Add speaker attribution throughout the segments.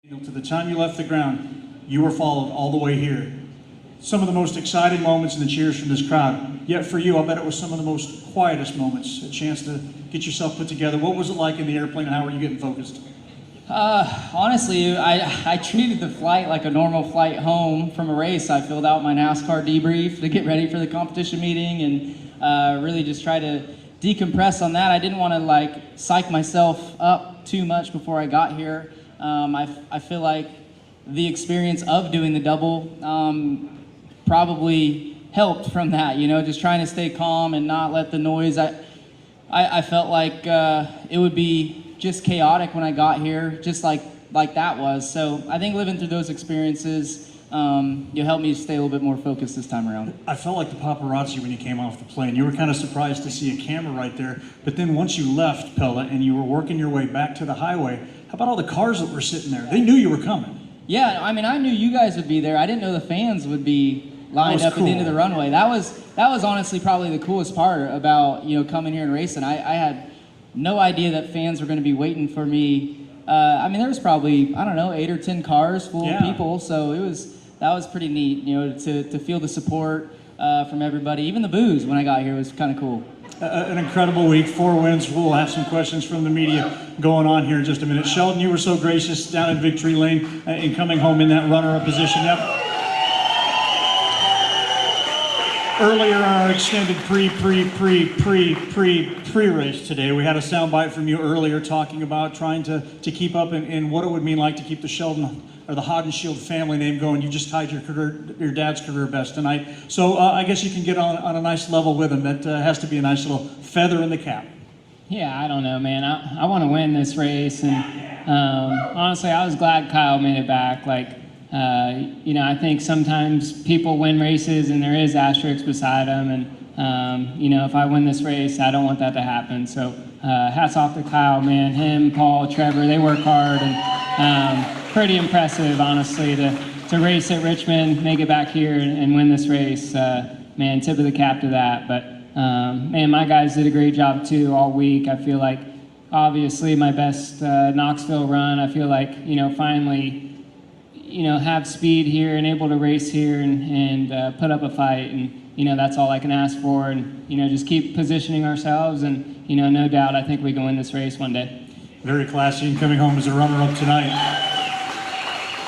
Speaker 1: To the time you left the ground, you were followed all the way here. Some of the most exciting moments and the cheers from this crowd. Yet for you, I'll bet it was some of the most quietest moments, a chance to get yourself put together. What was it like in the airplane and how were you getting focused?
Speaker 2: Honestly, I treated the flight like a normal flight home from a race. I filled out my NASCAR debrief to get ready for the competition meeting and really just try to decompress on that. I didn't want to psych myself up too much before I got here. I feel like the experience of doing the double probably helped from that, just trying to stay calm and not let the noise. I felt like it would be just chaotic when I got here, just like that was. So I think living through those experiences, you'll help me stay a little bit more focused this time around.
Speaker 1: I felt like the paparazzi when you came off the plane. You were kind of surprised to see a camera right there, but then once you left Pella and you were working your way back to the highway, how about all the cars that were sitting there? They knew you were coming.
Speaker 2: Yeah, I mean, I knew you guys would be there. I didn't know the fans would be lined up
Speaker 1: cool.
Speaker 2: At the end of the runway. That was honestly probably the coolest part about coming here and racing. I had no idea that fans were going to be waiting for me. There was probably 8 or 10 cars full of people, so that was pretty neat. To feel the support from everybody. Even the boos when I got here was kind of cool.
Speaker 1: An incredible week, 4 wins. We'll have some questions from the media going on here in just a minute. Sheldon, you were so gracious down in victory lane in coming home in that runner-up position. Earlier in our extended pre-race today, we had a soundbite from you earlier talking about trying to keep up in what it would mean like to keep the Sheldon or the Haudenschild family name going. You just tied your dad's career best tonight. So I guess you can get on a nice level with him. That has to be a nice little feather in the cap.
Speaker 3: Yeah, I don't know, man. I want to win this race, and honestly, I was glad Kyle made it back. I think sometimes people win races and there is asterisks beside them, and if I win this race, I don't want that to happen. So hats off to Kyle, man. Him, Paul, Trevor, they work hard, and pretty impressive, honestly, to race at Richmond, make it back here and win this race. Man, tip of the cap to that. But man, my guys did a great job too all week. I feel like obviously my best Knoxville run. I feel like finally have speed here and able to race here and put up a fight, and that's all I can ask for, and just keep positioning ourselves, and no doubt I think we can win this race one day.
Speaker 1: Very classy and coming home as a runner-up tonight.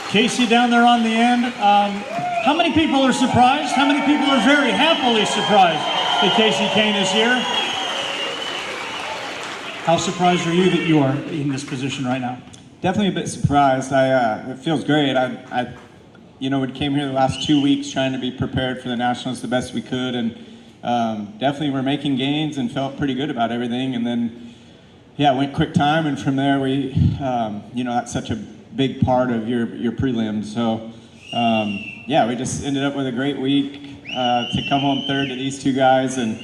Speaker 1: Casey down there on the end. How many people are surprised? How many people are very happily surprised that Casey Kane is here? How surprised are you that you are in this position right now?
Speaker 4: Definitely a bit surprised. It feels great. We came here the last 2 weeks trying to be prepared for the Nationals the best we could, and definitely we're making gains and felt pretty good about everything. And then, went quick time, and from there we, that's such a big part of your prelims. So, we just ended up with a great week to come home third to these two guys and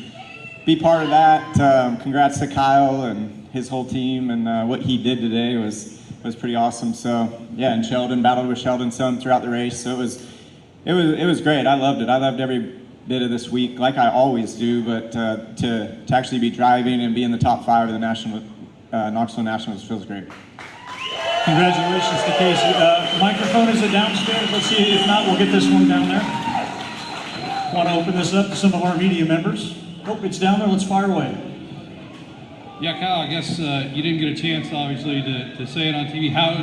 Speaker 4: be part of that. Congrats to Kyle and his whole team, and what he did today was pretty awesome. So and Sheldon battled with Sheldon's son throughout the race. So it was great. I loved it. I loved every bit of this week, like I always do. But to actually be driving and be in the top 5 of the Knoxville Nationals feels great.
Speaker 1: Congratulations to Casey. Microphone, is it downstairs? Let's see. If not, we'll get this one down there. Want to open this up to some of our media members? Nope, it's down there. Let's fire away.
Speaker 5: Yeah, Kyle, I guess you didn't get a chance, obviously, to say it on TV. How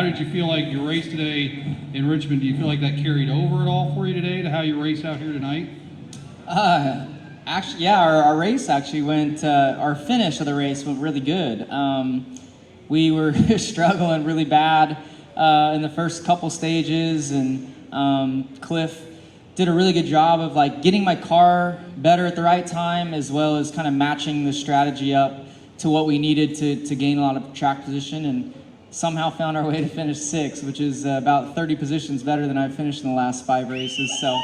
Speaker 5: did you feel like your race today in Richmond? Do you feel like that carried over at all for you today to how you raced out here tonight?
Speaker 2: Actually, yeah, our race actually went. Our finish of the race went really good. We were struggling really bad in the first couple stages, and Cliff did a really good job of getting my car better at the right time, as well as kind of matching the strategy up to what we needed to gain a lot of track position, and somehow found our way to finish 6th, which is about 30 positions better than I've finished in the last 5 races. So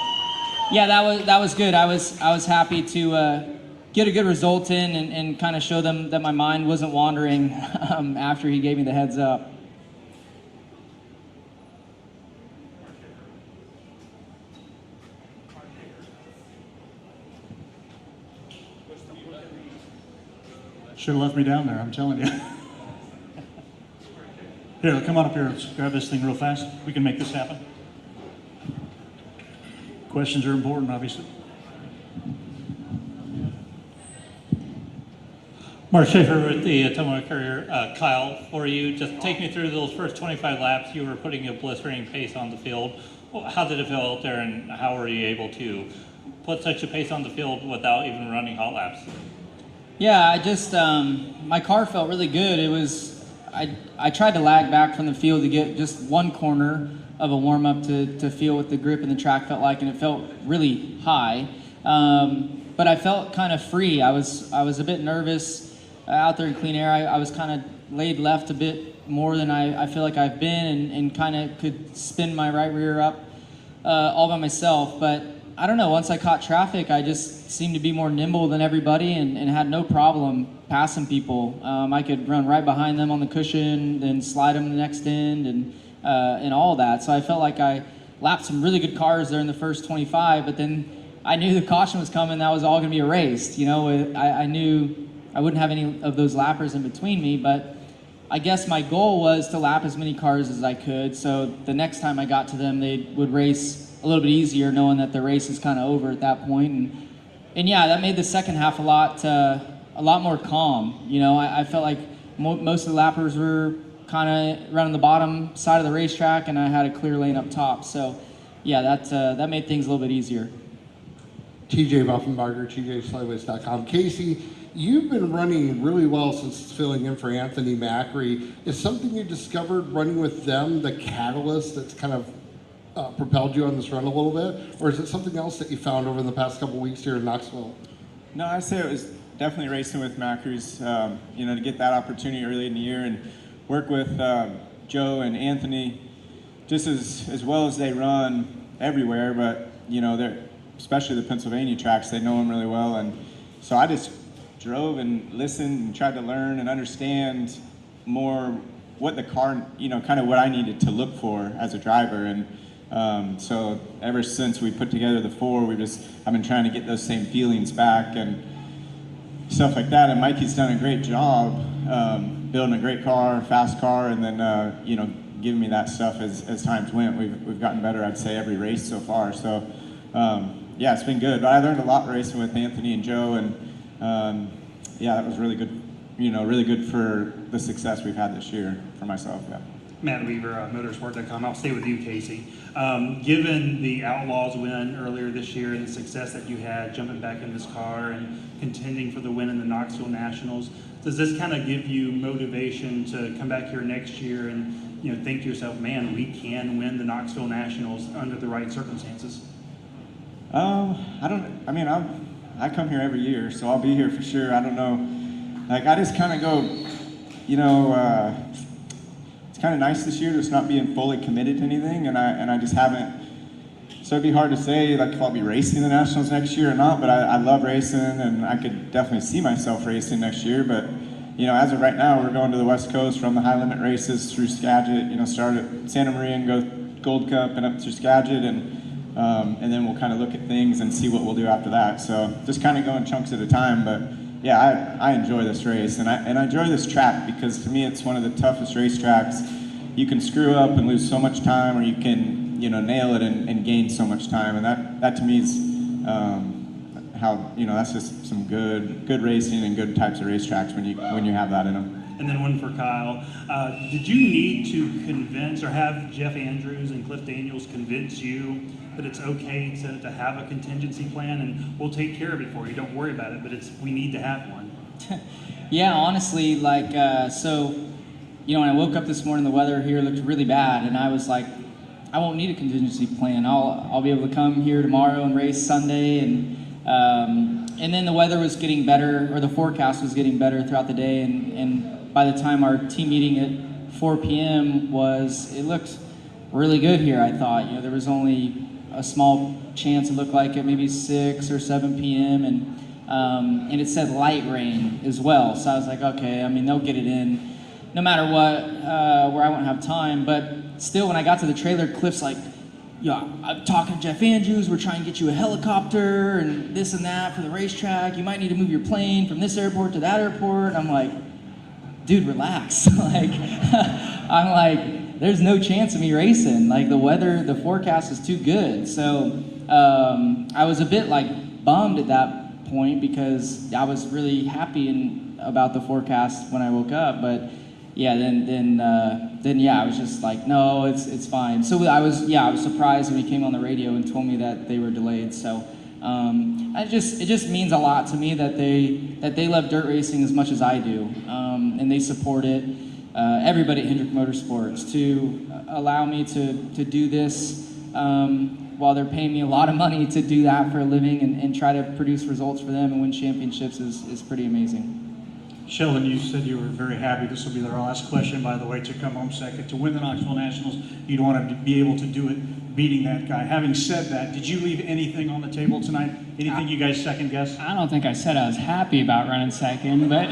Speaker 2: yeah, that was good. I was happy to get a good result in and kind of show them that my mind wasn't wandering after he gave me the heads up.
Speaker 1: Should have left me down there, I'm telling you. Here, come on up here. Let's grab this thing real fast. We can make this happen. Questions are important, obviously.
Speaker 6: Mark Schaefer with the Tomo Courier. Kyle, for you, just take me through those first 25 laps. You were putting a blistering pace on the field. How did it feel out there, and how were you able to put such a pace on the field without even running hot laps?
Speaker 2: Yeah, I just my car felt really good. It was I tried to lag back from the field to get just one corner of a warm up to feel what the grip and the track felt like, and it felt really high. But I felt kind of free. I was a bit nervous out there in clean air. I was kind of laid left a bit more than I feel like I've been, and kind of could spin my right rear up all by myself. But I don't know, once I caught traffic, I just seemed to be more nimble than everybody and had no problem passing people. I could run right behind them on the cushion, then slide them to the next end, and all that. So I felt like I lapped some really good cars there in the first 25, but then I knew the caution was coming. That was all going to be erased. You know, I knew I wouldn't have any of those lappers in between me, but I guess my goal was to lap as many cars as I could, so the next time I got to them, they would race a little bit easier, knowing that the race is kind of over at that point. And yeah, that made the second half a lot more calm. You know, I felt like most of the lappers were kind of running the bottom side of the racetrack, and I had a clear lane up top. So yeah, that made things a little bit easier.
Speaker 7: TJ Buffenbarger, TJSlowways.com. Casey, you've been running really well since filling in for Anthony Macri. Is something you discovered running with them the catalyst that's kind of propelled you on this run a little bit? Or is it something else that you found over the past couple weeks here in Knoxville?
Speaker 4: No, I'd say it was definitely racing with Macri's, to get that opportunity early in the year and work with Joe and Anthony just as well as they run everywhere, but, they're, especially the Pennsylvania tracks, they know them really well. And so I just drove and listened and tried to learn and understand more what the car, kind of what I needed to look for as a driver. And so ever since we put together the four, I've been trying to get those same feelings back and stuff like that. And Mikey's done a great job building a great car, fast car, and then, giving me that stuff as times went. We've gotten better, I'd say, every race so far. So, yeah, it's been good. But I learned a lot racing with Anthony and Joe, and that was really good, really good for the success we've had this year for myself, yeah.
Speaker 8: Matt Weaver, Motorsport.com. I'll stay with you, Casey. Given the Outlaws win earlier this year and the success that you had jumping back in this car and contending for the win in the Knoxville Nationals, does this kind of give you motivation to come back here next year and think to yourself, man, we can win the Knoxville Nationals under the right circumstances?
Speaker 4: I come here every year, so I'll be here for sure. I don't know. I just kind of go, it's kind of nice this year just not being fully committed to anything, and I just haven't. So it'd be hard to say if I'll be racing the Nationals next year or not, but I love racing, and I could definitely see myself racing next year. But as of right now, we're going to the West Coast from the high limit races through Skagit. Start at Santa Maria and go Gold Cup and up through Skagit, and then we'll kind of look at things and see what we'll do after that. So just kind of go in chunks at a time. But yeah, I enjoy this race, and I enjoy this track because to me it's one of the toughest racetracks. You can screw up and lose so much time, or you can nail it and gain so much time, and that to me is how that's just some good racing and good types of racetracks when you have that in them.
Speaker 8: And then one for Kyle. Did you need to convince or have Jeff Andrews and Cliff Daniels convince you that it's okay to have a contingency plan and we'll take care of it for you? Don't worry about it, but we need to have one.
Speaker 2: Yeah, honestly, so when I woke up this morning, the weather here looked really bad, and I was like, I won't need a contingency plan. I'll be able to come here tomorrow and race Sunday, and then the weather was getting better, or the forecast was getting better throughout the day, and by the time our team meeting at 4 p.m. it looked really good here, I thought. There was only a small chance it looked like at maybe 6 or 7 p.m., and it said light rain as well. So I was like, okay, they'll get it in no matter what, where I won't have time. But still, when I got to the trailer, Cliff's like, I'm talking to Jeff Andrews, we're trying to get you a helicopter and this and that for the racetrack. You might need to move your plane from this airport to that airport. I'm like, dude, relax. Like, I'm like, there's no chance of me racing. Like, the forecast is too good. So I was a bit like bummed at that point because I was really happy about the forecast when I woke up. But yeah, then I was just like, no, it's fine. So I was surprised when he came on the radio and told me that they were delayed. So it just means a lot to me that they love dirt racing as much as I do, and they support it. Everybody at Hendrick Motorsports to allow me to do this while they're paying me a lot of money to do that for a living and try to produce results for them and win championships is pretty amazing.
Speaker 1: Sheldon, you said you were very happy. This will be their last question, by the way, to come home second. To win the Knoxville Nationals, you'd want to be able to do it beating that guy. Having said that, did you leave anything on the table tonight? Anything you guys second guess?
Speaker 3: I don't think I said I was happy about running second, but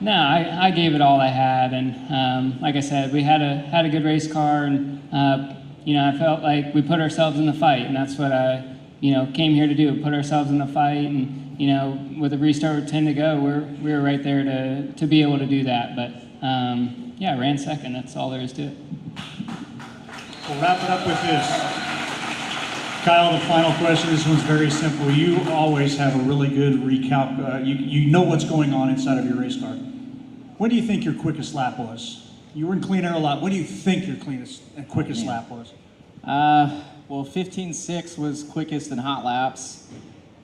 Speaker 3: no, I gave it all I had, and like I said, we had a good race car, and I felt like we put ourselves in the fight, and that's what I came here to do, put ourselves in the fight, and with a restart with 10 to go, we were right there to be able to do that, but I ran second. That's all there is to it.
Speaker 1: We'll wrap it up with this. Kyle, the final question. This one's very simple. You always have a really good recalc. You know what's going on inside of your race car. When do you think your quickest lap was? You were in clean air a lot. What do you think your quickest lap was?
Speaker 2: Well, 15.6 was quickest in hot laps.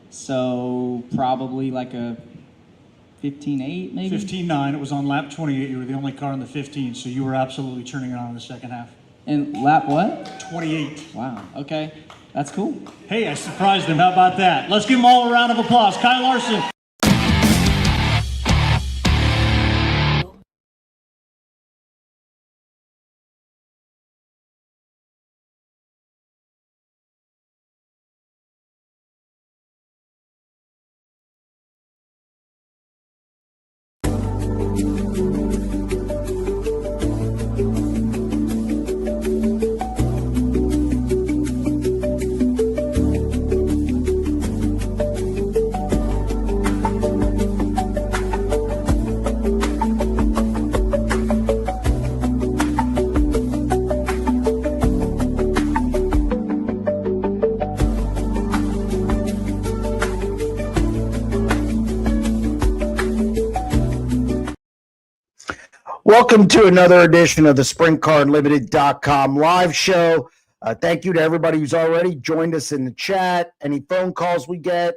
Speaker 2: So probably like a 15.8 maybe?
Speaker 1: 15.9. It was on lap 28. You were the only car in the 15, so you were absolutely turning it on in the second half.
Speaker 2: And lap what?
Speaker 1: 28.
Speaker 2: Wow, okay. That's cool.
Speaker 1: Hey, I surprised him. How about that? Let's give them all a round of applause. Kyle Larson.
Speaker 9: Welcome to another edition of the SprintCarUnlimited.com live show. Thank you to everybody who's already joined us in the chat. Any phone calls we get.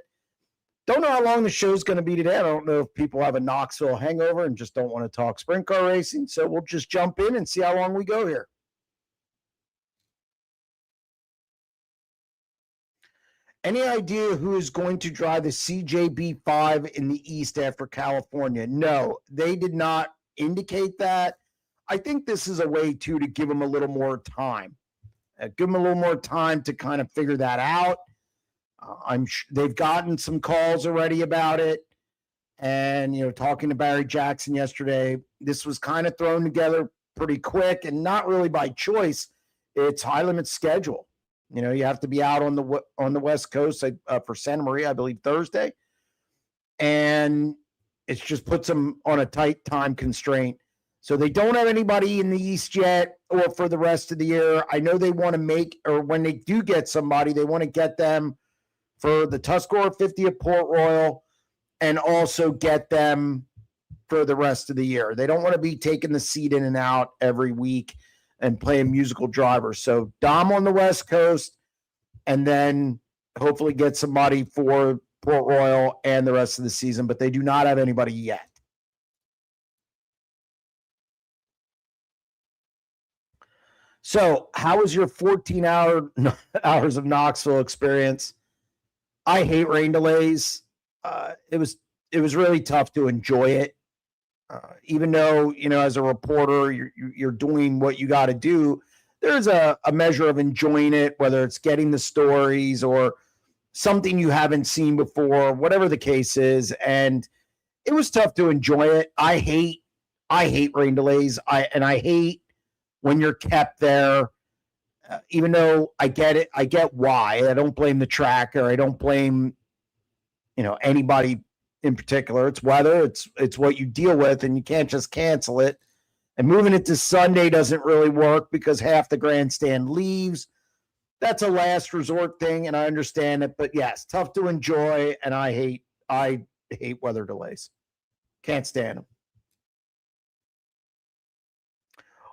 Speaker 9: Don't know how long the show's going to be today. I don't know if people have a Knoxville hangover and just don't want to talk sprint car racing. So we'll just jump in and see how long we go here. Any idea who is going to drive the CJB5 in the East after California? No, they did not indicate that. I think this is a way too to give them a little more time. Give them a little more time to kind of figure that out. I'm sure they've gotten some calls already about it. And, talking to Barry Jackson yesterday, this was kind of thrown together pretty quick and not really by choice. It's high limit schedule. You have to be out on the West Coast for Santa Maria, I believe Thursday. And it just puts them on a tight time constraint. So they don't have anybody in the East yet or for the rest of the year. I know they want to or when they do get somebody, they want to get them for the Tuscarora 50 at Port Royal and also get them for the rest of the year. They don't want to be taking the seat in and out every week and playing musical drivers. So Dom on the West Coast and then hopefully get somebody for Port Royal and the rest of the season, but they do not have anybody yet. So how was your 14 hours of Knoxville experience? I hate rain delays. It was really tough to enjoy it. Even though, as a reporter, you're doing what you got to do, there's a measure of enjoying it, whether it's getting the stories or something you haven't seen before, whatever the case is. And it was tough to enjoy it. I hate rain delays. I hate when you're kept there, even though I get it. I get why. I don't blame the tracker. I don't blame, anybody in particular. It's weather. It's what you deal with, and you can't just cancel it. And moving it to Sunday doesn't really work because half the grandstand leaves. That's a last resort thing, and I understand it. But yes, tough to enjoy, and I hate weather delays. Can't stand them.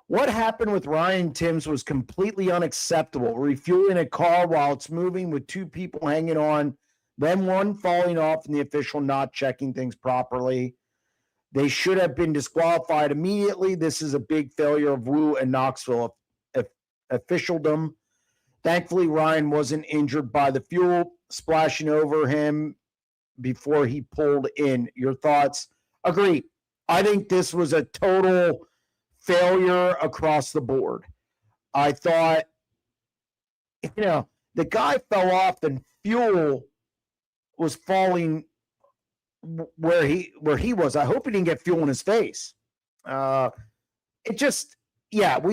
Speaker 9: What happened with Ryan Timms was completely unacceptable. Refueling a car while it's moving with two people hanging on, then one falling off and the official not checking things properly. They should have been disqualified immediately. This is a big failure of Wu and Knoxville officialdom. Thankfully, Ryan wasn't injured by the fuel splashing over him before he pulled in. Your thoughts? Agree. I think this was a total failure across the board. I thought, the guy fell off and fuel was falling where he was. I hope he didn't get fuel in his face. We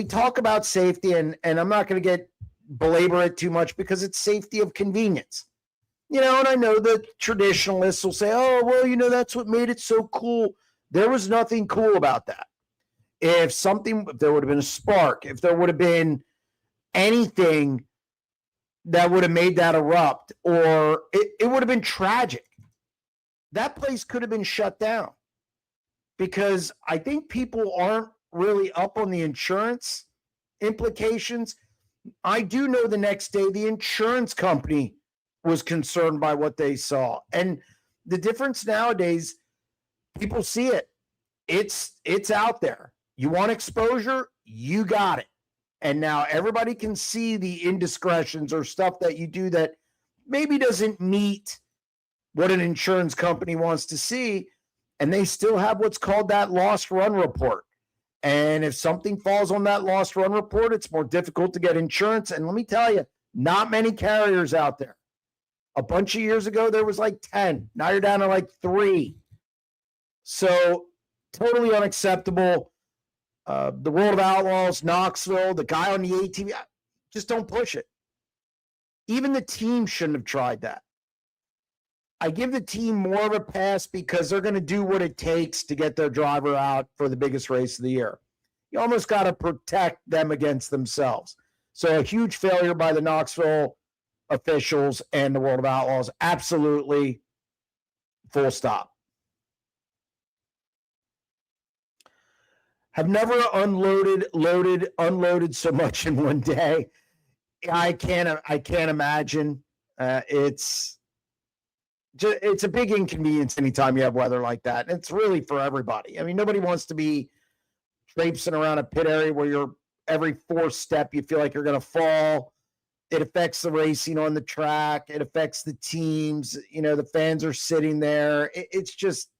Speaker 9: talk about safety, and I'm not going to belabor it too much because it's safety of convenience. And I know the traditionalists will say, oh, well, that's what made it so cool. There was nothing cool about that. If there would have been a spark, if there would have been anything that would have made that erupt, or it would have been tragic. That place could have been shut down because I think people aren't really up on the insurance implications. I do know the next day the insurance company was concerned by what they saw. And the difference nowadays, people see it. It's out there. You want exposure? You got it. And now everybody can see the indiscretions or stuff that you do that maybe doesn't meet what an insurance company wants to see. And they still have what's called that lost run report. And if something falls on that lost run report, it's more difficult to get insurance. And let me tell you, not many carriers out there. A bunch of years ago, there was like 10. Now you're down to like 3. So totally unacceptable. The World of Outlaws, Knoxville, the guy on the ATV, just don't push it. Even the team shouldn't have tried that. I give the team more of a pass because they're going to do what it takes to get their driver out for the biggest race of the year. You almost got to protect them against themselves. So a huge failure by the Knoxville officials and the World of Outlaws. Absolutely. Full stop. Have never unloaded so much in one day. I can't imagine. It's a big inconvenience anytime you have weather like that. And it's really for everybody. I mean, nobody wants to be traipsing around a pit area where every fourth step you feel like you're going to fall. It affects the racing on the track. It affects the teams. The fans are sitting there. It's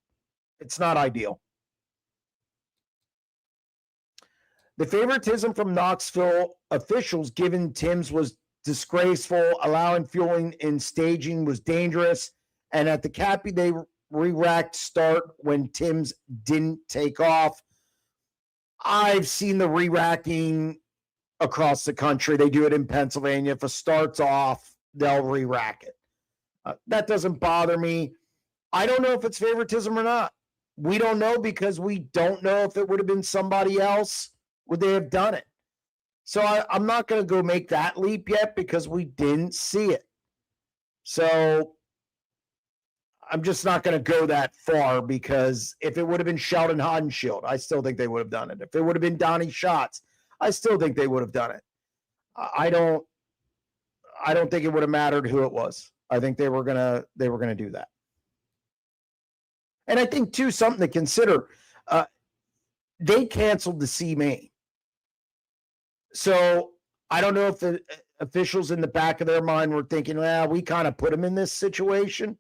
Speaker 9: not ideal. The favoritism from Knoxville officials given Timms was disgraceful. Allowing fueling in staging was dangerous. And at the Cappy, they re-racked start when Timms didn't take off. I've seen the re-racking across the country. They do it in Pennsylvania. If a start's off, they'll re-rack it. That doesn't bother me. I don't know if it's favoritism or not. We don't know because we don't know if it would have been somebody else. Would they have done it? So I'm not going to go make that leap yet because we didn't see it. So I'm just not going to go that far because if it would have been Sheldon Hodenshield, I still think they would have done it. If it would have been Donnie Schatz, I still think they would have done it. I don't think it would have mattered who it was. I think they were gonna do that. And I think too, something to consider. They canceled the C-Main. So I don't know if the officials in the back of their mind were thinking, well, we kind of put them in this situation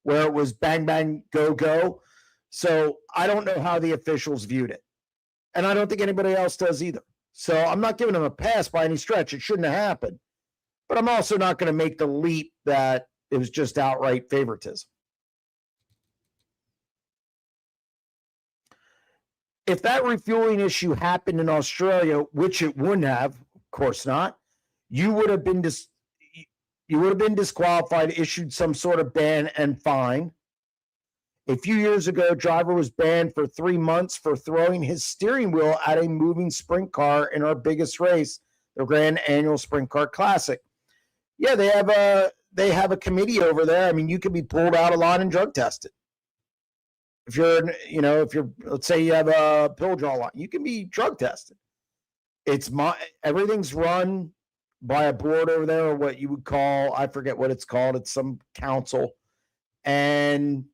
Speaker 9: where it was bang, bang, go, go. So I don't know how the officials viewed it. And I don't think anybody else does either. So I'm not giving them a pass by any stretch. It shouldn't have happened. But I'm also not going to make the leap that it was just outright favoritism. If that refueling issue happened in Australia, which it wouldn't have, of course not, you would have been disqualified, issued some sort of ban and fine. A few years ago, driver was banned for 3 months for throwing his steering wheel at a moving sprint car in our biggest race, the Grand Annual Sprint Car Classic. Yeah, they have a committee over there. I mean, you could be pulled out of line and drug tested. If you're, let's say you have a pill draw line, you can be drug tested. Everything's run by a board over there, or what you would call, I forget what it's called. It's some council. And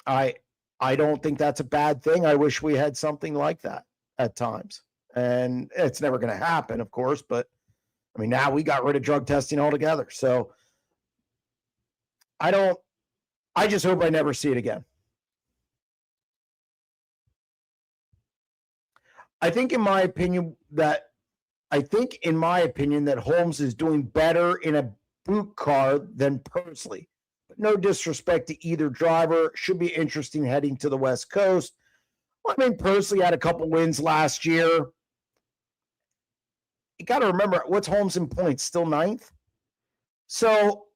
Speaker 9: I don't think that's a bad thing. I wish we had something like that at times. And it's never going to happen, of course, but I mean, now we got rid of drug testing altogether. So I just hope I never see it again. I think in my opinion that Holmes is doing better in a boot car than Pursley. But no disrespect to either driver. Should be interesting heading to the West Coast. Well, I mean, Pursley had a couple wins last year. You got to remember, what's Holmes in points? Still 9th? So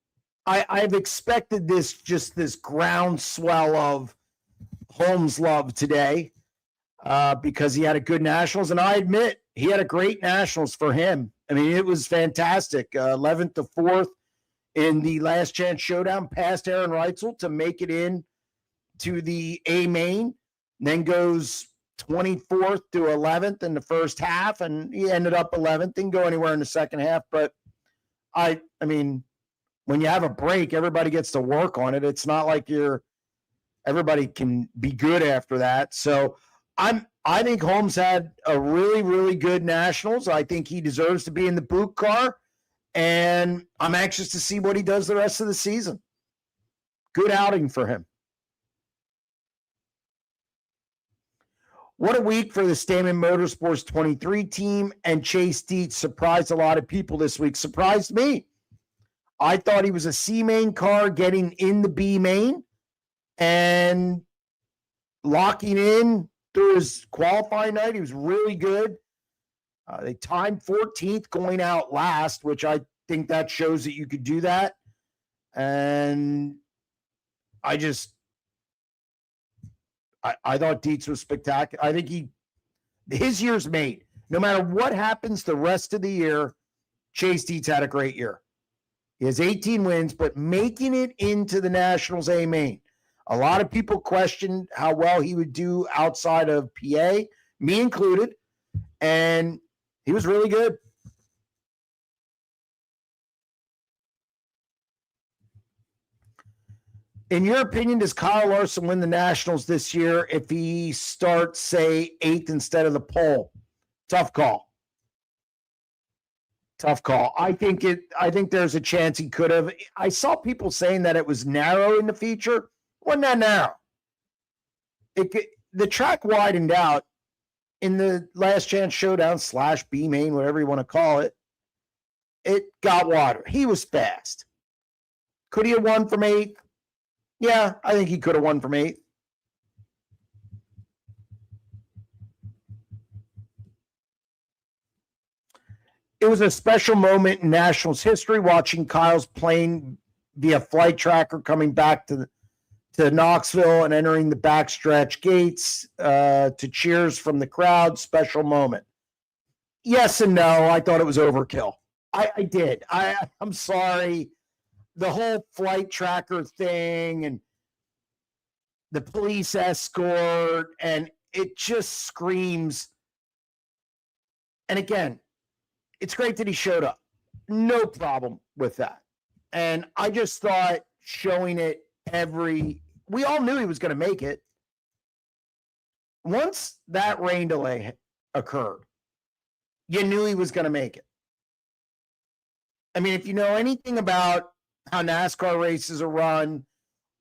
Speaker 9: I've expected this groundswell of Holmes love today because he had a good Nationals. And I admit, he had a great Nationals for him. I mean, it was fantastic. 11th to 4th in the last chance showdown, past Aaron Reitzel to make it in to the A main, then goes 24th to 11th in the first half, and he ended up 11th. Didn't go anywhere in the second half, but I mean, when you have a break, everybody gets to work on it. It's not like everybody can be good after that. So I think Holmes had a really, really good Nationals. I think he deserves to be in the boot car, and I'm anxious to see what he does the rest of the season. Good outing for him. What a week for the Stamen Motorsports 23 team, and Chase Dietz surprised a lot of people this week. Surprised me. I thought he was a C main car getting in the B main and locking in through his qualifying night. He was really good. They timed 14th going out last, which I think that shows that you could do that. And I thought Dietz was spectacular. I think his year's made. No matter what happens the rest of the year, Chase Dietz had a great year. He has 18 wins, but making it into the Nationals A main. A lot of people questioned how well he would do outside of PA, me included, and he was really good. In your opinion, does Kyle Larson win the Nationals this year if he starts, say, 8th instead of the pole? Tough call. Tough call. I think there's a chance he could have. I saw people saying that it was narrow in the feature. It wasn't that narrow. The track widened out in the last chance showdown / B main, whatever you want to call it. It got wider. He was fast. Could he have won from 8th? Yeah, I think he could have won from 8th. It was a special moment in Nationals history watching Kyle's plane via flight tracker coming back to Knoxville and entering the backstretch gates to cheers from the crowd. Special moment. Yes and no. I thought it was overkill. I did. I'm sorry. The whole flight tracker thing and the police escort, and it just screams. And again, it's great that he showed up. No problem with that. And I just thought showing it we all knew he was going to make it. Once that rain delay occurred, you knew he was going to make it. I mean, if you know anything about how NASCAR races are run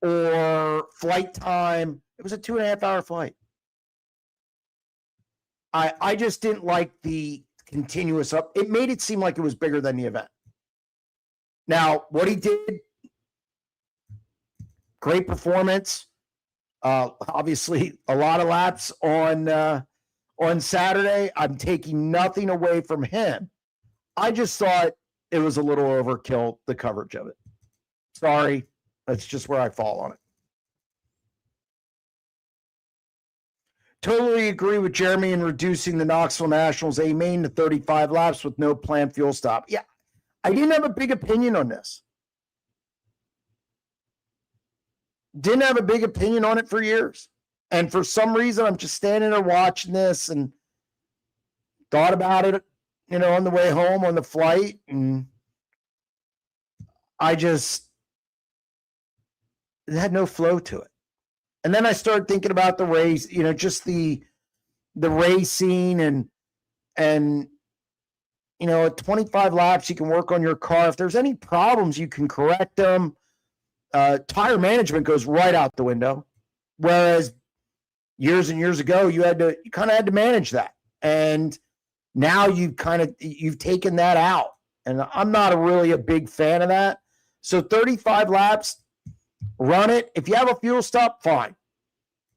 Speaker 9: or flight time, it was a 2.5 hour flight. I just didn't like the continuous up. It made it seem like it was bigger than the event. Now, what he did, great performance. Obviously, a lot of laps on Saturday. I'm taking nothing away from him. I just thought it was a little overkill, the coverage of it. Sorry, that's just where I fall on it. Totally agree with Jeremy in reducing the Knoxville Nationals A main to 35 laps with no planned fuel stop. Yeah, I didn't have a big opinion on this. Didn't have a big opinion on it for years. And for some reason, I'm just standing there watching this and thought about it, on the way home on the flight. And it had no flow to it. And then I started thinking about the race, just the racing and at 25 laps, you can work on your car. If there's any problems, you can correct them. Tire management goes right out the window. Whereas years and years ago, you kind of had to manage that. And now you've taken that out. And I'm not really a big fan of that. So 35 laps, run it. If you have a fuel stop, fine.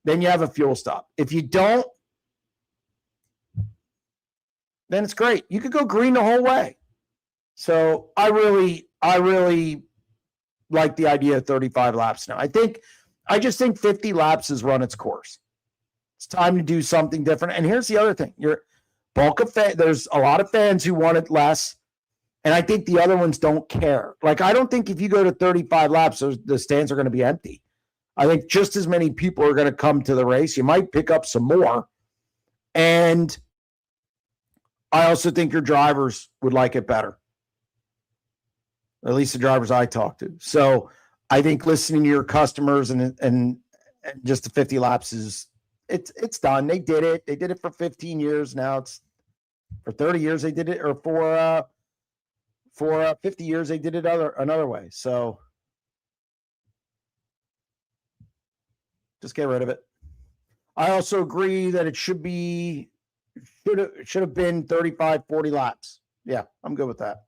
Speaker 9: Then you have a fuel stop. If you don't, then it's great. You could go green the whole way. So I really like the idea of 35 laps now. I just think 50 laps has run its course. It's time to do something different. And here's the other thing. There's a lot of fans who want it less. And I think the other ones don't care. Like, I don't think if you go to 35 laps, the stands are going to be empty. I think just as many people are going to come to the race. You might pick up some more. And I also think your drivers would like it better. At least the drivers I talk to. So I think listening to your customers and just the 50 laps it's done. They did it. They did it for 15 years. Now it's for 30 years they did it, or for 50 years they did it another way. So just get rid of it. I also agree that it should have been 35, 40 laps. Yeah, I'm good with that.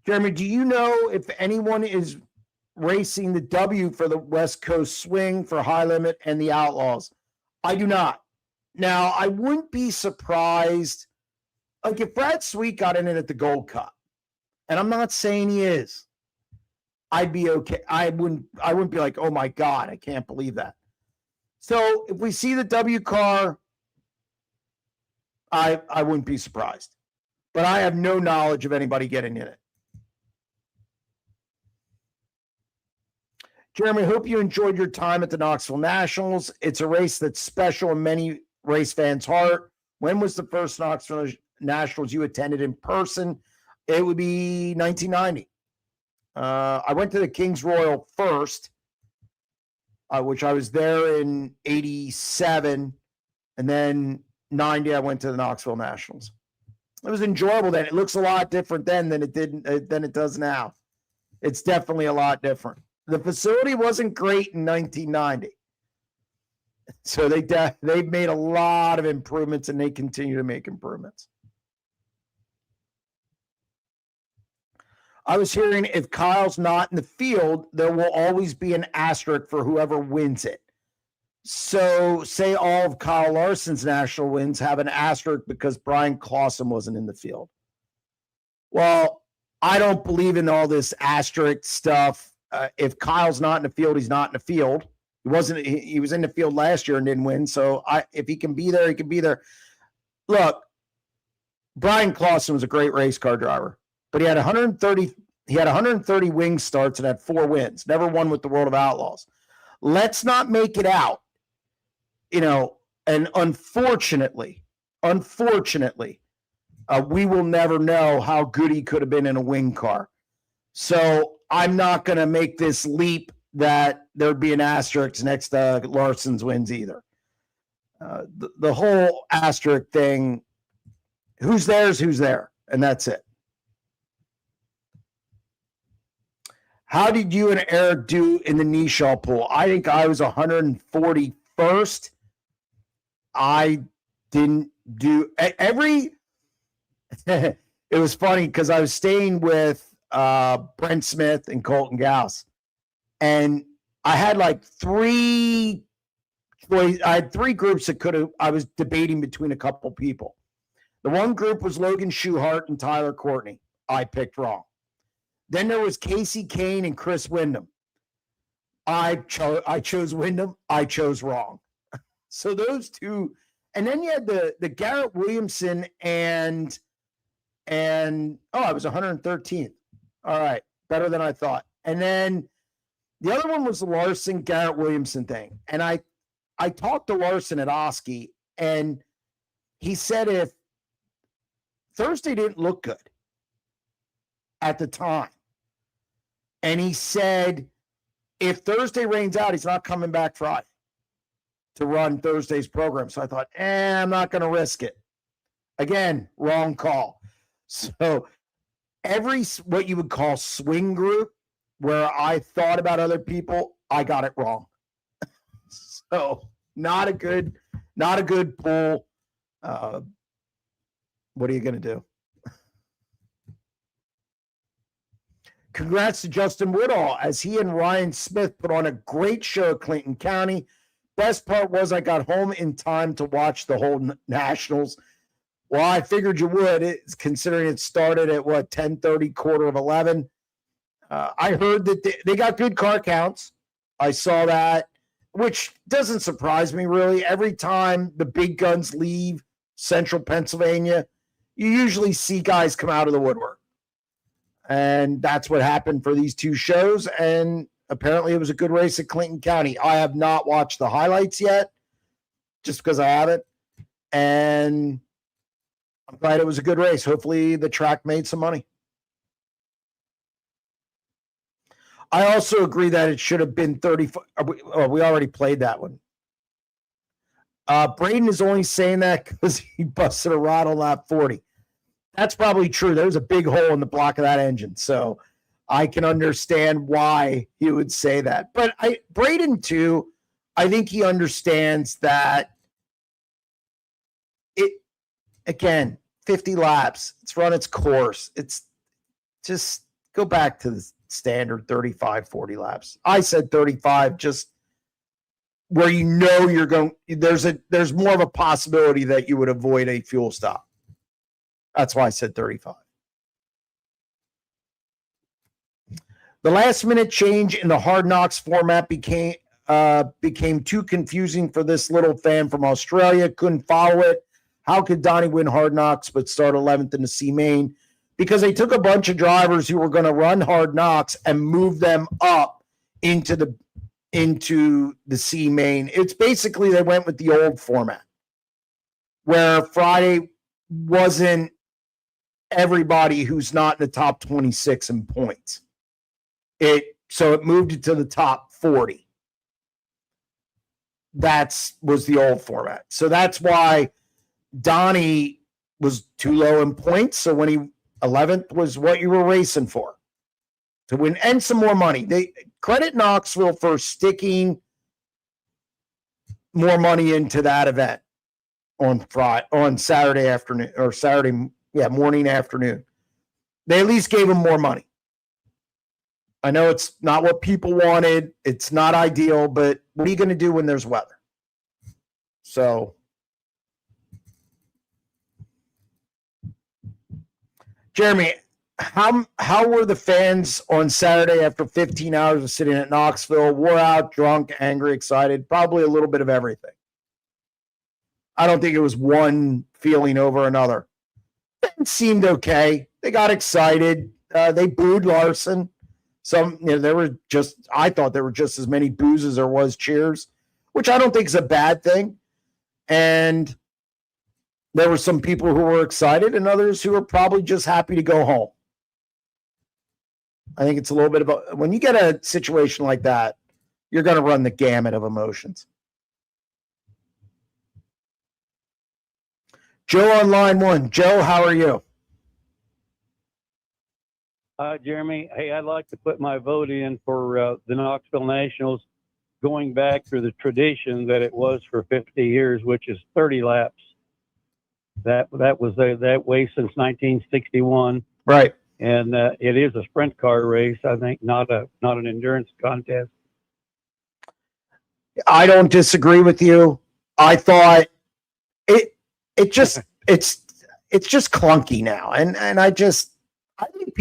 Speaker 9: Jeremy, do you know if anyone is racing the W for the West Coast Swing, for High Limit, and the Outlaws? I do not. Now, I wouldn't be surprised, like if Brad Sweet got in it at the Gold Cup, and I'm not saying he is, I'd be okay. I wouldn't be like, oh my God, I can't believe that. So if we see the W car, I wouldn't be surprised. But I have no knowledge of anybody getting in it. Jeremy, hope you enjoyed your time at the Knoxville Nationals. It's a race that's special in many race fans' heart. When was the first Knoxville Nationals you attended in person? It would be 1990. I went to the Kings Royal first, which I was there in 87. And then 90, I went to the Knoxville Nationals. It was enjoyable then. It looks a lot different then than it does now. It's definitely a lot different. The facility wasn't great in 1990. So they've made a lot of improvements, and they continue to make improvements. I was hearing if Kyle's not in the field, there will always be an asterisk for whoever wins it. So say all of Kyle Larson's national wins have an asterisk because Brian Clausen wasn't in the field. Well, I don't believe in all this asterisk stuff. If Kyle's not in the field, he's not in the field. He was in the field last year and didn't win. So if he can be there, he can be there. Look, Brian Clausen was a great race car driver, but he had 130 wing starts and had 4 wins. Never won with the World of Outlaws. Let's not make it out, and unfortunately, we will never know how good he could have been in a wing car. So I'm not going to make this leap that there'd be an asterisk next to Larson's wins either. The whole asterisk thing, who's there is who's there, and that's it. How did you and Eric do in the Nishaw pool? I think I was 141st. I didn't do every. It was funny because I was staying with Brent Smith and Colton Gauss, and I had like 3 choice. I had 3 groups that I was debating between a couple people. The one group was Logan Schuchart and Tyler Courtney. I picked wrong. Then there was Casey Kane and Chris Wyndham. I chose Wyndham. I chose wrong. So those two, and then you had the Garrett Williamson and I was 113th. All right, better than I thought. And then the other one was the Larson Garrett Williamson thing. And I talked to Larson at Oski, and he said if Thursday didn't look good at the time, and he said if Thursday rains out, he's not coming back Friday to run Thursday's program. So I thought, I'm not going to risk it. Again, wrong call. So every what you would call swing group where I thought about other people, I got it wrong. So not a good pull. What are you going to do? Congrats to Justin Woodall as he and Ryan Smith put on a great show at Clinton County. Best part was I got home in time to watch the whole Nationals. Well, I figured you would, considering it started at 10:30, 11:15. I heard that they got good car counts. I saw that, which doesn't surprise me really. Every time the big guns leave central Pennsylvania, you usually see guys come out of the woodwork. And that's what happened for these two shows. And apparently it was a good race at Clinton County. I have not watched the highlights yet, just because I haven't. And I'm glad it was a good race. Hopefully the track made some money. I also agree that it should have been 35. We already played that one. Braden is only saying that because he busted a rod on lap 40. That's probably true. There's a big hole in the block of that engine. So I can understand why he would say that. But Braden, too, I think he understands that again, 50 laps. It's run its course. It's just go back to the standard 35, 40 laps. I said 35 just where you're going. There's more of a possibility that you would avoid a fuel stop. That's why I said 35. The last minute change in the Hard Knocks format became too confusing for this little fan from Australia. Couldn't follow it. How could Donnie win Hard Knocks but start 11th in the C main? Because they took a bunch of drivers who were going to run Hard Knocks and move them up into the C main. It's basically they went with the old format where Friday wasn't everybody who's not in the top 26 in points. So it moved it to the top 40. Was the old format. So that's why Donnie was too low in points. So when he 11th was what you were racing for to win and some more money. They credit Knoxville for sticking more money into that event on Saturday afternoon or morning, afternoon. They at least gave him more money. I know it's not what people wanted. It's not ideal, but what are you going to do when there's weather? So, Jeremy, how were the fans on Saturday after 15 hours of sitting at Knoxville? Wore out, drunk, angry, excited? Probably a little bit of everything. I don't think it was one feeling over another. It seemed okay. They got excited. They booed Larson. I thought there were just as many boos as there was cheers, which I don't think is a bad thing. And there were some people who were excited and others who were probably just happy to go home. I think it's a little bit about when you get a situation like that, you're going to run the gamut of emotions. Joe on line one. Joe, how are you?
Speaker 10: Jeremy, hey, I'd like to put my vote in for the Knoxville Nationals, going back through the tradition that it was for 50 years, which is 30 laps. That was that way since 1961.
Speaker 9: Right.
Speaker 10: And it is a sprint car race, I think, not an endurance contest.
Speaker 9: I don't disagree with you. I thought it's just clunky now, and I think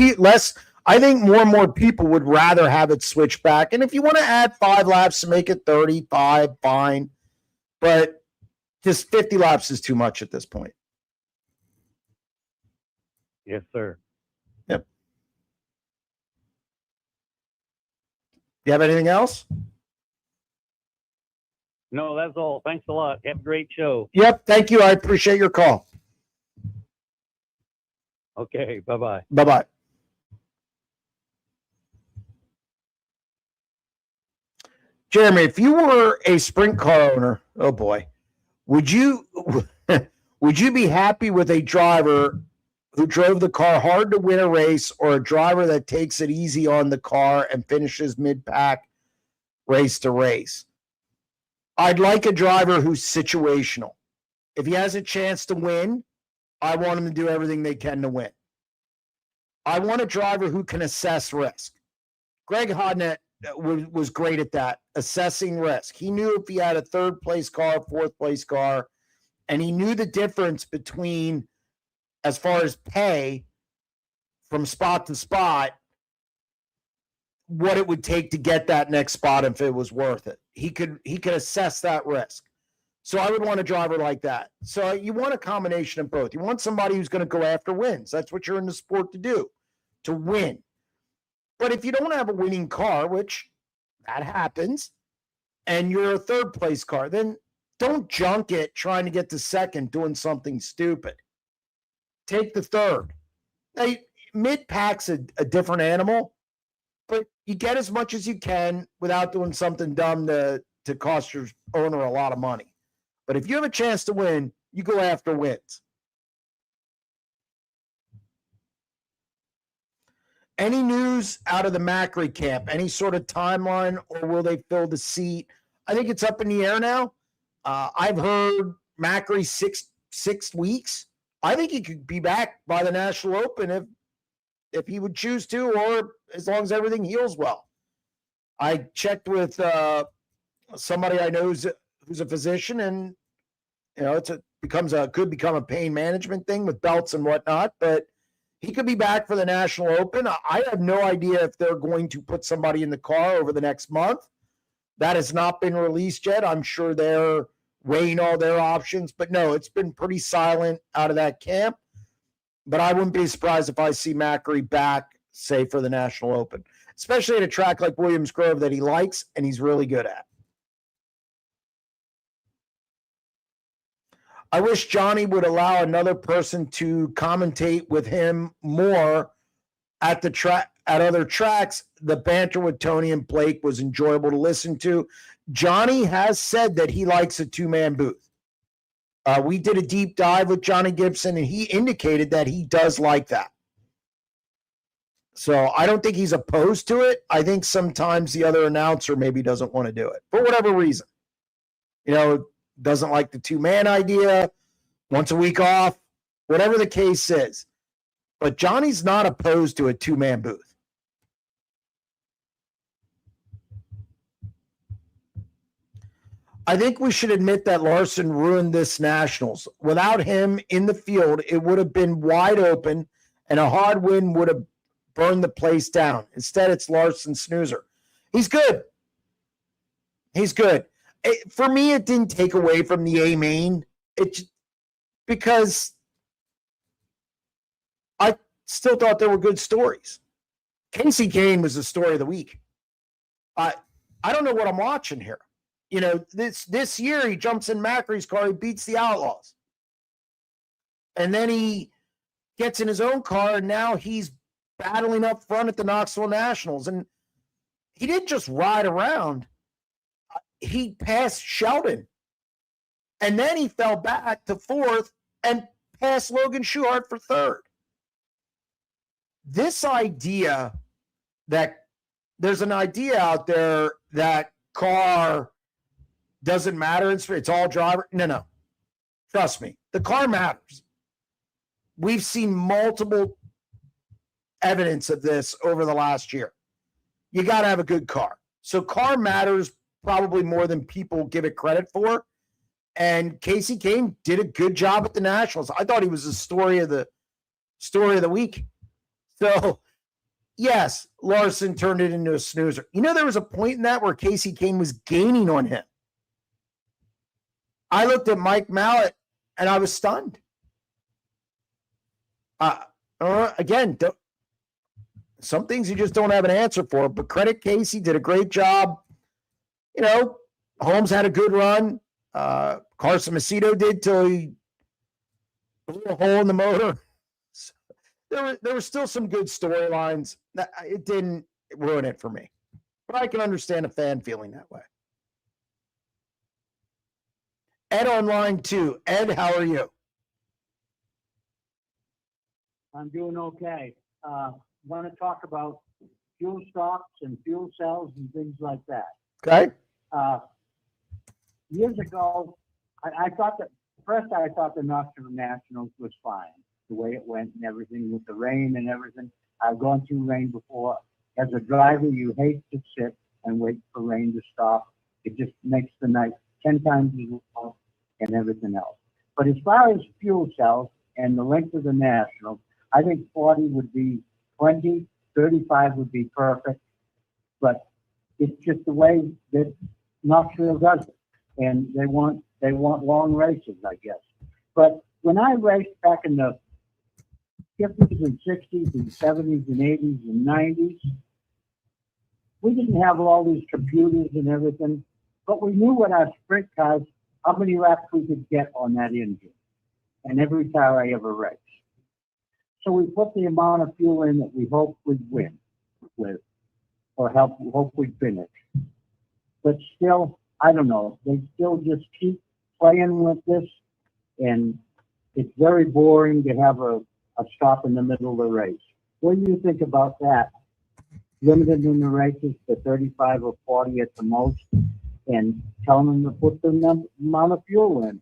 Speaker 9: I think more and more people would rather have it switched back. And if you want to add 5 laps to make it 35, fine. But just 50 laps is too much at this point.
Speaker 10: Yes, sir.
Speaker 9: Yep. You have anything else?
Speaker 10: No, that's all. Thanks a lot. Have a great show.
Speaker 9: Yep. Thank you. I appreciate your call.
Speaker 10: Okay. Bye-bye.
Speaker 9: Bye-bye. Jeremy, if you were a sprint car owner, oh boy, would you be happy with a driver who drove the car hard to win a race, or a driver that takes it easy on the car and finishes mid-pack race to race? I'd like a driver who's situational. If he has a chance to win, I want him to do everything they can to win. I want a driver who can assess risk. Greg Hodnett was great at that, assessing risk. He knew if he had a third place car, fourth place car, and he knew the difference between, as far as pay from spot to spot, what it would take to get that next spot if it was worth it. He could assess that risk. So I would want a driver like that. So you want a combination of both. You want somebody who's going to go after wins. That's what you're in the sport to do, to win. But if you don't have a winning car, which that happens, and you're a third place car, then don't junk it trying to get to second doing something stupid. Take the third. Now, mid-pack's a different animal, but you get as much as you can without doing something dumb to cost your owner a lot of money. But if you have a chance to win, you go after wins. Any news out of the Macri camp? Any sort of timeline, or will they fill the seat? I think it's up in the air now. I've heard Macri six weeks. I think he could be back by the National Open if he would choose to, or as long as everything heals well. I checked with somebody I know who's a physician, and could become a pain management thing with belts and whatnot, but he could be back for the National Open. I have no idea if they're going to put somebody in the car over the next month. That has not been released yet. I'm sure they're weighing all their options, but no, it's been pretty silent out of that camp. But I wouldn't be surprised if I see Macri back, say, for the National Open, especially at a track like Williams Grove that he likes and he's really good at. I wish Johnny would allow another person to commentate with him more at the track, at other tracks. The banter with Tony and Blake was enjoyable to listen to. Johnny has said that he likes a two-man booth. We did a deep dive with Johnny Gibson, and he indicated that he does like that. So I don't think he's opposed to it. I think sometimes the other announcer maybe doesn't want to do it for whatever reason. Doesn't like the two-man idea, once a week off, whatever the case is. But Johnny's not opposed to a two-man booth. I think we should admit that Larson ruined this Nationals. Without him in the field, it would have been wide open, and a hard win would have burned the place down. Instead, it's Larson snoozer. He's good. He's good. For me, it didn't take away from the A main. Because I still thought there were good stories. Casey Kane was the story of the week. I don't know what I'm watching here. This year he jumps in Macri's car, he beats the Outlaws. And then he gets in his own car, and now he's battling up front at the Knoxville Nationals. And he didn't just ride around. He passed Sheldon. And then he fell back to fourth and passed Logan Schuchart for third. This idea that there's an idea out there that car doesn't matter, it's all driver. No. Trust me, the car matters. We've seen multiple evidence of this over the last year. You got to have a good car. So car matters probably more than people give it credit for. And Casey Kane did a good job at the Nationals. I thought he was the story of the week. So Yes, Larson turned it into a snoozer. You know, there was a point in that where Casey Kane was gaining on him. I looked at Mike Mallett and I was stunned. Again, some things you just don't have an answer for, but credit Casey, did a great job. You know, Holmes had a good run. Carson Macedo did till he blew a hole in the motor. So there were still some good storylines. It didn't ruin it for me, but I can understand a fan feeling that way. Ed online too. Ed, how are you?
Speaker 11: I'm doing okay. Want to talk about fuel stocks and fuel cells and things like that.
Speaker 9: Okay.
Speaker 11: Years ago, I thought the Knoxville Nationals was fine, the way it went and everything with the rain and everything. I've gone through rain before. As a driver, you hate to sit and wait for rain to stop. It just makes the night 10 times as long and everything else. But as far as fuel cells and the length of the Nationals, I think 40 would be 20, 35 would be perfect. But it's just the way that Knoxville does it. And they want long races, I guess. But when I raced back in the 50s and 60s and 70s and 80s and 90s, we didn't have all these computers and everything, but we knew with our sprint cars how many laps we could get on that engine. And every car I ever raced. So we put the amount of fuel in that we hope we'd win with, or hope we'd finish. But still, I don't know. They still just keep playing with this, and it's very boring to have a stop in the middle of the race. What do you think about that? Limited in the races to 35 or 40 at the most, and telling them to put the amount of fuel in.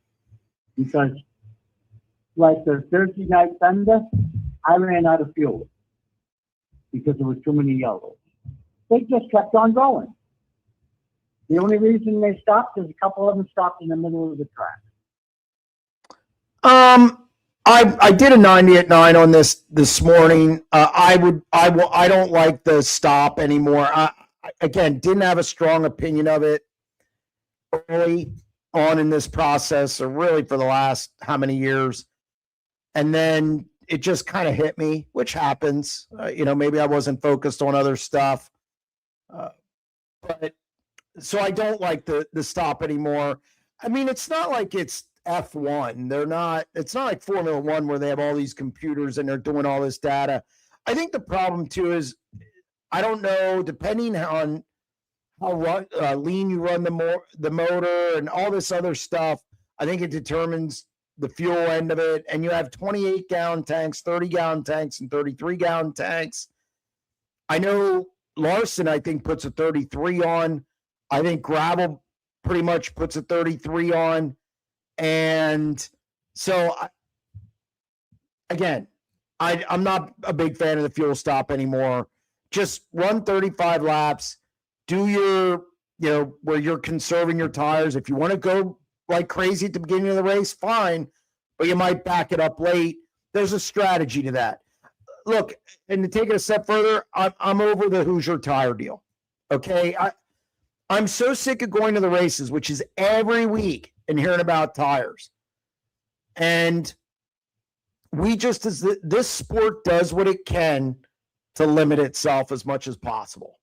Speaker 11: Because, like the Thursday Night Thunder, I ran out of fuel because there was too many yellows. They just kept on going. The only reason they stopped is a couple of them stopped in the middle of the track.
Speaker 9: I did a 90 at 9 on this morning. I don't like the stop anymore. Again, didn't have a strong opinion of it early on in this process, or really for the last how many years. And then it just kind of hit me, which happens. Maybe I wasn't focused on other stuff. But so I don't like the stop anymore. I mean, it's not like it's F1. It's not like Formula One where they have all these computers and they're doing all this data. I think the problem too is, I don't know, depending on how lean you run the motor and all this other stuff, I think it determines the fuel end of it. And you have 28-gallon tanks, 30-gallon tanks, and 33-gallon tanks. I know Larson, I think, puts a 33 on. I think Gravel pretty much puts a 33 on. And so, again, I'm not a big fan of the fuel stop anymore. Just run 35 laps. Do your, where you're conserving your tires. If you want to go like crazy at the beginning of the race, fine, but you might back it up late. There's a strategy to that. Look, and to take it a step further, I'm over the Hoosier tire deal. Okay, I'm so sick of going to the races, which is every week, and hearing about tires. And this sport does what it can to limit itself as much as possible.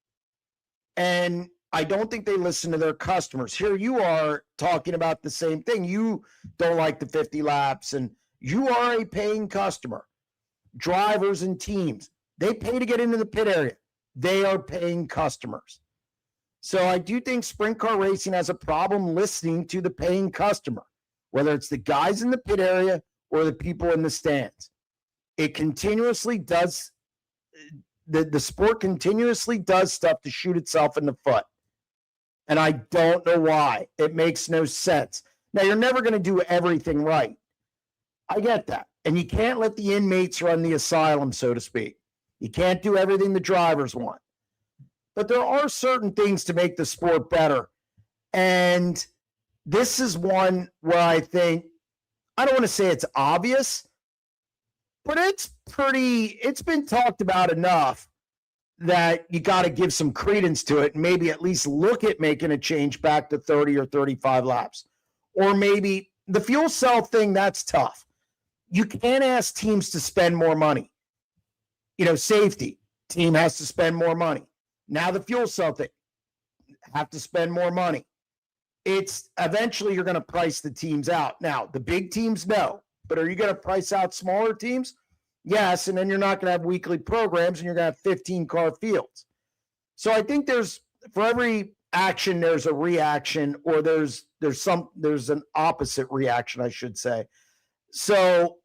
Speaker 9: And I don't think they listen to their customers. Here you are talking about the same thing. You don't like the 50 laps, and you are a paying customer. Drivers and teams, they pay to get into the pit area. They are paying customers. So I do think sprint car racing has a problem listening to the paying customer, whether it's the guys in the pit area or the people in the stands. It continuously does, the sport continuously does stuff to shoot itself in the foot. And I don't know why. It makes no sense. Now, you're never going to do everything right. I get that. And you can't let the inmates run the asylum, so to speak. You can't do everything the drivers want. But there are certain things to make the sport better. And this is one where I think, I don't want to say it's obvious, but it's been talked about enough that you got to give some credence to it and maybe at least look at making a change back to 30 or 35 laps. Or maybe the fuel cell thing, that's tough. You can't ask teams to spend more money. Safety, team has to spend more money. Now the fuel cell thing, have to spend more money. It's eventually you're going to price the teams out. Now, the big teams, no. But are you going to price out smaller teams? Yes, and then you're not going to have weekly programs and you're going to have 15-car fields. So I think for every action there's a reaction, or there's an opposite reaction, I should say. So,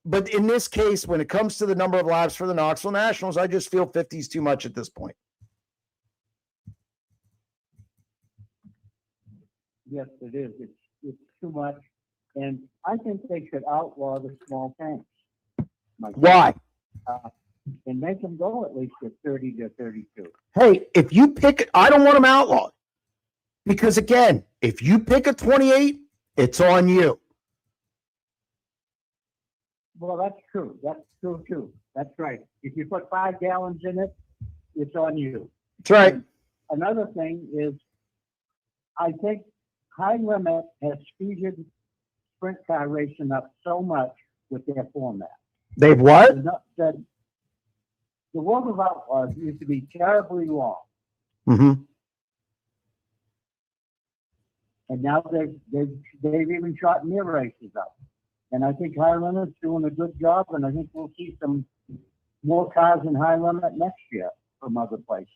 Speaker 9: but in this case, when it comes to the number of laps for the Knoxville Nationals, I just feel 50 is too much at this point.
Speaker 11: Yes, it is. It's too much, and I think they should outlaw the small tanks.
Speaker 9: Why?
Speaker 11: And make them go at least to 30 to 32.
Speaker 9: Hey, if you pick, I don't want them outlawed. Because again, if you pick a 28, it's on you.
Speaker 11: Well, that's true. That's true too. That's right. If you put 5 gallons in it, it's on you.
Speaker 9: That's right.
Speaker 11: And another thing is, I think high limit has speeded sprint car racing up so much with their format.
Speaker 9: They've what?
Speaker 11: The World of Outlaws used to be terribly long,
Speaker 9: Mm-hmm.
Speaker 11: and now they've even shortened their races up. And I think high limit's doing a good job, and I think we'll see some more cars in high limit next year from other places.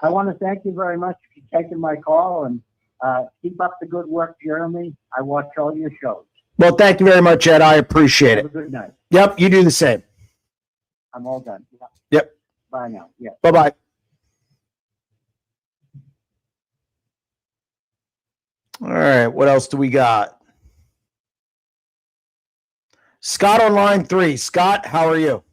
Speaker 11: I want to thank you very much for taking my call, and keep up the good work, Jeremy. I watch all your shows.
Speaker 9: Well, thank you very much, Ed. I appreciate
Speaker 11: Have
Speaker 9: it.
Speaker 11: a good night.
Speaker 9: Yep, you do the same.
Speaker 11: I'm all done. Yeah.
Speaker 9: Yep.
Speaker 11: Bye now. Yeah.
Speaker 9: Bye-bye. All right, what else do we got? Scott on line 3. Scott, how are you?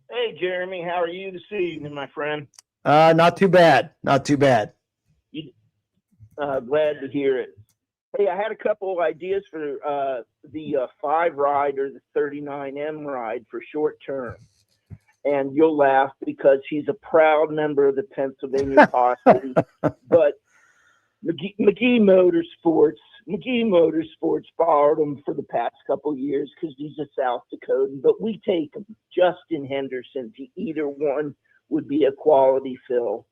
Speaker 12: Hey, Jeremy, how are you this evening, my friend?
Speaker 9: Not too bad. Not too bad.
Speaker 12: Glad to hear it. Hey, I had a couple of ideas for the 5 ride or the 39M ride for short term. And you'll laugh because he's a proud member of the Pennsylvania Posse. But McGee Motorsports borrowed him for the past couple of years because he's a South Dakotan. But we take him, Justin Henderson, to either one would be a quality fill.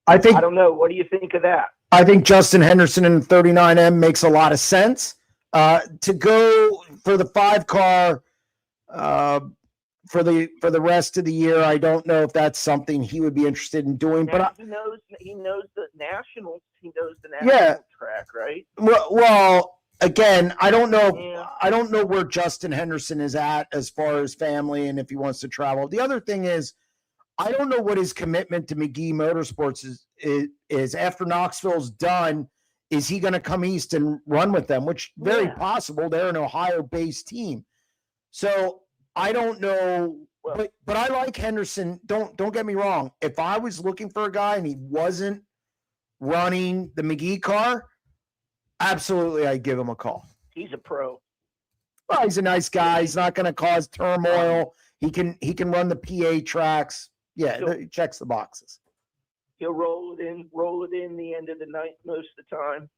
Speaker 12: I don't know. What do you think of that?
Speaker 9: I think Justin Henderson in the 39M makes a lot of sense. To go for the 5-car for the rest of the year, I don't know if that's something he would be interested in doing. But
Speaker 12: he knows the nationals. He knows the national track, right?
Speaker 9: Well, again, I don't know. Yeah. I don't know where Justin Henderson is at as far as family and if he wants to travel. The other thing is, I don't know what his commitment to McGee Motorsports is after Knoxville's done. Is he going to come east and run with them? Which very possible. They're an Ohio-based team, so I don't know. But I like Henderson. Don't get me wrong. If I was looking for a guy and he wasn't running the McGee car, absolutely, I'd give him a call.
Speaker 12: He's a pro.
Speaker 9: Well, he's a nice guy. He's not going to cause turmoil. He can run the PA tracks. Yeah, he checks the boxes.
Speaker 12: He'll roll it in the end of the night most of the time.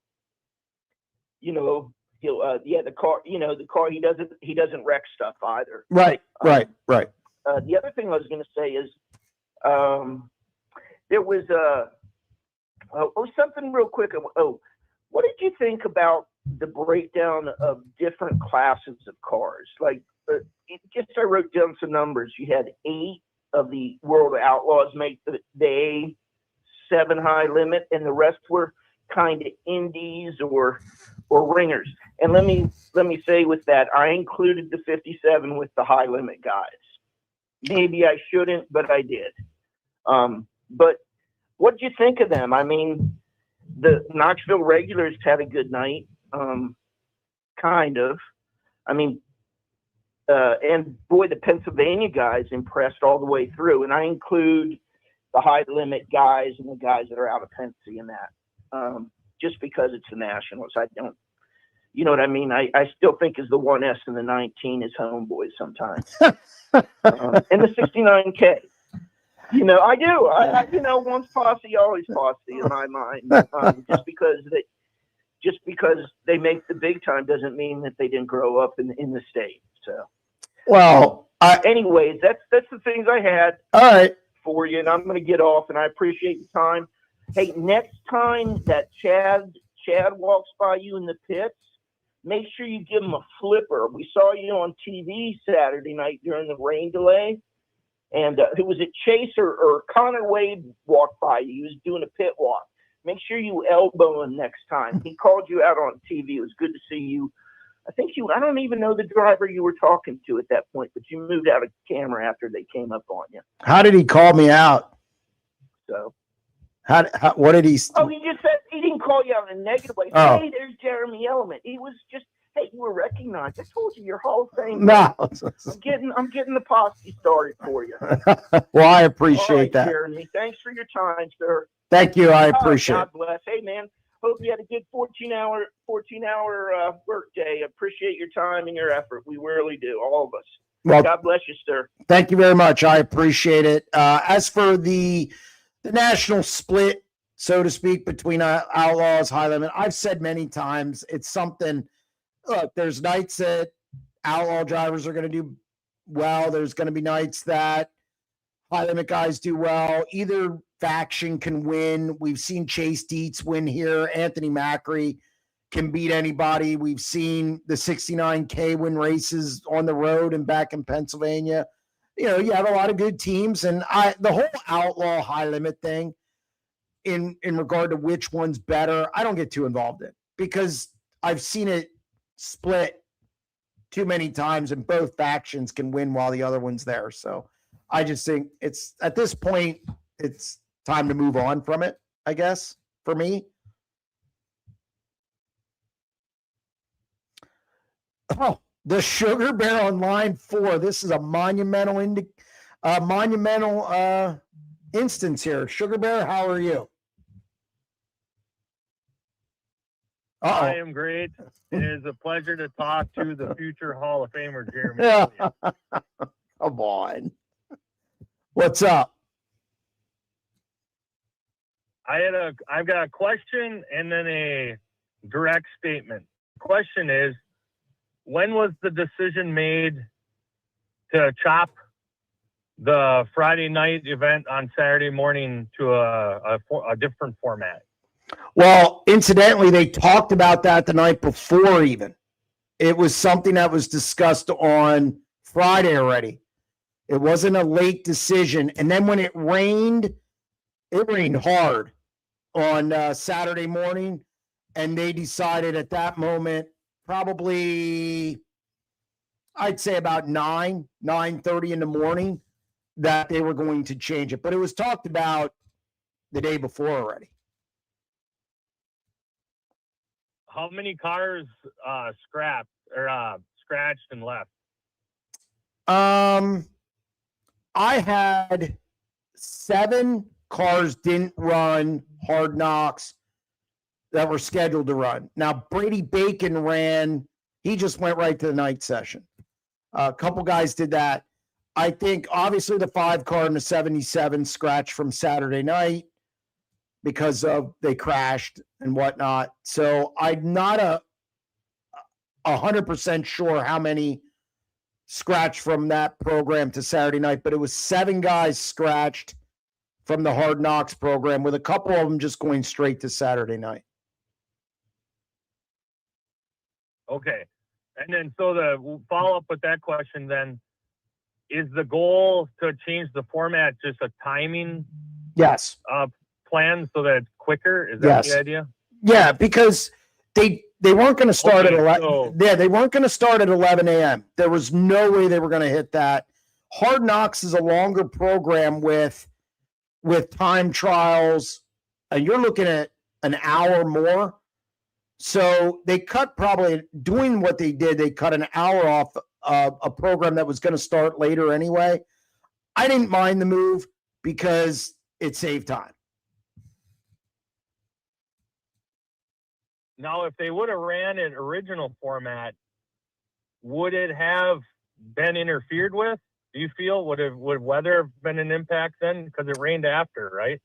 Speaker 12: You know, he'll the car. You know, the car. He doesn't wreck stuff either.
Speaker 9: Right.
Speaker 12: The other thing I was going to say is, there was something real quick. What did you think about the breakdown of different classes of cars? Like, I wrote down some numbers. You had 8 of the World of Outlaws make the A7 high limit, and the rest were kind of indies or ringers. And let me say with that, I included the 57 with the high limit guys. Maybe I shouldn't, but I did. But what did you think of them? I mean, the Knoxville regulars had a good night, kind of. I mean, and boy, the Pennsylvania guys impressed all the way through. And I include the high limit guys and the guys that are out of Pennsy in that, just because it's the Nationals. you know what I mean? I still think is the 1S and the 19 is homeboys sometimes. And the 69K. You know, I do. You know, once posse, always posse in my mind. Just because they make the big time doesn't mean that they didn't grow up in the state. So,
Speaker 9: Well,
Speaker 12: anyways, that's the things I had
Speaker 9: all right.
Speaker 12: for you, and I'm going to get off. And I appreciate your time. Hey, next time that Chad walks by you in the pits, make sure you give him a flipper. We saw you on TV Saturday night during the rain delay. And who was it, Chase or Connor Wade walked by you? He was doing a pit walk. Make sure you elbow him next time. He called you out on TV. It was good to see you. I don't even know the driver you were talking to at that point, but you moved out of camera after they came up on you.
Speaker 9: How did he call me out?
Speaker 12: So,
Speaker 9: what did he?
Speaker 12: Oh, he just said he didn't call you out in a negative way.
Speaker 9: Oh.
Speaker 12: Hey, there's Jeremy Element. He was just, hey, you were recognized. I told you, you're Hall of Fame.
Speaker 9: No.
Speaker 12: I'm getting the posse started for you.
Speaker 9: Well, I appreciate
Speaker 12: All right,
Speaker 9: that.
Speaker 12: Jeremy, thanks for your time, sir.
Speaker 9: Thank you. I appreciate
Speaker 12: God
Speaker 9: it.
Speaker 12: bless. Hey, man, hope you had a good 14-hour work day. Appreciate your time and your effort. We really do, all of us.
Speaker 9: Well,
Speaker 12: God bless you, sir.
Speaker 9: Thank you very much. I appreciate it. As for the national split, so to speak, between Outlaws, High Limit, I've said many times it's something. Look, there's nights that Outlaw drivers are going to do well. There's going to be nights that High Limit guys do well. Either faction can win. We've seen Chase Dietz win here. Anthony Macri can beat anybody. We've seen the 69K win races on the road and back in Pennsylvania. You know, you have a lot of good teams, and the whole Outlaw High Limit thing in regard to which one's better, I don't get too involved in, because I've seen it split too many times and both factions can win while the other one's there. So I just think it's, at this point, it's time to move on from it, I guess, for me. Oh, the Sugar Bear on line 4. This is a monumental instance here. Sugar Bear, how are you? Uh-oh.
Speaker 13: I am great. It is a pleasure to talk to the future Hall of Famer, Jeremy.
Speaker 9: Yeah. Come on. What's up?
Speaker 13: I've got a question and then a direct statement. Question is, when was the decision made to chop the Friday night event on Saturday morning to a different format?
Speaker 9: Well, incidentally, they talked about that the night before even. It was something that was discussed on Friday already. It wasn't a late decision. And then when it rained hard on Saturday morning, and they decided at that moment, probably, I'd say about 9:30 in the morning, that they were going to change it. But it was talked about the day before already.
Speaker 13: How many cars scratched and left?
Speaker 9: I had 7 cars didn't run Hard Knocks that were scheduled to run. Now, Brady Bacon ran. He just went right to the night session. A couple guys did that. I think, obviously, the 5 car and the 77 scratched from Saturday night because of they crashed and whatnot. So I'm not 100% sure how many scratched from that program to Saturday night, but it was 7 guys scratched from the Hard Knocks program, with a couple of them just going straight to Saturday night.
Speaker 13: Okay. And then, so the follow up with that question then, is the goal to change the format just a timing
Speaker 9: Yes.
Speaker 13: Plan so that it's quicker? Is that the idea?
Speaker 9: Yeah, because they weren't going to start at 11.
Speaker 13: So,
Speaker 9: Yeah, they weren't going to start at 11 a.m. There was no way they were going to hit that. Hard Knocks is a longer program with time trials, and you're looking at an hour more. So they cut, probably doing what they did, they cut an hour off a program that was going to start later anyway. I didn't mind the move because it saved time.
Speaker 13: Now, if they would have ran it original format, would it have been interfered with? Do you feel would weather have been an impact then? Because it rained after, right?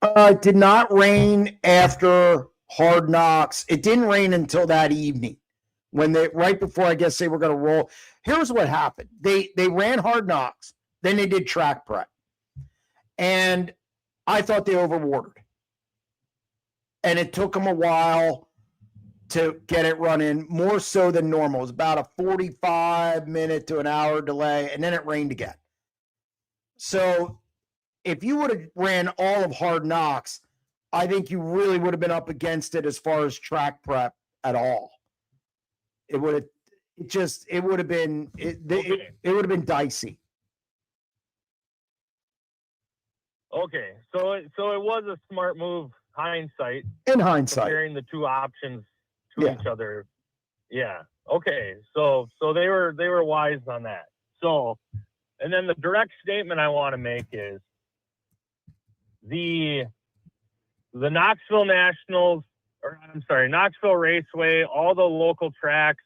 Speaker 9: It did not rain after Hard Knocks. It didn't rain until that evening when they right before I guess they were going to roll. Here's what happened. They ran Hard Knocks, then they did track prep. And I thought they overwatered. And it took them a while to get it running, more so than normal. It was about a 45-minute to an hour delay, and then it rained again. So if you would have ran all of Hard Knocks, I think you really would have been up against it as far as track prep at all. It would have been dicey.
Speaker 13: Okay, so it was a smart move, hindsight.
Speaker 9: In hindsight,
Speaker 13: comparing the two options to each other. Yeah. Okay. So they were wise on that. So, and then the direct statement I want to make is the Knoxville Nationals, Knoxville Raceway, all the local tracks,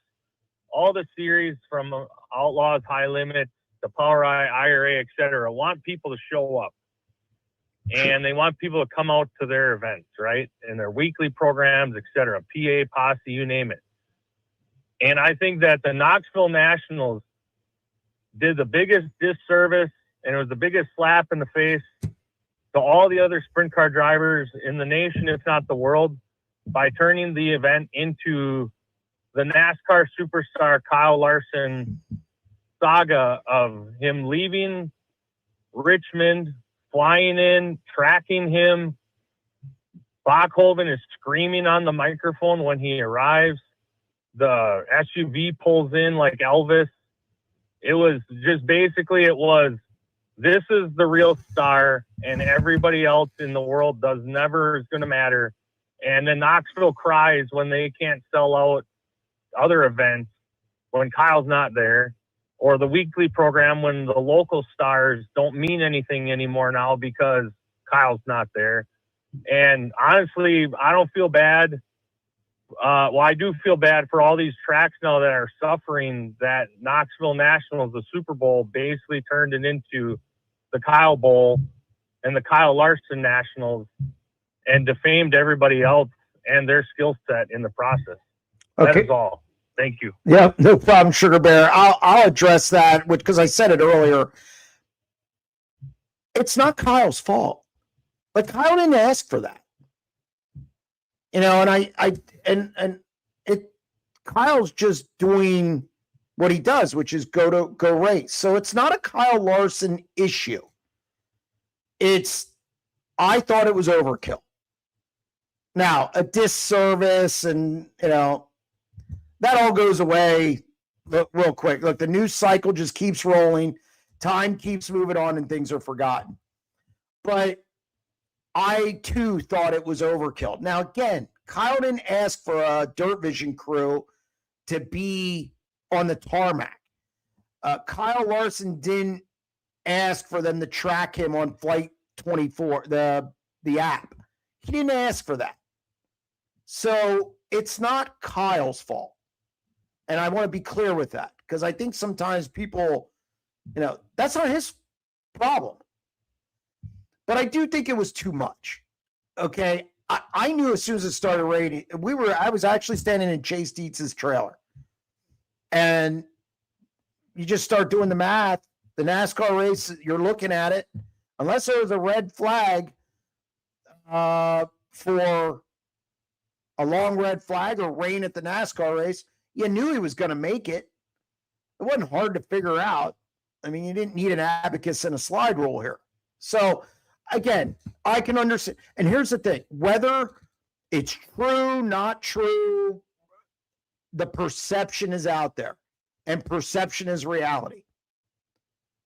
Speaker 13: all the series from Outlaws, High Limit to Power IRA, etc., want people to show up. And they want people to come out to their events, right? And their weekly programs, etc., PA, Posse, you name it. And I think that the Knoxville Nationals did the biggest disservice, and it was the biggest slap in the face to all the other sprint car drivers in the nation, if not the world, by turning the event into the NASCAR superstar Kyle Larson saga of him leaving Richmond, flying in, tracking him. Bachhoven is screaming on the microphone when he arrives. The SUV pulls in like Elvis. It was just basically, this is the real star, and everybody else in the world is going to matter. And then Knoxville cries when they can't sell out other events when Kyle's not there, or the weekly program when the local stars don't mean anything anymore now because Kyle's not there. And honestly, I don't feel bad. I do feel bad for all these tracks now that are suffering that Knoxville Nationals, the Super Bowl, basically turned it into the Kyle Bowl and the Kyle Larson Nationals and defamed everybody else and their skill set in the process.
Speaker 9: Okay.
Speaker 13: That is all. Thank you.
Speaker 9: Yeah, no problem, Sugar Bear. I'll address that because I said it earlier. It's not Kyle's fault. But Kyle didn't ask for that. And Kyle's just doing what he does, which is go race. So it's not a Kyle Larson issue. I thought it was overkill. Now, a disservice and, that all goes away real quick. Look, the news cycle just keeps rolling. Time keeps moving on and things are forgotten. But I, too, thought it was overkill. Now, again, Kyle didn't ask for a Dirt Vision crew to be on the tarmac. Kyle Larson didn't ask for them to track him on Flight 24, the app. He didn't ask for that. So it's not Kyle's fault. And I want to be clear with that because I think sometimes people, that's not his problem. But I do think it was too much. Okay. I knew as soon as it started raining, I was actually standing in Chase Dietz's trailer. And you just start doing the math. The NASCAR race, you're looking at it. Unless there was a red flag for a long red flag or rain at the NASCAR race, you knew he was going to make it. It wasn't hard to figure out. I mean, you didn't need an abacus and a slide rule here. So, again, I can understand. And here's the thing. Whether it's true, not true, the perception is out there. And perception is reality.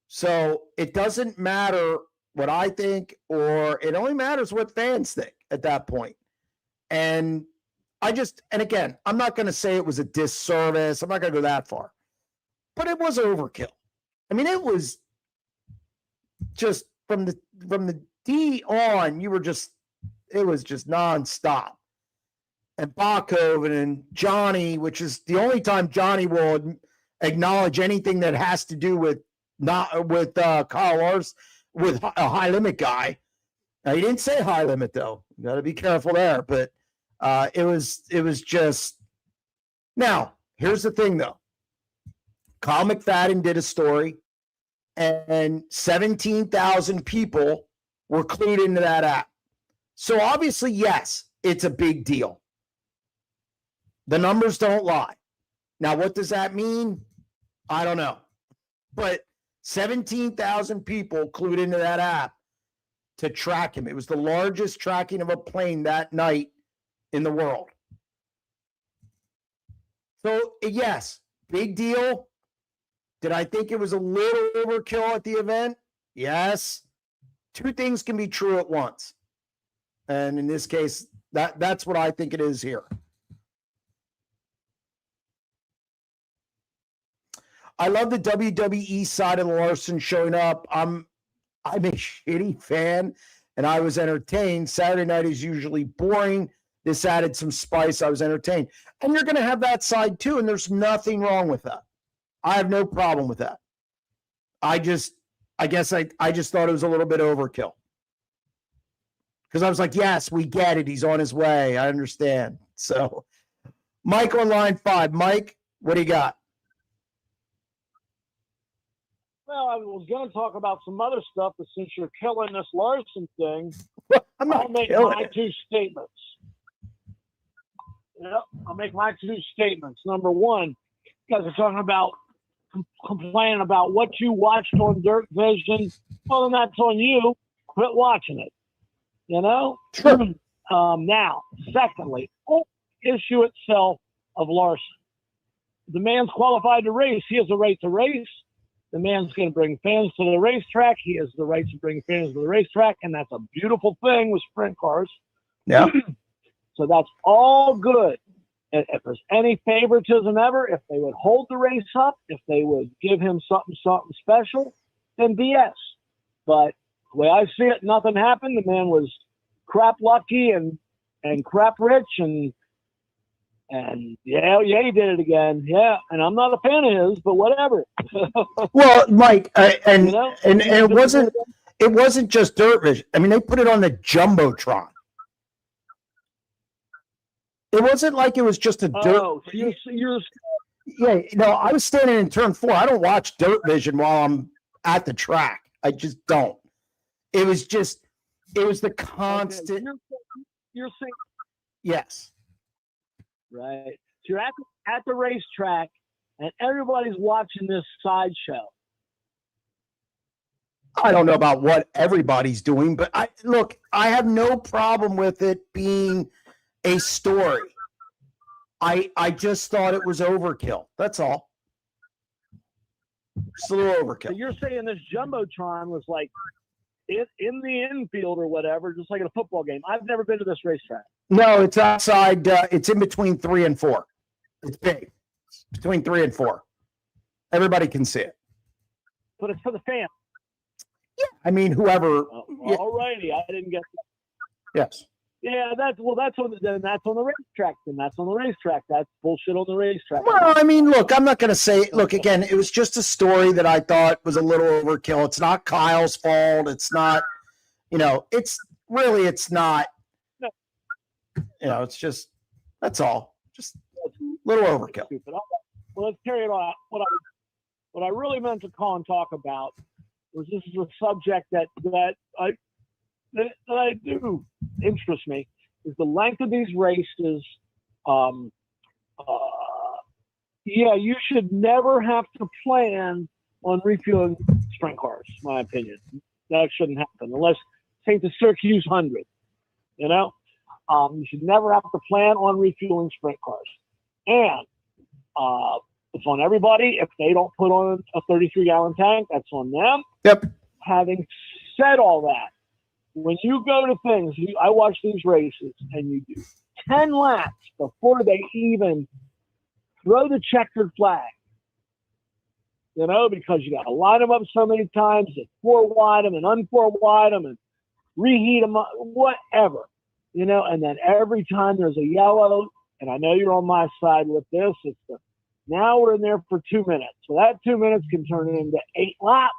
Speaker 9: So it doesn't matter what I think, or it only matters what fans think at that point. And again, I'm not going to say it was a disservice. I'm not going to go that far. But it was overkill. I mean, it was just from the D on, it was just nonstop. and Bakoven and Johnny, which is the only time Johnny will acknowledge anything that has to do with Kyle Larson, with a high limit guy. Now, he didn't say high limit though. You got to be careful there. But it was just. Now, here's the thing though. Kyle McFadden did a story, and 17,000 people were clued into that app. So obviously, yes, it's a big deal. The numbers don't lie. Now, what does that mean? I don't know. But 17,000 people clued into that app to track him. It was the largest tracking of a plane that night in the world. So, yes, big deal. Did I think it was a little overkill at the event? Yes. Two things can be true at once. And in this case, that's what I think it is here. I love the WWE side of Larson showing up. I'm a shitty fan, and I was entertained. Saturday night is usually boring. This added some spice. I was entertained. And you're going to have that side too, and there's nothing wrong with that. I have no problem with that. I guess I just thought it was a little bit overkill. Because I was like, yes, we get it. He's on his way. I understand. So, Mike on line 5. Mike, what do you got?
Speaker 14: Well, I was going to talk about some other stuff, but since you're killing this Larson thing,
Speaker 9: I'll
Speaker 14: make my two statements. Yep, I'll make my two statements. Number one, you guys are talking about complaining about what you watched on Dirt Vision. Well, then that's on you. Quit watching it. You know?
Speaker 9: Sure.
Speaker 14: Now, secondly, issue itself of Larson. The man's qualified to race. He has a right to race. The man's going to bring fans to the racetrack. He has the right to bring fans to the racetrack, and that's a beautiful thing with sprint cars.
Speaker 9: Yeah.
Speaker 14: So that's all good. And if there's any favoritism ever, if they would hold the race up, if they would give him something special, then BS. But the way I see it, nothing happened. The man was crap lucky and crap rich, and yeah, he did it again. Yeah, and I'm not a fan of his, but whatever.
Speaker 9: Well, Mike, and
Speaker 14: You know?
Speaker 9: it wasn't just Dirt Vision. I mean, they put it on the Jumbotron. It wasn't like it was just a dirt.
Speaker 14: Oh, so you're
Speaker 9: Yeah, no, I was standing in turn 4. I don't watch Dirt Vision while I'm at the track. I just don't. It was the constant.
Speaker 14: Okay. You're saying
Speaker 9: Yes.
Speaker 14: right. So you're at the racetrack, and everybody's watching this sideshow.
Speaker 9: I don't know about what everybody's doing, but I have no problem with it being a story. I just thought it was overkill. That's all. It's a little overkill.
Speaker 14: So you're saying this Jumbotron was like in the infield or whatever, just like in a football game. I've never been to this racetrack.
Speaker 9: No, it's outside. It's in between 3 and 4. It's big. It's between 3 and 4. Everybody can see it.
Speaker 14: But it's for the fans.
Speaker 9: Yeah. I mean, whoever. Yeah.
Speaker 14: All righty. I didn't get that.
Speaker 9: Yes.
Speaker 14: Yeah, that's on the racetrack. Then that's on the racetrack. That's bullshit on the racetrack.
Speaker 9: Well, I mean, look, I'm not going to say. Look, again, it was just a story that I thought was a little overkill. It's not Kyle's fault. It's not. It's not.
Speaker 14: No.
Speaker 9: It's just. That's all. Just a little overkill.
Speaker 14: Stupid. Well, let's carry it on. What I really meant to call and talk about was this is a subject that I do interest me, is the length of these races. You should never have to plan on refueling sprint cars, in my opinion. That shouldn't happen unless take the Syracuse 100. You should never have to plan on refueling sprint cars. And it's on everybody. If they don't put on a 33-gallon tank, that's on them.
Speaker 9: Yep.
Speaker 14: Having said all that, when you go to things, I watch these races, and you do 10 laps before they even throw the checkered flag. Because you got to line them up so many times and 4 wide them and un-4 wide them and reheat them, whatever. and then every time there's a yellow, and I know you're on my side with this, now we're in there for 2 minutes. So that 2 minutes can turn into 8 laps.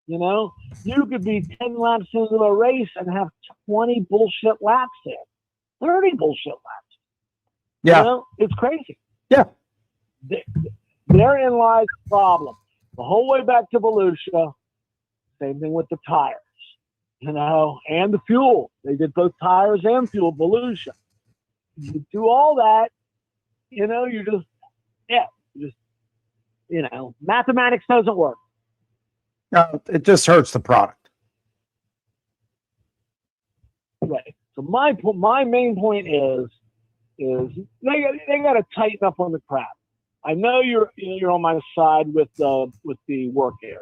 Speaker 14: You could be 10 laps into a race and have 20 bullshit laps in, 30 bullshit laps.
Speaker 9: Yeah.
Speaker 14: It's crazy.
Speaker 9: Yeah.
Speaker 14: Therein lies the problem. The whole way back to Volusia, same thing with the tires, and the fuel. They did both tires and fuel, Volusia. You do all that, mathematics doesn't work.
Speaker 9: No, it just hurts the product.
Speaker 14: Right. So my main point is they got to tighten up on the crap. I know you're on my side with the work area.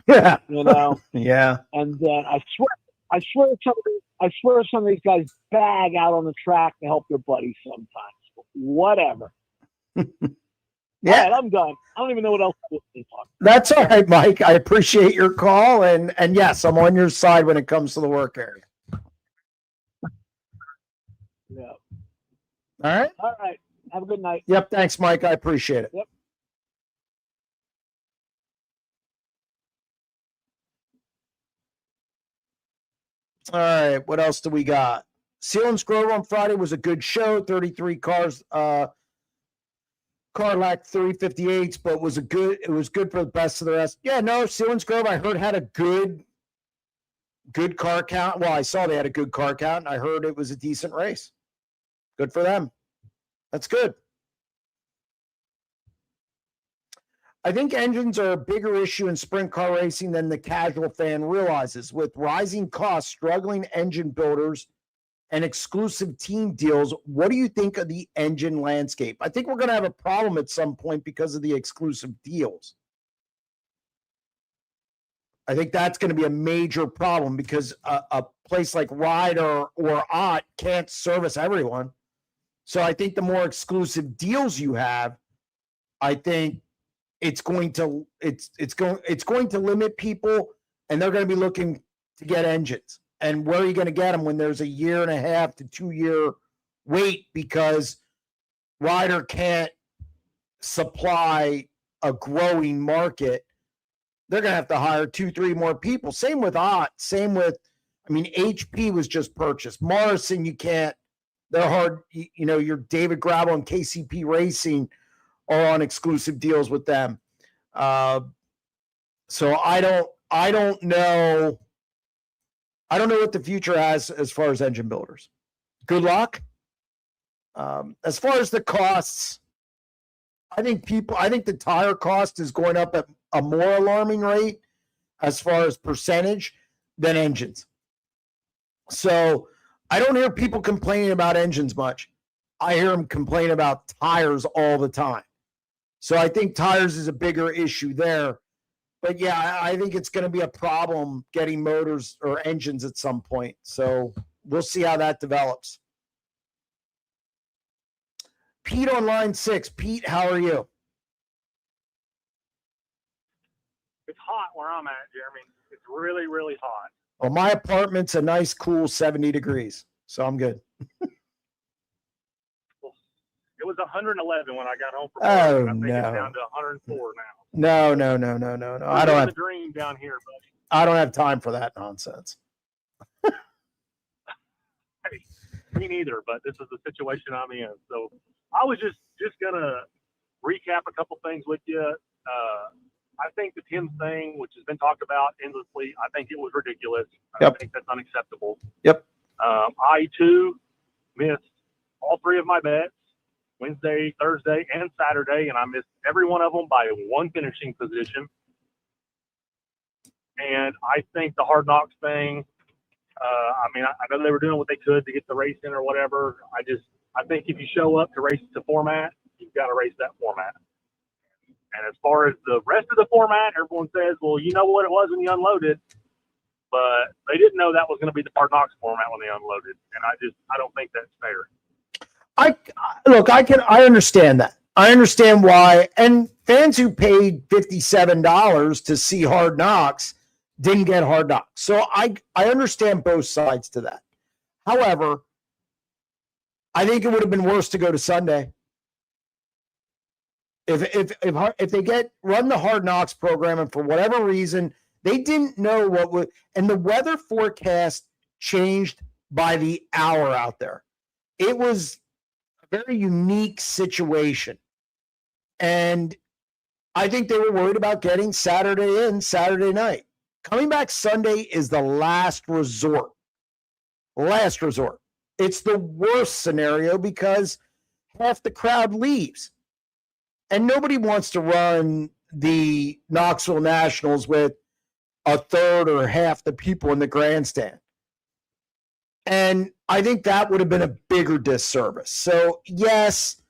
Speaker 9: Yeah.
Speaker 14: Yeah. And then I swear some of these guys bag out on the track to help their buddies sometimes. Whatever.
Speaker 9: Yeah.
Speaker 14: All right, I'm done. I don't even know what else to talk.
Speaker 9: That's all right, Mike. I appreciate your call, and yes, I'm on your side when it comes to the work area.
Speaker 14: Yeah.
Speaker 9: All right.
Speaker 14: All right. Have a good night.
Speaker 9: Yep. Thanks, Mike. I appreciate it.
Speaker 14: Yep.
Speaker 9: All right. What else do we got? Sealands Grove on Friday was a good show. 33 cars. Car lacked 358s, but it was good for the best of the rest. Yeah, no, Sealands Grove, I heard, had a good car count. Well, I saw they had a good car count, and I heard it was a decent race. Good for them. That's good. I think engines are a bigger issue in sprint car racing than the casual fan realizes. With rising costs, struggling engine builders, and exclusive team deals, what do you think of the engine landscape? I think we're going to have a problem at some point because of the exclusive deals. I think that's going to be a major problem because a place like Ryder or Ott can't service everyone. So I think the more exclusive deals you have, I think it's going to limit people, and they're going to be looking to get engines. And where are you going to get them when there's a 1.5 to 2 year wait because Ryder can't supply a growing market? They're going to have to hire 2-3 more people. Same with Ott. HP was just purchased. Morrison, you can't. They're hard. Your David Gravel and KCP Racing are on exclusive deals with them. So I don't know. I don't know what the future has as far as engine builders. Good luck. As far as the costs, I think the tire cost is going up at a more alarming rate as far as percentage than engines. So I don't hear people complaining about engines much. I hear them complain about tires all the time. So I think tires is a bigger issue there. But yeah, I think it's going to be a problem getting motors or engines at some point. So we'll see how that develops. Pete on line 6. Pete, how are you?
Speaker 15: It's hot where I'm at, Jeremy. It's really, really hot.
Speaker 9: Well, my apartment's a nice, cool 70 degrees. So I'm good.
Speaker 15: It was 111 when I got home from
Speaker 9: Oh,
Speaker 15: work. I think
Speaker 9: no.
Speaker 15: it's down to 104 now.
Speaker 9: No. I don't have
Speaker 15: the dream down here, buddy.
Speaker 9: I don't have time for that nonsense.
Speaker 15: Hey, me neither, but this is the situation I'm in. So I was just gonna recap a couple things with you. I think the Tim's thing, which has been talked about endlessly, I think it was ridiculous. I think that's unacceptable.
Speaker 9: Yep.
Speaker 15: I too missed all 3 of my bets. Wednesday, Thursday, and Saturday, and I missed every one of them by 1 finishing position. And I think the Hard Knocks thing, I know they were doing what they could to get the race in or whatever. I think if you show up to race the format, you've got to race that format. And as far as the rest of the format, everyone says, well, you know what it was when you unloaded, but they didn't know that was going to be the Hard Knocks format when they unloaded. And I don't think that's fair.
Speaker 9: I understand that. I understand why. And fans who paid $57 to see Hard Knocks didn't get Hard Knocks. So I understand both sides to that. However, I think it would have been worse to go to Sunday. If they run the Hard Knocks program, and for whatever reason they didn't know what would, and the weather forecast changed by the hour out there. It was a very unique situation, and I think they were worried about getting Saturday in Saturday night. Coming back Sunday is the last resort. Last resort. It's the worst scenario because half the crowd leaves. And nobody wants to run the Knoxville Nationals with a third or half the people in the grandstand. And I think that would have been a bigger disservice. So, yes,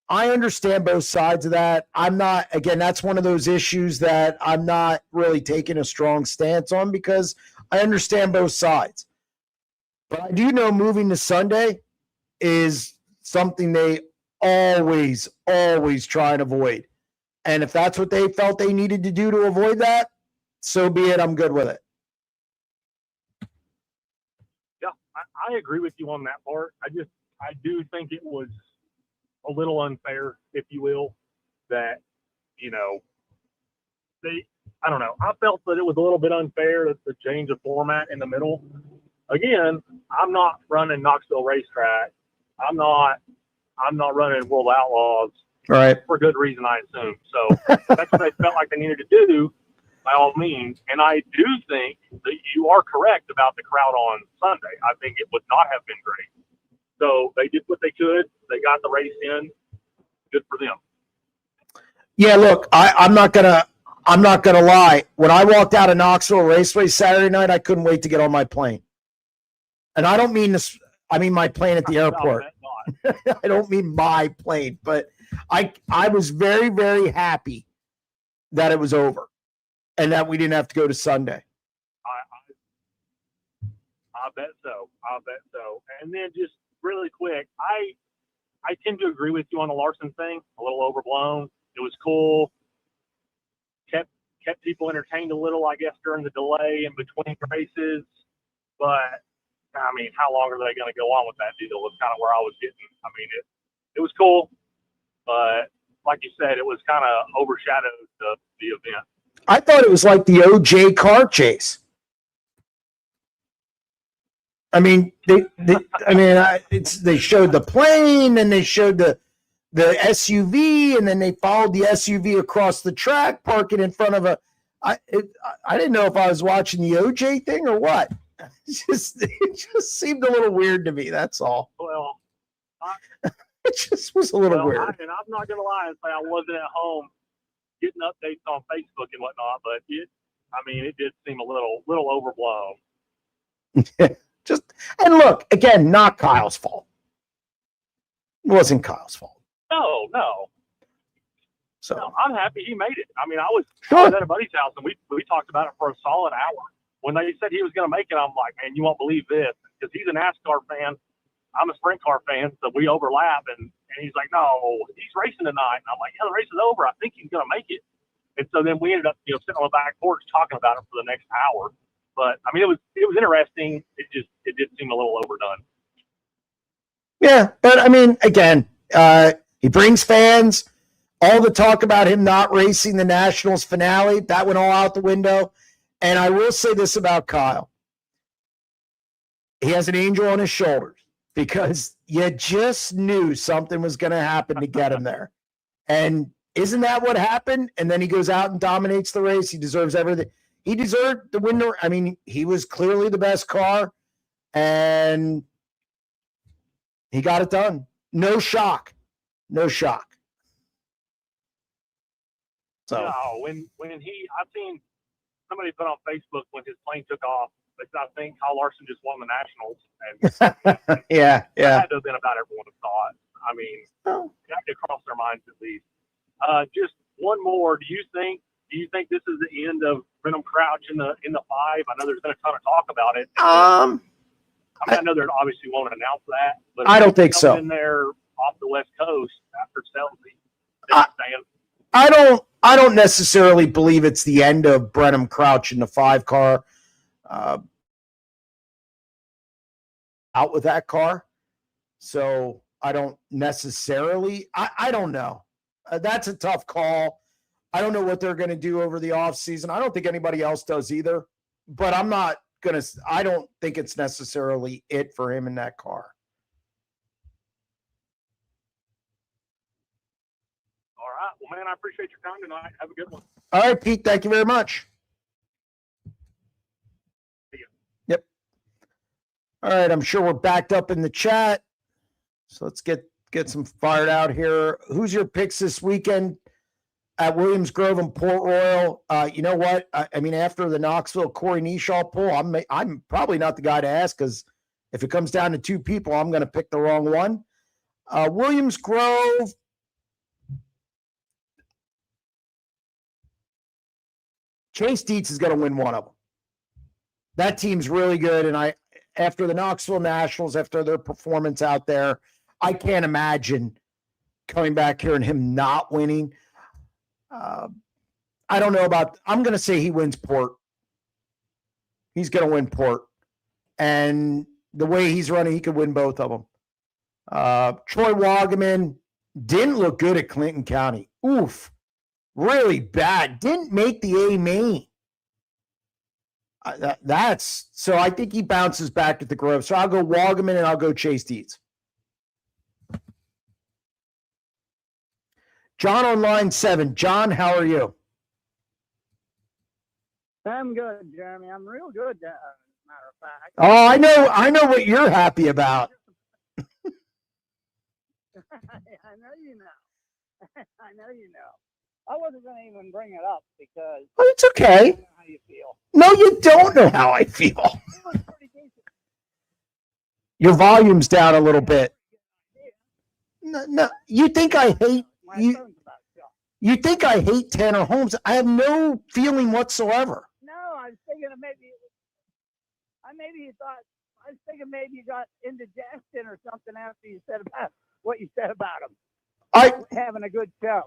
Speaker 9: I understand both sides of that. I'm not, again, that's one of those issues that I'm not really taking a strong stance on because I understand both sides. But I do know moving to Sunday is something they always try and avoid. And if that's what they felt they needed to do to avoid that, so be it. I'm good with it.
Speaker 15: Yeah, I agree with you on that part. I do think it was a little unfair, if you will, that, I don't know. I felt that it was a little bit unfair to change the format in the middle. Again, I'm not running Knoxville Racetrack. I'm not running World Outlaws.
Speaker 9: Right.
Speaker 15: For good reason, I assume. So that's what they felt like they needed to do, by all means. And I do think that you are correct about the crowd on Sunday. I think it would not have been great. So they did what they could. They got the race in. Good for them.
Speaker 9: Yeah, look, I'm not gonna lie. When I walked out of Knoxville Raceway Saturday night, I couldn't wait to get on my plane. And I don't mean this. I mean my plane at the airport. I don't mean my plane, but I was very, very happy that it was over and that we didn't have to go to Sunday.
Speaker 15: I bet so. And then just really quick, I tend to agree with you on the Larson thing. A little overblown. It was cool. Kept people entertained a little, I guess, during the delay in between races. But I mean, how long are they going to go on with that deal? Was kind of where I was getting. I mean, it was cool, but like you said, it was kind of overshadowed the event.
Speaker 9: I thought it was like the OJ car chase. I mean, they showed the plane and they showed the SUV, and then they followed the SUV across the track, parking in front of I didn't know if I was watching the OJ thing or what. It just seemed a little weird to me. That's all.
Speaker 15: Well,
Speaker 9: it just was a little weird.
Speaker 15: And I'm not gonna lie and say I wasn't at home getting updates on Facebook and whatnot, but it did seem a little overblown.
Speaker 9: And look, again, not Kyle's fault. It wasn't Kyle's fault.
Speaker 15: No.
Speaker 9: So
Speaker 15: no, I'm happy he made it. I mean, I was at a buddy's house and we talked about it for a solid hour. When they said he was going to make it, I'm like, man, you won't believe this, because he's a NASCAR fan. I'm a sprint car fan, so we overlap. And he's like, no, he's racing tonight. And I'm like, yeah, the race is over. I think he's going to make it. And so then we ended up, sitting on the back porch talking about it for the next hour. But I mean, it was interesting. It did seem a little overdone.
Speaker 9: Yeah, but I mean, again, he brings fans. All the talk about him not racing the Nationals finale, that went all out the window. And I will say this about Kyle. He has an angel on his shoulders because you just knew something was going to happen to get him there. And isn't that what happened? And then he goes out and dominates the race. He deserves everything. He deserved the winner. I mean, he was clearly the best car, and he got it done. No shock. So
Speaker 15: no, when I've seen somebody put on Facebook when his plane took off, I think Kyle Larson just won the Nationals. And
Speaker 9: yeah.
Speaker 15: That had to have been about everyone's thought. I mean, it had to cross their minds at least. Just one more. Do you think this is the end of Brenham Crouch in the 5? I know there's been a ton of talk about it. I know they obviously won't announce that, but
Speaker 9: I don't think so.
Speaker 15: In there off the West Coast after Selby.
Speaker 9: I don't necessarily believe it's the end of Brenham Crouch in the 5 car. out with that car. So I don't necessarily, I don't know. That's a tough call. I don't know what they're going to do over the offseason. I don't think anybody else does either, but I don't think it's necessarily it for him in that car.
Speaker 15: All right. Well, man, I appreciate your time tonight. Have a good one.
Speaker 9: All right, Pete, thank you very much. Yep. All right, I'm sure we're backed up in the chat. So let's get some fired out here. Who's your picks this weekend at Williams Grove and Port Royal? You know what? I mean, after the Knoxville Corey Neeshaw poll, I'm probably not the guy to ask, because if it comes down to two people, I'm going to pick the wrong one. Williams Grove. Chase Dietz is going to win one of them. That team's really good, and after the Knoxville Nationals, after their performance out there, I can't imagine coming back here and him not winning. I don't know I'm going to say he wins Port. He's going to win Port. And the way he's running, he could win both of them. Troy Wagaman didn't look good at Clinton County. Oof. Really bad. Didn't make the A main. So I think he bounces back at the Grove. So I'll go Wagaman and I'll go Chase Dietz. John on line 7. John, how are you?
Speaker 11: I'm good, Jeremy. I'm real good, as a matter of fact.
Speaker 9: Oh, I know what you're happy about.
Speaker 11: I know you know. I know you know. I wasn't going to even bring it up because...
Speaker 9: Oh, it's okay.
Speaker 11: I don't know how you feel.
Speaker 9: No, you don't know how I feel.
Speaker 11: It was pretty decent.
Speaker 9: Your volume's down a little bit. No, you think I hate you? You think I hate Tanner Holmes? I have no feeling whatsoever.
Speaker 11: No, I was thinking maybe you got indigestion or something after you said about what you said about him. Having a good show.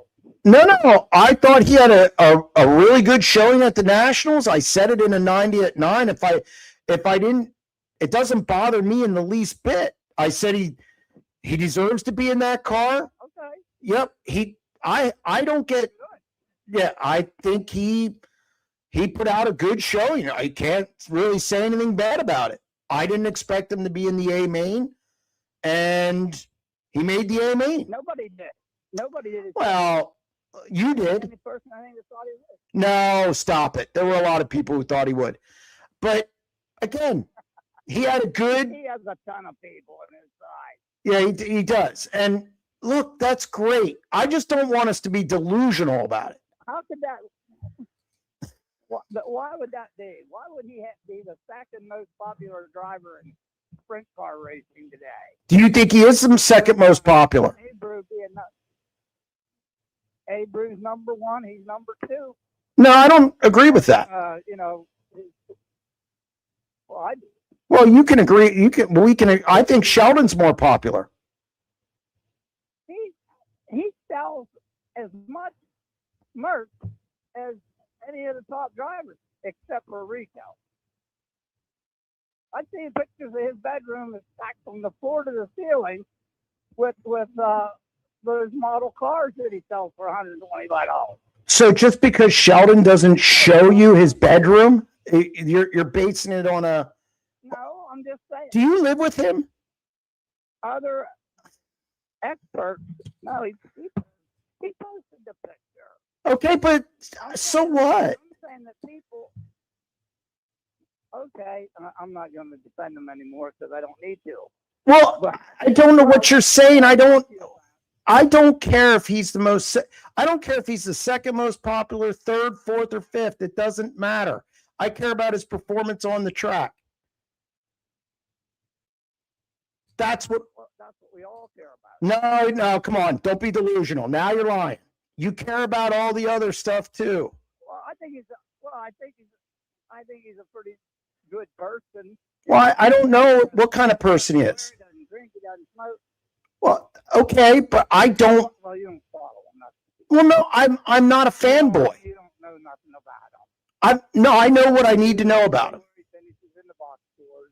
Speaker 9: No. I thought he had a really good showing at the Nationals. I said it in a 90 at 9. If I didn't, it doesn't bother me in the least bit. I said he deserves to be in that car.
Speaker 11: Okay.
Speaker 9: Yep. I don't get. Yeah, I think he put out a good showing. I can't really say anything bad about it. I didn't expect him to be in the A main, and he made the A main.
Speaker 11: Nobody did.
Speaker 9: Well, you did.
Speaker 11: The only person I think that thought he would.
Speaker 9: No, stop it. There were a lot of people who thought he would. But again, he had a good.
Speaker 11: He has a ton of people on his side.
Speaker 9: Yeah, he does. And look, that's great. I just don't want us to be delusional about it.
Speaker 11: How could that? Why would that be? Why would he be the second most popular driver in sprint car racing today?
Speaker 9: Do you think he is the second most popular?
Speaker 11: Abreu's number 1. He's number 2.
Speaker 9: No, I don't agree with that.
Speaker 11: Well, I do.
Speaker 9: Well, you can agree. We can. I think Sheldon's more popular.
Speaker 11: He sells as much merch as any of the top drivers, except for retail. I've seen pictures of his bedroom that's stacked from the floor to the ceiling with those model cars that he sells for $125.
Speaker 9: So just because Sheldon doesn't show you his bedroom, you're basing it on a.
Speaker 11: No, I'm just saying.
Speaker 9: Do you live with him?
Speaker 11: Other experts, no, he posted the picture.
Speaker 9: Okay, but so what?
Speaker 11: I'm saying that people. Okay, I'm not going to defend them anymore because I don't need to.
Speaker 9: Well, I don't know what you're saying. I don't care if he's the most. I don't care if he's the second most popular, third, fourth, or fifth. It doesn't matter. I care about his performance on the track. That's what
Speaker 11: we all care about.
Speaker 9: No, come on. Don't be delusional. Now you're lying. You care about all the other stuff too.
Speaker 11: Well, I think he's a pretty good person.
Speaker 9: Well, I don't know what kind of person he is.
Speaker 11: He doesn't drink, he doesn't smoke.
Speaker 9: Well, okay, but I don't.
Speaker 11: Well, you don't follow him.
Speaker 9: Well, no, I'm not a fanboy.
Speaker 11: You don't know nothing about him.
Speaker 9: I know what I need to know about him.
Speaker 11: He finishes in the box scores.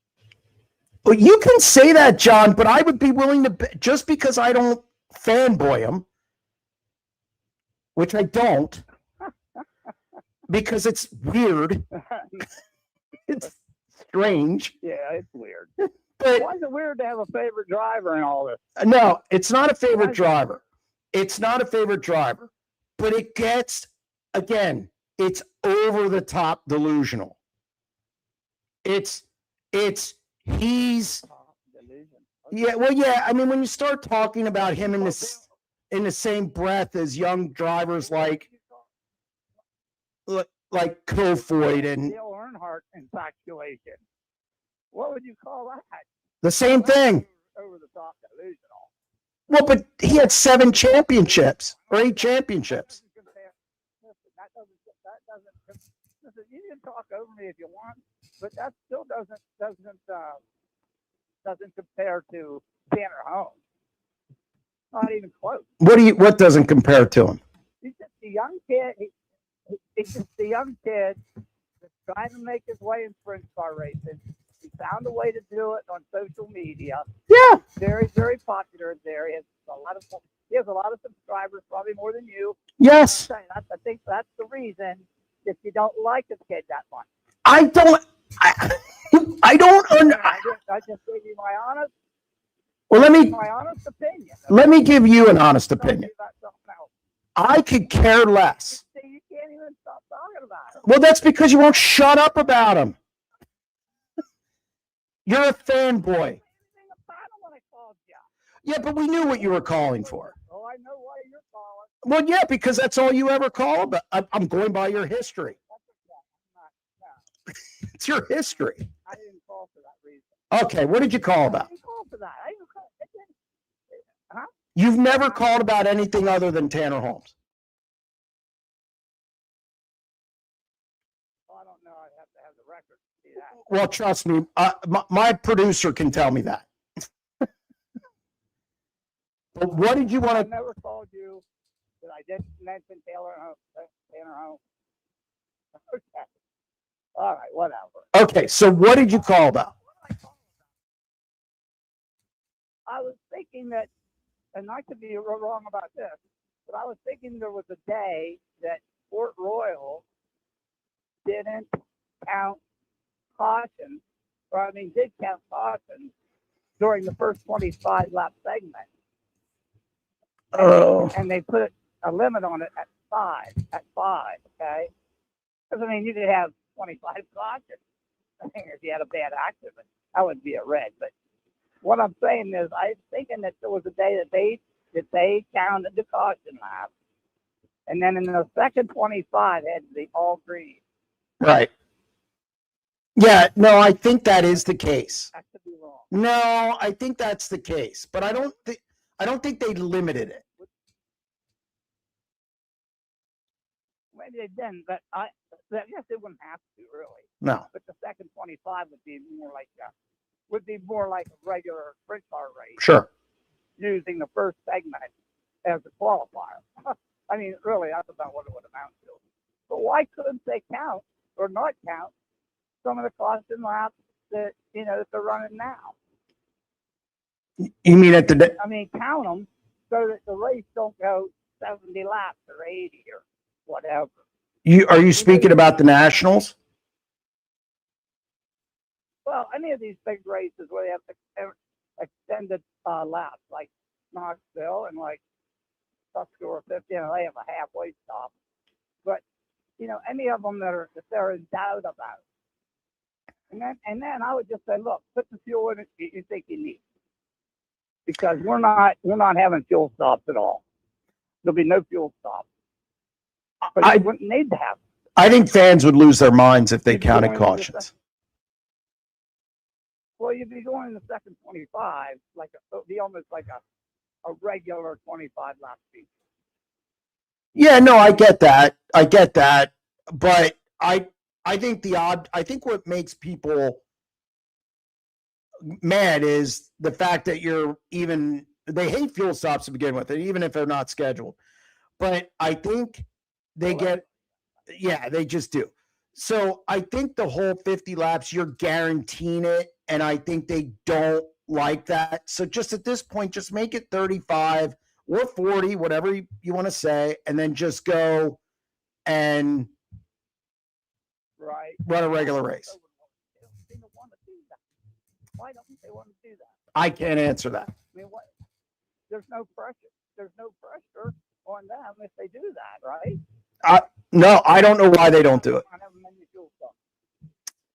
Speaker 9: Well, you can say that, John, but I would be willing to, just because I don't fanboy him, which I don't, because it's weird. It's strange.
Speaker 11: Yeah, it's weird.
Speaker 9: But
Speaker 11: Why is it weird to have a favorite driver in all this?
Speaker 9: no, it's not a favorite driver. It's not a favorite driver. But it gets, again, it's over the top delusional. He's, yeah, well, yeah. I mean, when you start talking about him in the same breath as young drivers like Kofoid and
Speaker 11: Dale Earnhardt infatuation. What would you call that?
Speaker 9: the same thing.
Speaker 11: Over the top delusional.
Speaker 9: Well, but he had 7 championships or 8 championships.
Speaker 11: Listen, you can talk over me if you want, but that still doesn't compare to Tanner Holmes. Not even close.
Speaker 9: What doesn't compare to him?
Speaker 11: He's just a young kid. He's just a young kid that's trying to make his way in sprint car racing. He found a way to do it on social media.
Speaker 9: Yeah.
Speaker 11: Very, very popular there. He has a lot of subscribers, probably more than you.
Speaker 9: Yes.
Speaker 11: I think that's the reason if you don't like the kid that much.
Speaker 9: I don't. I don't.
Speaker 11: I just gave you my honest.
Speaker 9: Well,
Speaker 11: my honest opinion.
Speaker 9: let me give you an honest opinion. I could care less.
Speaker 11: You can't even stop talking about it.
Speaker 9: Well, that's because you won't shut up about him. You're a fanboy. Yeah, but we knew what you were calling for.
Speaker 11: Oh, I know why you're calling.
Speaker 9: Well, yeah, because that's all you ever call about. I'm going by your history. It's your history.
Speaker 11: I didn't call for that reason.
Speaker 9: Okay, what did you call about?
Speaker 11: I didn't call for that. Huh?
Speaker 9: You've never called about anything other than Tanner Holmes.
Speaker 11: Well, I don't know. I'd have to have the record to see that.
Speaker 9: Well, trust me, my producer can tell me that. But what did you want
Speaker 11: I
Speaker 9: to?
Speaker 11: never called you that I didn't mention Tanner Holmes. Okay. All right, whatever.
Speaker 9: Okay, so what did you call about?
Speaker 11: I was thinking that, and I could be wrong about this, but I was thinking there was a day that Port Royal didn't count caution, did count caution during the first 25 lap segment. And they put a limit on it at five, okay? Because, you could have 25 cautions. If you had a bad accident, that would be a red. But what I'm saying is, I was thinking that there was a day that they counted the caution laps, and then in the second 25 had to be all green.
Speaker 9: Right. Yeah, no, I think that is the case.
Speaker 11: That could be wrong.
Speaker 9: No, I think that's the case, but I don't think they limited it.
Speaker 11: Maybe they didn't, but I guess they wouldn't have to really.
Speaker 9: No.
Speaker 11: But the second 25 would be more like a regular sprint car race.
Speaker 9: Sure.
Speaker 11: Using the first segment as a qualifier. Really, that's about what it would amount to. But why couldn't they count or not count some of the caution laps that that they're running now?
Speaker 9: You mean at the?
Speaker 11: Count them so that the race don't go 70 laps or 80 or whatever.
Speaker 9: Are you speaking about the Nationals?
Speaker 11: Well, any of these big races where they have extended laps, like Knoxville and like Tuscaloosa 50, they have a halfway stop. But any of them that they're in doubt about. And then I would just say, look, put the fuel in it you think you need, because we're not having fuel stops at all. There'll be no fuel stops. But you wouldn't need to have.
Speaker 9: I think fans would lose their minds if they counted cautions.
Speaker 11: Well, you'd be going in the second 25, it'd be almost like a regular 25 lap speed.
Speaker 9: Yeah, no, I get that. But I think what makes people mad is the fact that they hate fuel stops to begin with, even if they're not scheduled. But I think they they just do. So I think the whole 50 laps, you're guaranteeing it, and I think they don't like that. So just at this point, just make it 35 or 40, whatever you want to say, and then just go and run a regular race.
Speaker 11: Why don't they want to do that?
Speaker 9: I can't answer that.
Speaker 11: I mean, what? There's no pressure. There's no pressure on them if they do that, right?
Speaker 9: No, I don't know why they don't do it.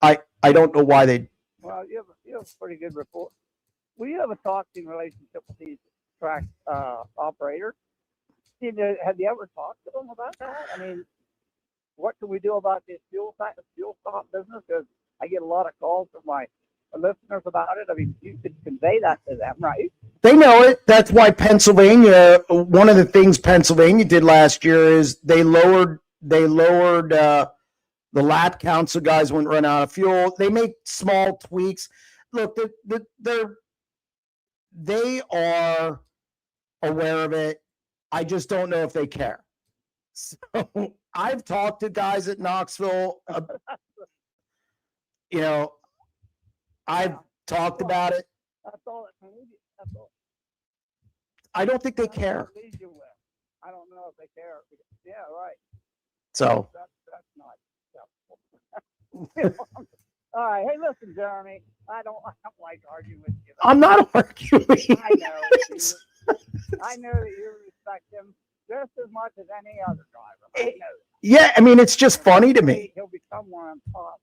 Speaker 9: I don't know why they.
Speaker 11: Well, you have a pretty good report. Well, you have a talking relationship with these track operators. Have you ever talked to them about that? I mean, what can we do about this fuel stop business? Because I get a lot of calls from my listeners about it. I mean, you could convey that to them, right?
Speaker 9: They know it. That's why Pennsylvania. One of the things Pennsylvania did last year is they lowered the lap count so guys wouldn't run out of fuel. They make small tweaks. Look, they are aware of it. I just don't know if they care. So I've talked to guys at Knoxville. I've talked about it.
Speaker 11: That's all. That's all.
Speaker 9: I don't think they care.
Speaker 11: I don't know if they care. Yeah, right.
Speaker 9: So
Speaker 11: that's not acceptable. All right. Hey, listen, Jeremy. I don't like arguing with you.
Speaker 9: I'm not arguing.
Speaker 11: I know that you respect him just as much as any other driver. I know that.
Speaker 9: Yeah, I mean, it's just funny to me.
Speaker 11: He'll become one of them top.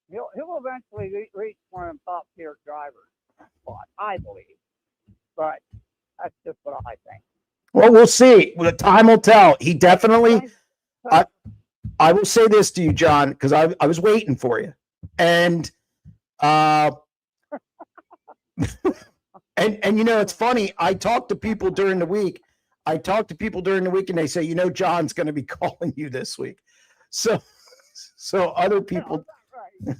Speaker 11: He'll eventually reach one of them top tier drivers spot, I believe. But that's just what I think.
Speaker 9: Well, we'll see. Well, time will tell. He definitely. I will say this to you, John, because I was waiting for you, and and it's funny. I talk to people during the week. And they say, John's going to be calling you this week. So other people.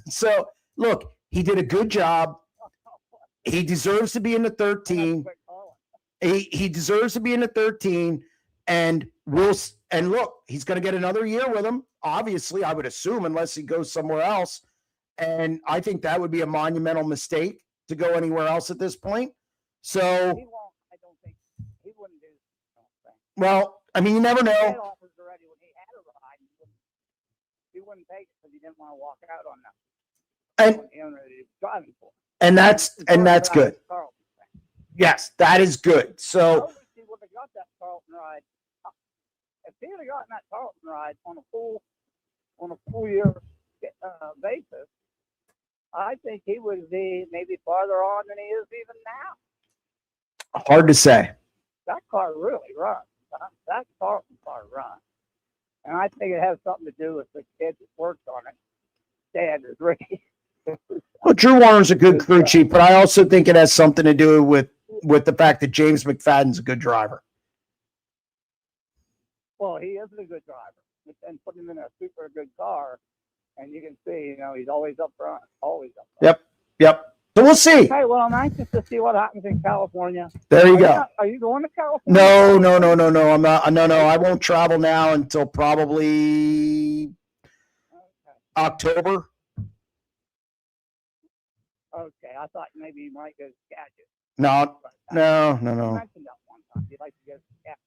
Speaker 9: So look, he did a good job. He deserves to be in the 13. He deserves to be in the 13, and look, he's going to get another year with him. Obviously, I would assume, unless he goes somewhere else. And I think that would be a monumental mistake to go anywhere else at this point. So
Speaker 11: he won't. I don't think he wouldn't do.
Speaker 9: Well, I mean, you never know.
Speaker 11: He had offers already when he had a ride. He wouldn't take it because he didn't want to walk out on that.
Speaker 9: And
Speaker 11: he was driving for.
Speaker 9: And that's good. Yes, that is good. So
Speaker 11: I wish he would have got that Carlton ride. If he would have gotten that Carlton ride on a full year basis, I think he would be maybe farther on than he is even now.
Speaker 9: Hard to say.
Speaker 11: That car really runs. That Carlton car runs. And I think it has something to do with the kid that works on it, standard race.
Speaker 9: Well, Drew Warner's a good crew chief, but I also think it has something to do with the fact that James McFadden's a good driver.
Speaker 11: Well, he is a good driver, and put him in a super good car, and you can see, he's always up front, always up front.
Speaker 9: Yep. So we'll see.
Speaker 11: Okay, well, I'm anxious to see what happens in California.
Speaker 9: There you go.
Speaker 11: Are you going to California?
Speaker 9: No. I'm not. No. I won't travel now until probably October.
Speaker 11: Okay, I thought maybe you might go to Skagit.
Speaker 9: No.
Speaker 11: You mentioned that one time. You'd like to go to Skagit.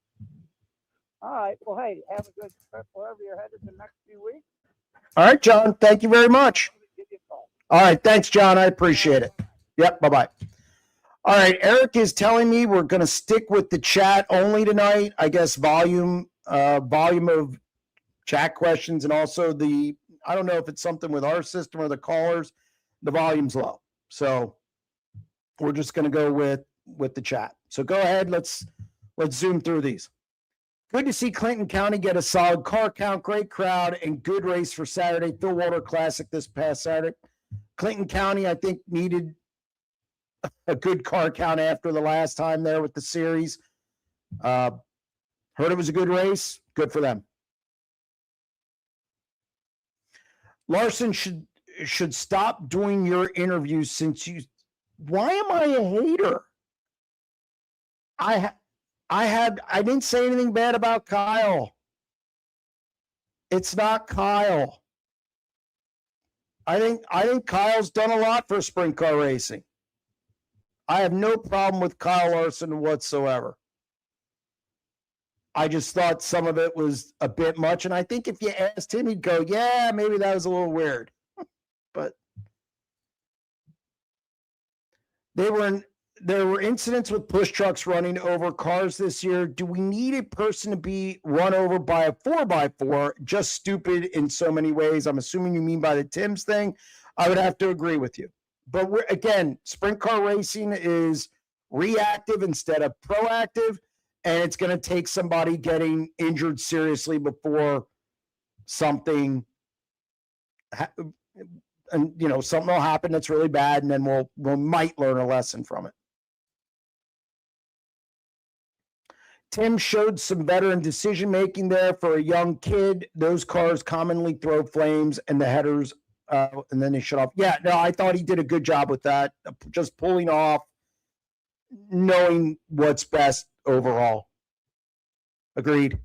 Speaker 11: All right. Well, hey, have a good trip wherever you're headed the next few weeks.
Speaker 9: All right, John. Thank you very much. All right. Thanks, John. I appreciate it. Yep. Bye-bye. All right. Eric is telling me we're going to stick with the chat only tonight. I guess volume of chat questions, and also I don't know if it's something with our system or the callers. The volume's low. So we're just going to go with the chat. So go ahead. Let's zoom through these. Good to see Clinton County get a solid car count, great crowd, and good race for Saturday. Phil Walter Classic this past Saturday. Clinton County, I think, needed a good car count after the last time there with the series. Heard it was a good race. Good for them. Larson should stop doing your interviews since you. Why am I a hater? I didn't say anything bad about Kyle. It's not Kyle. I think Kyle's done a lot for sprint car racing. I have no problem with Kyle Larson whatsoever. I just thought some of it was a bit much, and I think if you asked him, he'd go, "Yeah, maybe that was a little weird." But there were incidents with push trucks running over cars this year. Do we need a person to be run over by a 4x4? Just stupid in so many ways. I'm assuming you mean by the Tim's thing. I would have to agree with you. But again, sprint car racing is reactive instead of proactive, and it's going to take somebody getting injured seriously before something and something will happen that's really bad, and then we might learn a lesson from it. Tim showed some veteran decision making there for a young kid. Those cars commonly throw flames and the headers, and then they shut off. Yeah, no, I thought he did a good job with that, just pulling off, knowing what's best overall. Agreed.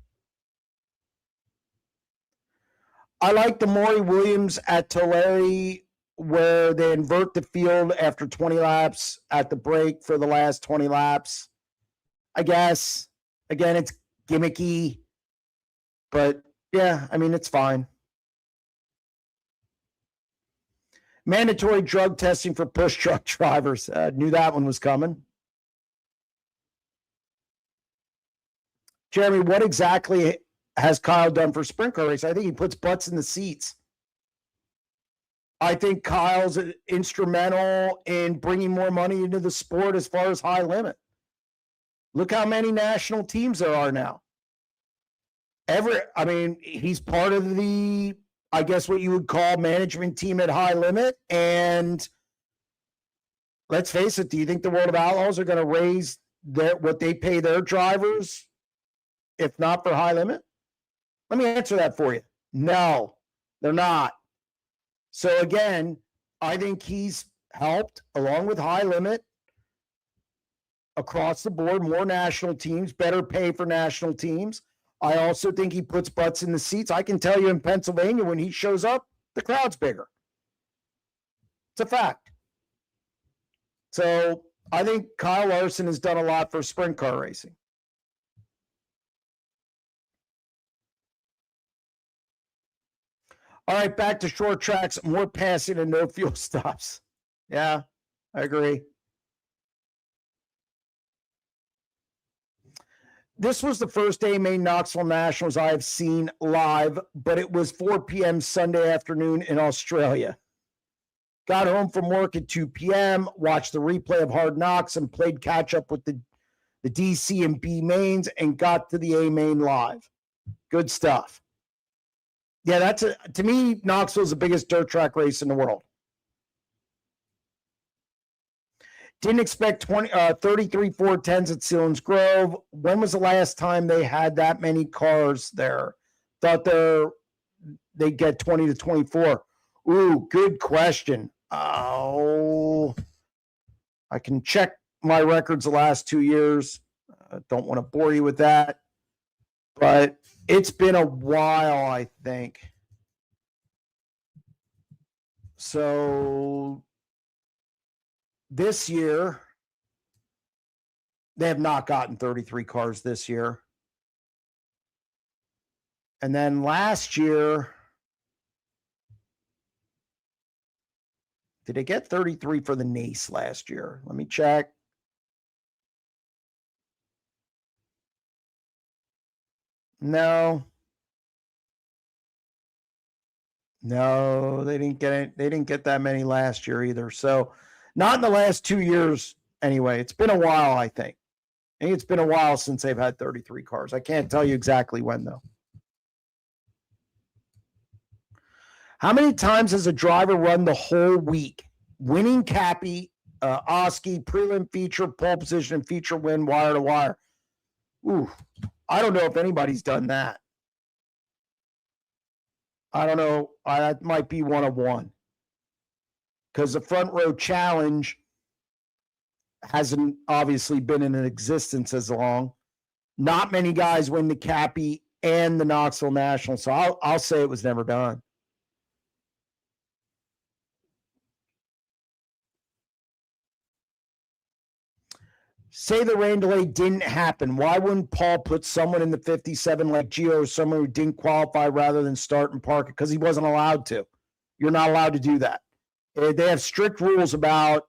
Speaker 9: I like the Maury Williams at Tulare where they invert the field after 20 laps at the break for the last 20 laps. I guess, again, it's gimmicky, but yeah, I mean, it's fine. Mandatory drug testing for push truck drivers. Knew that one was coming. Jeremy, what exactly has Kyle done for sprint car race? I think he puts butts in the seats. I think Kyle's instrumental in bringing more money into the sport as far as high limit. Look how many national teams there are now. He's part of the, I guess what you would call management team at high limit. And let's face it, do you think the World of Outlaws are going to raise what they pay their drivers, if not for high limit? Let me answer that for you. No, they're not. So again, I think he's helped, along with high limit, across the board, more national teams, better pay for national teams. I also think he puts butts in the seats. I can tell you in Pennsylvania, when he shows up, the crowd's bigger. It's a fact. So I think Kyle Larson has done a lot for sprint car racing. All right, back to short tracks, more passing and no fuel stops. Yeah, I agree. This was the first AMA Knoxville Nationals I have seen live, but it was 4 p.m. Sunday afternoon in Australia. Got home from work at 2 p.m., watched the replay of Hard Knocks, and played catch-up with the DC and B mains, and got to the A main live. Good stuff. Yeah, to me, Knoxville's the biggest dirt track race in the world. Didn't expect 33 410s at Sealands Grove. When was the last time they had that many cars there? Thought they'd get 20 to 24. Ooh, good question. Oh, I can check my records the last 2 years. Don't want to bore you with that. But it's been a while, I think. So this year, they have not gotten 33 cars this year. And then last year, did they get 33 for the NACE last year? Let me check. No, they didn't get it. They didn't get that many last year either. So not in the last 2 years anyway. It's been a while, I think. I think it's been a while since they've had 33 cars. I can't tell you exactly when, though. How many times has a driver run the whole week? Winning Cappy, Oski, prelim feature, pole position, and feature win, wire to wire. Ooh, I don't know if anybody's done that. I don't know. That might be one of one. Because the front row challenge hasn't obviously been in existence as long. Not many guys win the Cappy and the Knoxville National. So I'll say it was never done. Say the rain delay didn't happen. Why wouldn't Paul put someone in the 57 like Gio or someone who didn't qualify rather than start and park it? Because he wasn't allowed to. You're not allowed to do that. They have strict rules about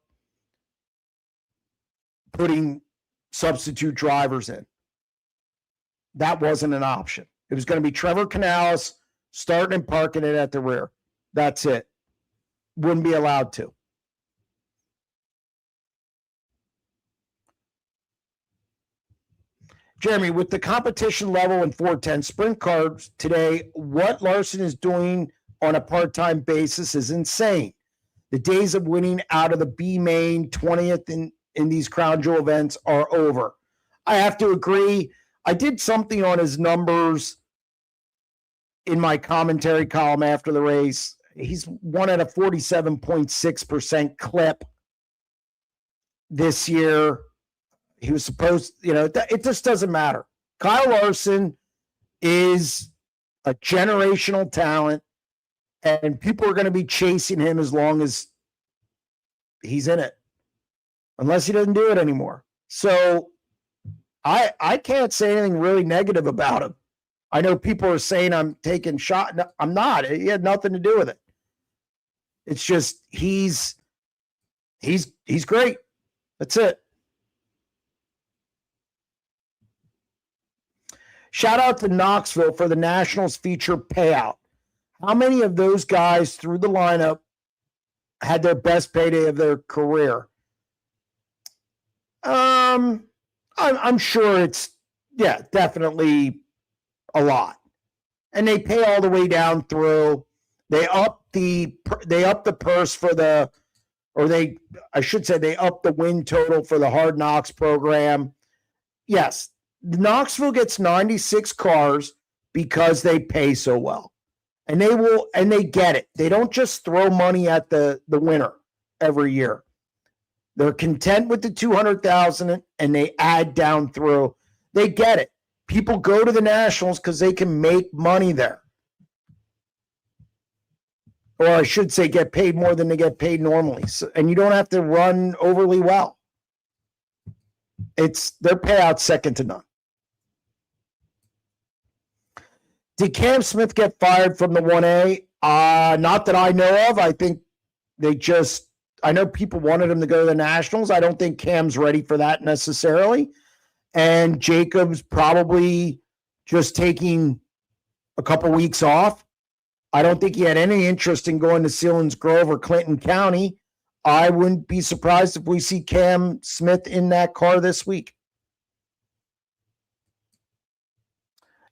Speaker 9: putting substitute drivers in. That wasn't an option. It was going to be Trevor Canales starting and parking it at the rear. That's it. Wouldn't be allowed to. Jeremy, with the competition level in 410 sprint cars today, what Larson is doing on a part-time basis is insane. The days of winning out of the B main 20th in these crown jewel events are over. I have to agree. I did something on his numbers in my commentary column after the race. He's won at a 47.6% clip this year. He was supposed, it just doesn't matter. Kyle Larson is a generational talent, and people are going to be chasing him as long as he's in it, unless he doesn't do it anymore. So I can't say anything really negative about him. I know people are saying I'm taking shot. No, I'm not. He had nothing to do with it. It's just he's great. That's it. Shout out to Knoxville for the Nationals feature payout. How many of those guys through the lineup had their best payday of their career? I'm sure it's, definitely a lot. And they pay all the way down through. They up the purse for they up the win total for the Hard Knocks program. Yes, Knoxville gets 96 cars because they pay so well. And they get it. They don't just throw money at the winner every year. They're content with the 200,000 and they add down through. They get it. People go to the Nationals because they can make money there. Or I should say get paid more than they get paid normally. So, and you don't have to run overly well. It's their payout second to none. Did Cam Smith get fired from the 1A? Not that I know of. I think I know people wanted him to go to the Nationals. I don't think Cam's ready for that necessarily. And Jacob's probably just taking a couple weeks off. I don't think he had any interest in going to Sealands Grove or Clinton County. I wouldn't be surprised if we see Cam Smith in that car this week.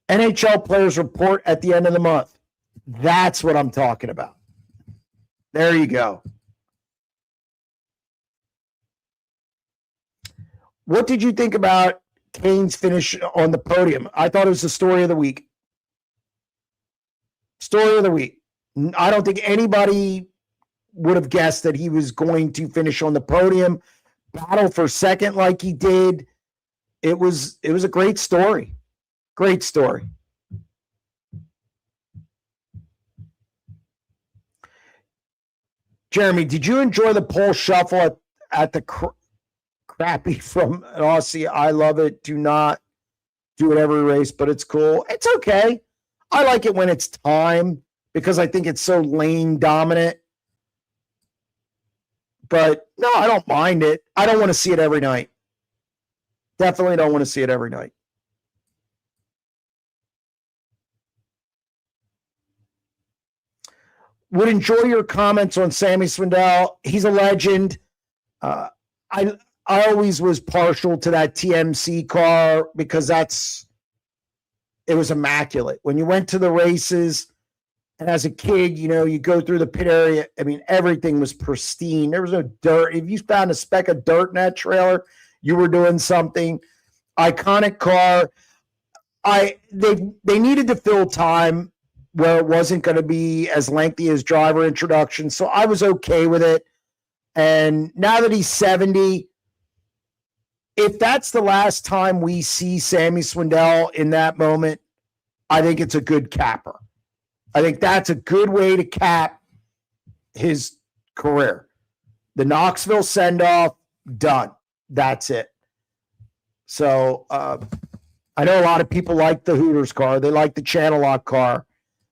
Speaker 9: NHL players report at the end of the month. That's what I'm talking about. There you go. What did you think about Kane's finish on the podium? I thought it was the story of the week. Story of the week. I don't think anybody would have guessed that he was going to finish on the podium, battle for second like he did. It was a great story. Great story. Jeremy, did you enjoy the pole shuffle at the crappy from an Aussie? I love it. Do not do it every race, but it's cool. It's okay. I like it when it's time because I think it's so lane dominant. But no, I don't mind it. I don't want to see it every night. Definitely don't want to see it every night. Would enjoy your comments on Sammy Swindell. He's a legend. I always was partial to that TMC car because it was immaculate. When you went to the races, and as a kid, you go through the pit area. I mean, everything was pristine. There was no dirt. If you found a speck of dirt in that trailer, you were doing something. Iconic car. They needed to fill time where it wasn't going to be as lengthy as driver introduction. So I was okay with it. And now that he's 70, if that's the last time we see Sammy Swindell in that moment, I think it's a good capper. I think that's a good way to cap his career. The Knoxville send-off, done. That's it. So I know a lot of people like the Hooters car. They like the Channel Lock car,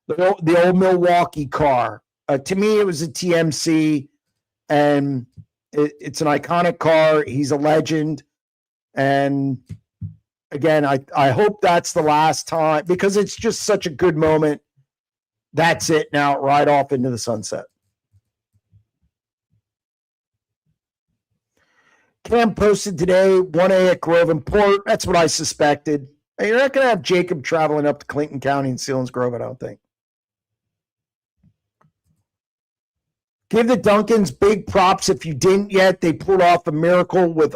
Speaker 9: the old Milwaukee car. To me, it was a TMC, and it's an iconic car. He's a legend. And again, I hope that's the last time, because it's just such a good moment. That's it now, right off into the sunset. Cam posted today, 1A at Grove and Port. That's what I suspected. You're not going to have Jacob traveling up to Clinton County and Selinsgrove, I don't think. Give the Duncans big props if you didn't yet. They pulled off a miracle with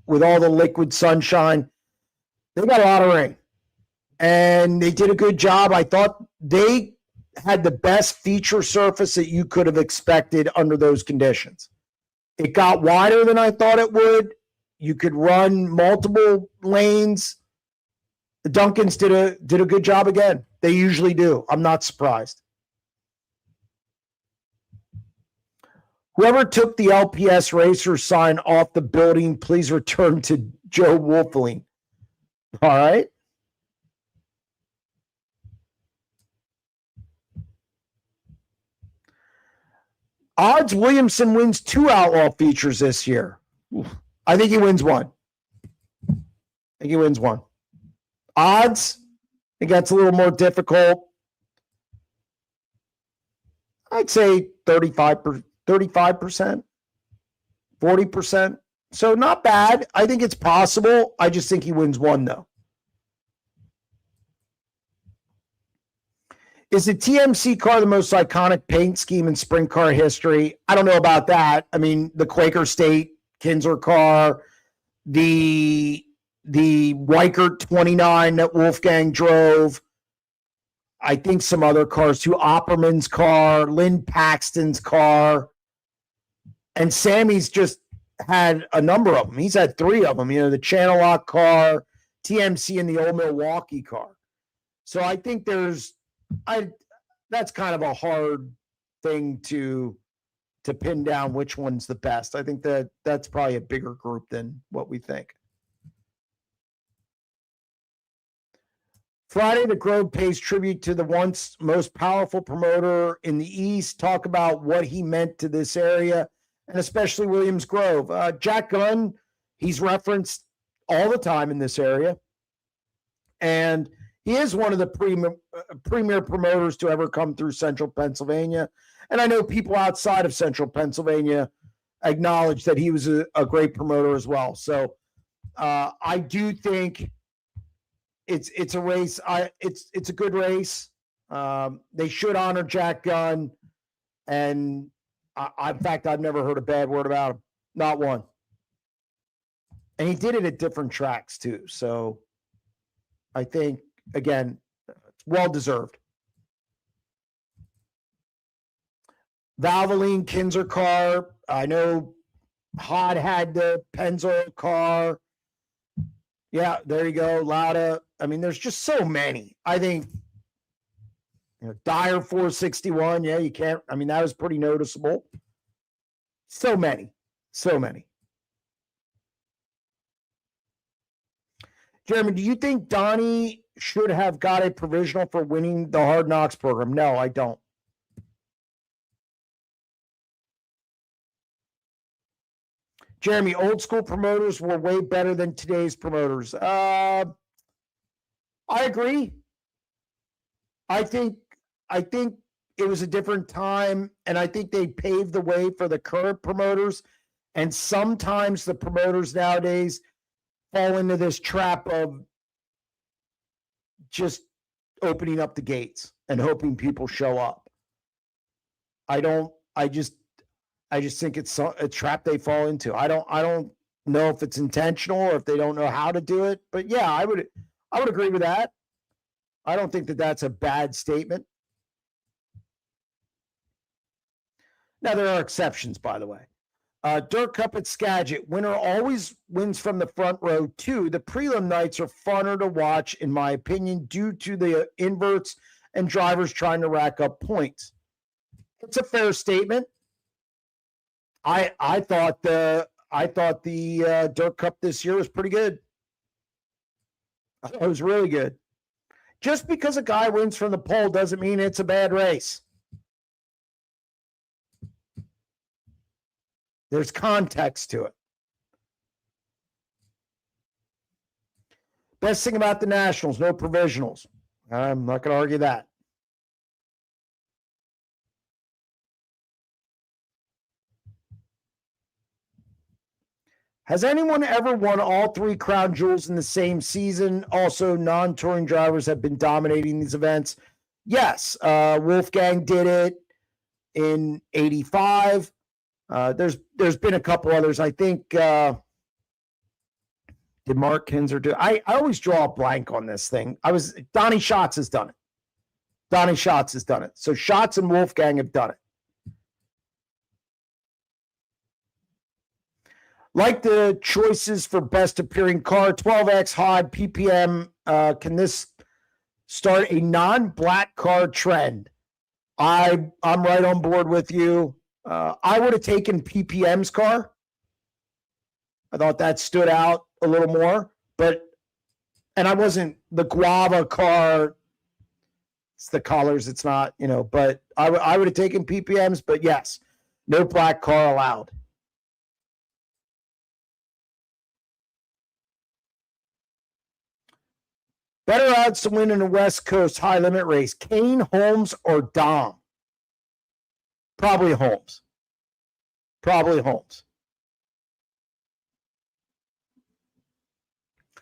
Speaker 9: all the liquid sunshine. They got a lot of rain, and they did a good job. I thought they had the best feature surface that you could have expected under those conditions. It got wider than I thought it would. You could run multiple lanes. The Duncans did a good job again. They usually do. I'm not surprised. Whoever took the LPS Racer sign off the building, please return to Joe Wolfeline. All right. Odds Williamson wins 2 outlaw features this year. I think he wins 1. Odds, it gets a little more difficult. I'd say 35%, 40%. So not bad. I think it's possible. I just think he wins 1, though. Is the TMC car the most iconic paint scheme in sprint car history? I don't know about that. I mean, the Quaker State Kinzer car, the Weichert 29 that Wolfgang drove. I think some other cars too. Opperman's car, Lynn Paxton's car. And Sammy's just had a number of them. He's had 3 of them. You know, the Channel Lock car, TMC, and the old Milwaukee car. So I think that's kind of a hard thing to pin down which one's the best. I think that's probably a bigger group than what we think. Friday, the Grove pays tribute to the once most powerful promoter in the East. Talk about what he meant to this area, and especially Williams Grove. Jack Gunn, he's referenced all the time in this area. And he is one of the premier promoters to ever come through Central Pennsylvania. And I know people outside of Central Pennsylvania acknowledge that he was a great promoter as well. So I do think it's a race. It's a good race. They should honor Jack Gunn. And in fact, I've never heard a bad word about him. Not one. And he did it at different tracks too. So I think, again, it's well-deserved. Valvoline Kinzer car. I know Hod had the Pennzoil car. Yeah, there you go. Lauda. I mean, there's just so many. I think, Dyer 461. Yeah, you can't. I mean, that was pretty noticeable. So many. Jeremy, do you think Donnie should have got a provisional for winning the Hard Knocks program? No, I don't. Jeremy, old school promoters were way better than today's promoters. I agree. I think it was a different time, and I think they paved the way for the current promoters. And sometimes the promoters nowadays fall into this trap of just opening up the gates and hoping people show up. I just think it's a trap they fall into. I don't know if it's intentional or if they don't know how to do it, but yeah, I would agree with that. I don't think that that's a bad statement. Now, there are exceptions, by the way. Dirt Cup at Skagit. Winner always wins from the front row, too. The prelim nights are funner to watch, in my opinion, due to the inverts and drivers trying to rack up points. It's a fair statement. I thought the Dirt Cup this year was pretty good. It was really good. Just because a guy wins from the pole doesn't mean it's a bad race. There's context to it. Best thing about the Nationals, no provisionals. I'm not going to argue that. Has anyone ever won all 3 crown jewels in the same season? Also, non-touring drivers have been dominating these events. Yes, Wolfgang did it in '85. There's been a couple others. I think did Mark Kinzer do? I always draw a blank on this thing. Donnie Schatz has done it. Donnie Schatz has done it. So Schatz and Wolfgang have done it. Like the choices for best appearing car, 12X Hod PPM. Can this start a non-black car trend? I'm right on board with you. I would have taken PPM's car. I thought that stood out a little more, and I wasn't the Guava car. It's the colors. It's not, but I would have taken PPM's, but yes, no black car allowed. Better odds to win in a West Coast high limit race, Kane, Holmes, or Dom? Probably Holmes.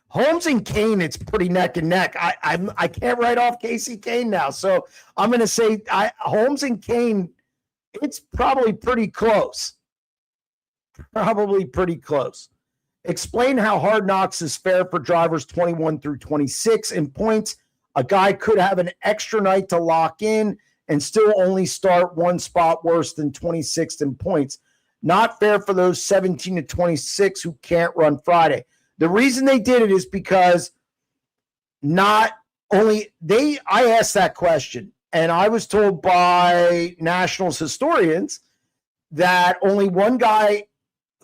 Speaker 9: Holmes and Kane, it's pretty neck and neck. I can't write off Casey Kane now, so I'm going to say Holmes and Kane, it's probably pretty close. Explain how Hard Knocks is fair for drivers 21 through 26 in points. A guy could have an extra night to lock in and still only start one spot worse than 26th in points. Not fair for those 17 to 26 who can't run Friday. The reason they did it is because I asked that question, and I was told by Nationals historians that only one guy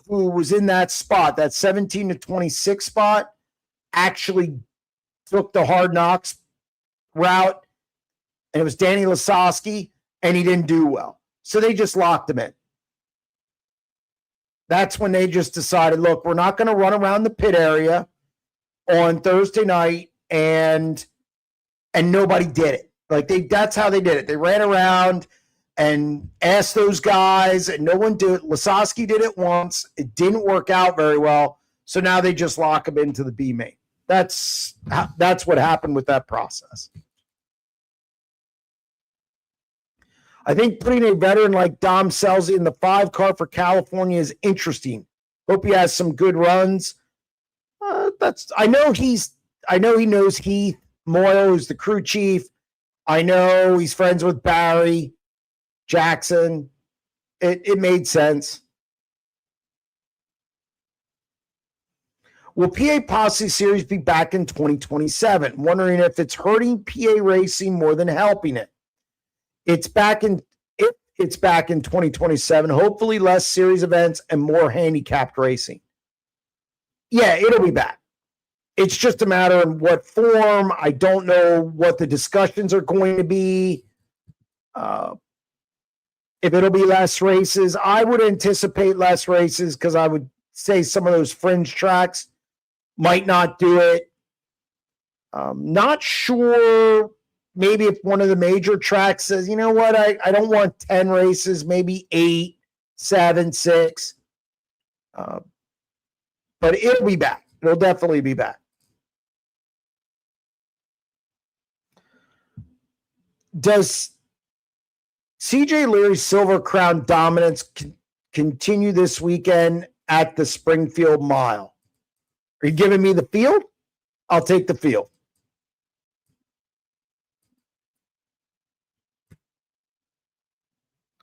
Speaker 9: who was in that spot, that 17 to 26 spot, actually took the Hard Knocks route, and it was Danny Lasowski, and he didn't do well. So they just locked him in. That's when they just decided, look, we're not going to run around the pit area on Thursday night, and nobody did it. That's how they did it. They ran around and asked those guys, and no one did it. Lasowski did it once. It didn't work out very well, so now they just lock him into the B main. That's what happened with that process. I think putting a veteran like Dom Selzy in the 5 car for California is interesting. Hope he has some good runs. I know he knows Heath Moyle, who's the crew chief. I know he's friends with Barry Jackson. It made sense. Will PA Posse Series be back in 2027? Wondering if it's hurting PA racing more than helping it. It's back in 2027. Hopefully less series events and more handicapped racing. Yeah, it'll be back. It's just a matter of what form. I don't know what the discussions are going to be. If it'll be less races, I would anticipate less races because I would say some of those fringe tracks might not do it. Not sure. Maybe if one of the major tracks says, you know what, I don't want 10 races, maybe 8, 7, 6. But it'll be back. It'll definitely be back. Does CJ Leary's Silver Crown dominance continue this weekend at the Springfield Mile? Are you giving me the field? I'll take the field.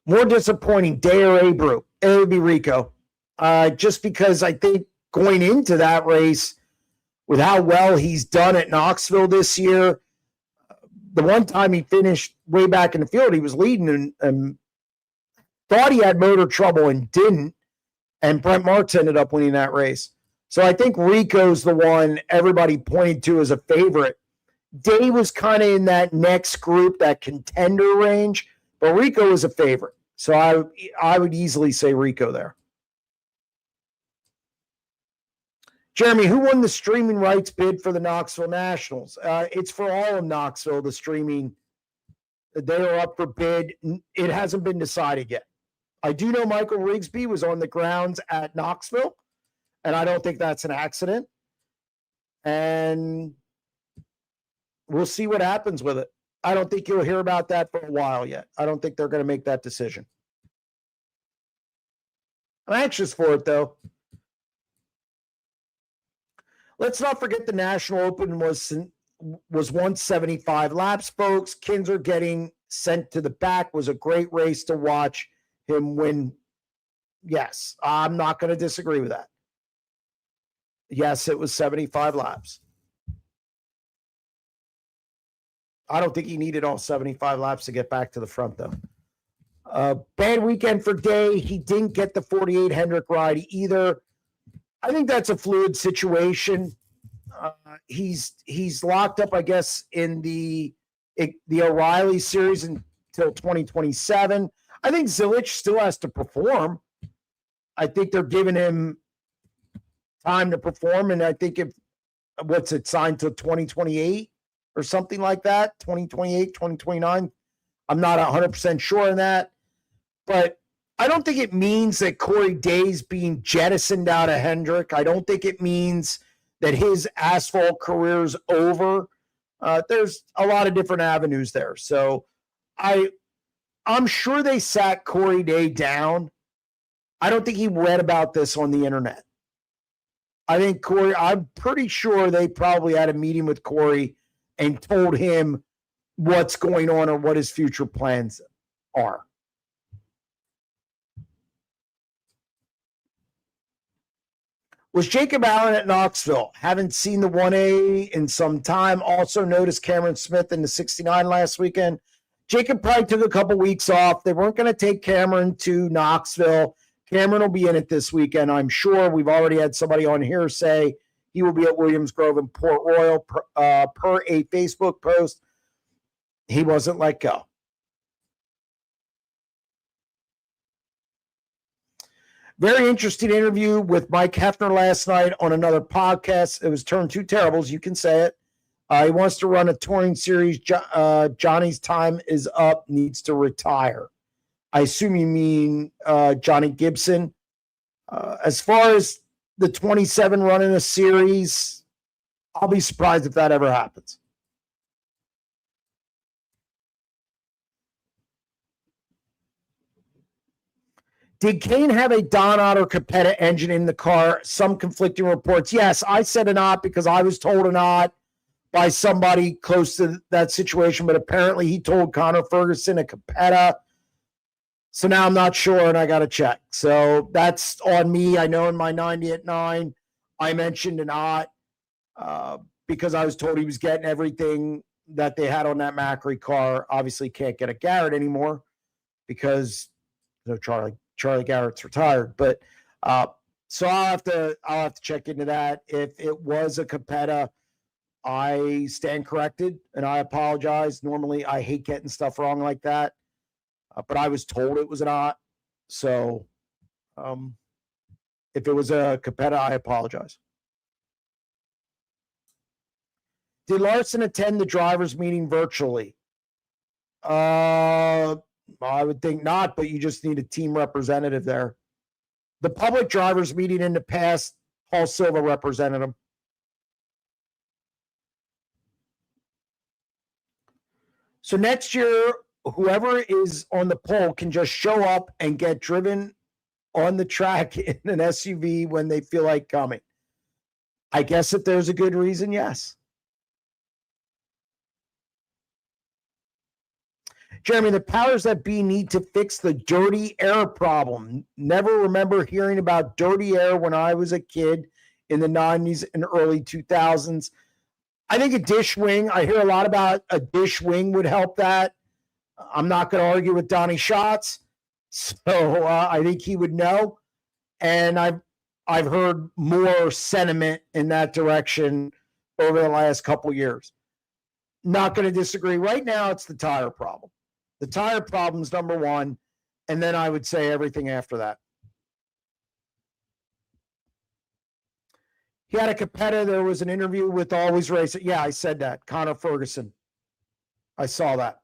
Speaker 9: More disappointing, Day or Abreu? It would be Rico. Just because I think going into that race, with how well he's done at Knoxville this year, the one time he finished way back in the field, he was leading and thought he had motor trouble and didn't. And Brent Marks ended up winning that race. So I think Rico's the one everybody pointed to as a favorite. Day was kind of in that next group, that contender range, but Rico is a favorite. So I would easily say Rico there. Jeremy, who won the streaming rights bid for the Knoxville Nationals? It's for all of Knoxville, the streaming. They are up for bid. It hasn't been decided yet. I do know Michael Rigsby was on the grounds at Knoxville, and I don't think that's an accident. And we'll see what happens with it. I don't think you'll hear about that for a while yet. I don't think they're going to make that decision. I'm anxious for it, though. Let's not forget the National Open was 175 laps, folks. Kinzer getting sent to the back was a great race to watch him win. Yes, I'm not going to disagree with that. Yes, it was 75 laps. I don't think he needed all 75 laps to get back to the front, though. Bad weekend for Day. He didn't get the 48 Hendrick ride either. I think that's a fluid situation. He's locked up, I guess, in the O'Reilly series until 2027. I think Zilich still has to perform. I think they're giving him time to perform, and I think signed to 2028 or something like that, 2028, 2029. I'm not 100% sure on that, but I don't think it means that Corey Day's being jettisoned out of Hendrick. I don't think it means that his asphalt career is over. There's a lot of different avenues there. So I'm sure they sat Corey Day down. I don't think he read about this on the internet. I'm pretty sure they probably had a meeting with Corey and told him what's going on or what his future plans are. Was Jacob Allen at Knoxville? Haven't seen the 1A in some time. Also noticed Cameron Smith in the 69 last weekend. Jacob probably took a couple weeks off. They weren't going to take Cameron to Knoxville. Cameron will be in it this weekend, I'm sure. We've already had somebody on here say he will be at Williams Grove and Port Royal per a Facebook post. He wasn't let go. Very interesting interview with Mike Hefner last night on another podcast. It was Turn Two Terribles. You can say it. He wants to run a touring series. Johnny's time is up, needs to retire. I assume you mean Johnny Gibson. As far as the 27 running a series, I'll be surprised if that ever happens. Did Kane have a Donat or Capetta engine in the car? Some conflicting reports. Yes, I said a not because I was told a not by somebody close to that situation, but apparently he told Connor Ferguson a Capetta. So now I'm not sure, and I got to check. So that's on me. I know in my 90 at 9, I mentioned a not because I was told he was getting everything that they had on that Macri car. Obviously can't get a Garrett anymore because Charlie Garrett's retired, but so I'll have to check into that. If it was a Capetta, I stand corrected and I apologize. Normally, I hate getting stuff wrong like that, but I was told it was not. So, if it was a Capetta, I apologize. Did Larson attend the drivers' meeting virtually? I would think not, but you just need a team representative there. The public drivers meeting in the past, Paul Silva represented them. So next year, whoever is on the pole can just show up and get driven on the track in an SUV when they feel like coming. I guess if there's a good reason, yes. Jeremy, the powers that be need to fix the dirty air problem. Never remember hearing about dirty air when I was a kid in the 90s and early 2000s. I think a dish wing, I hear a lot about a dish wing would help that. I'm not going to argue with Donnie Schatz, so I think he would know. And I've heard more sentiment in that direction over the last couple years. Not going to disagree. Right now, it's the tire problem. The tire problem's number one, and then I would say everything after that. He had a competitor. There was an interview with Always Racing. Yeah, I said that. Connor Ferguson. I saw that.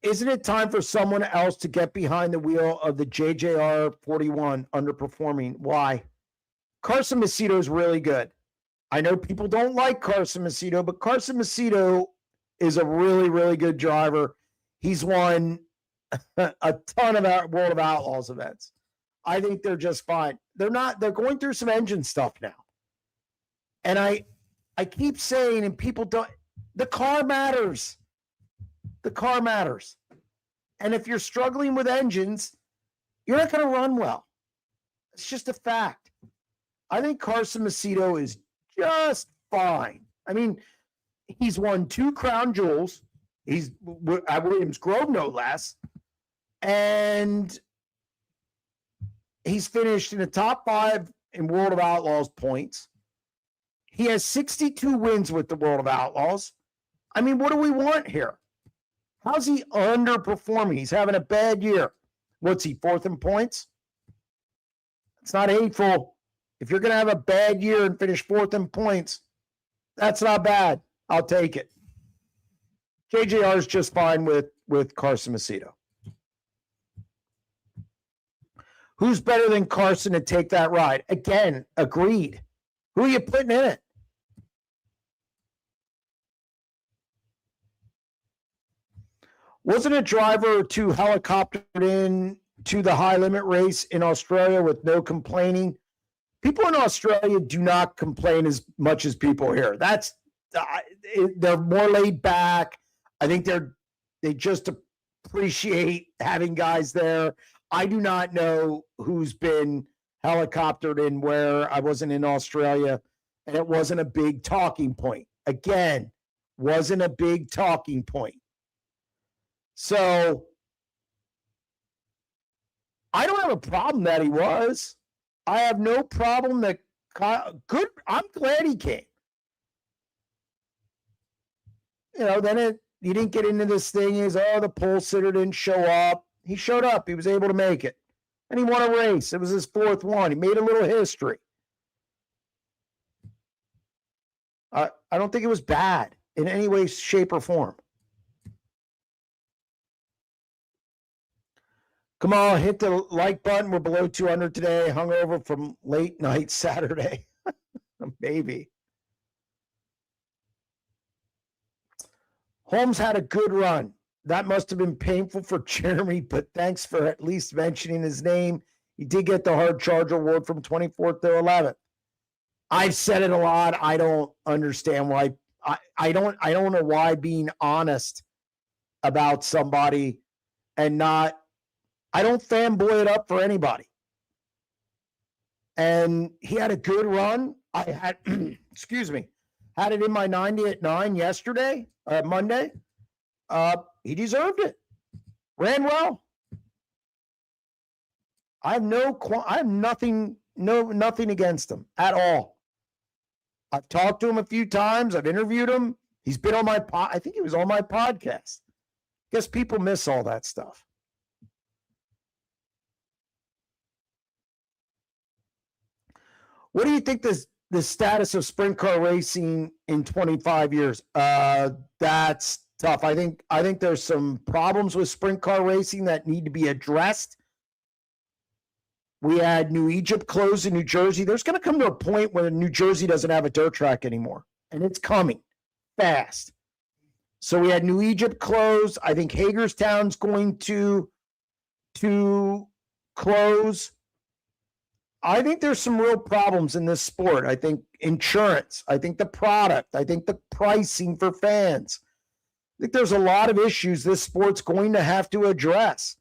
Speaker 9: Isn't it time for someone else to get behind the wheel of the JJR 41 underperforming? Why? Carson Macedo is really good. I know people don't like Carson Macedo, but Carson Macedo is a really, really good driver. He's won a ton of World of Outlaws events. I think they're just fine. They're going through some engine stuff now. And I keep saying, and people don't, the car matters. The car matters. And if you're struggling with engines, you're not going to run well. It's just a fact. I think Carson Macedo is just fine. I mean, he's won 2 Crown Jewels. He's at Williams Grove, no less. And he's finished in the top 5 in World of Outlaws points. He has 62 wins with the World of Outlaws. I mean, what do we want here? How's he underperforming? He's having a bad year. What's he, 4th in points? It's not hateful. If you're going to have a bad year and finish 4th in points, that's not bad. I'll take it. JJR is just fine with Carson Macedo. Who's better than Carson to take that ride? Again, agreed. Who are you putting in it? Wasn't a driver or 2 helicoptered in to the high limit race in Australia with no complaining? People in Australia do not complain as much as people here. They're more laid back. I think they just appreciate having guys there. I do not know who's been helicoptered in where. I wasn't in Australia, and it wasn't a big talking point. Again, wasn't a big talking point. So I don't have a problem that he was. I have no problem that good. I'm glad he came. Then you didn't get into this thing is, the pole sitter didn't show up. He showed up. He was able to make it. And he won a race. It was his 4th one. He made a little history. I don't think it was bad in any way, shape, or form. Come on, hit the like button. We're below 200 today. Hungover from late night Saturday. Maybe. Holmes had a good run. That must have been painful for Jeremy, but thanks for at least mentioning his name. He did get the Hard Charger Award from 24th to 11th. I've said it a lot. I don't understand why. I don't know why being honest about somebody and not. I don't fanboy it up for anybody. And he had a good run. I had, excuse me, had it in my 90 at 9 yesterday, Monday. He deserved it. Ran well. I have nothing against him at all. I've talked to him a few times. I've interviewed him. He's been on I think he was on my podcast. Guess people miss all that stuff. What do you think the status of sprint car racing in 25 years? That's tough. I think there's some problems with sprint car racing that need to be addressed. We had New Egypt closed in New Jersey. There's going to come to a point where New Jersey doesn't have a dirt track anymore, and it's coming fast. So we had New Egypt closed. I think Hagerstown's going to close. I think there's some real problems in this sport. I think insurance. I think the product. I think the pricing for fans. I think there's a lot of issues this sport's going to have to address.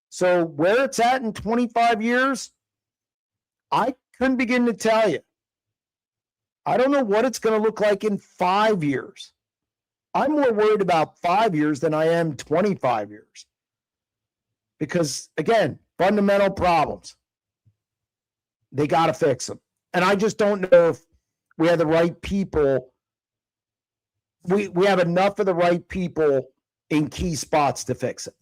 Speaker 9: So where it's at in 25 years, I couldn't begin to tell you. I don't know what it's going to look like in 5 years. I'm more worried about 5 years than I am 25 years. because, again, fundamental problems. They got to fix them. And I just don't know if we have the right people. We have enough of the right people in key spots to fix it.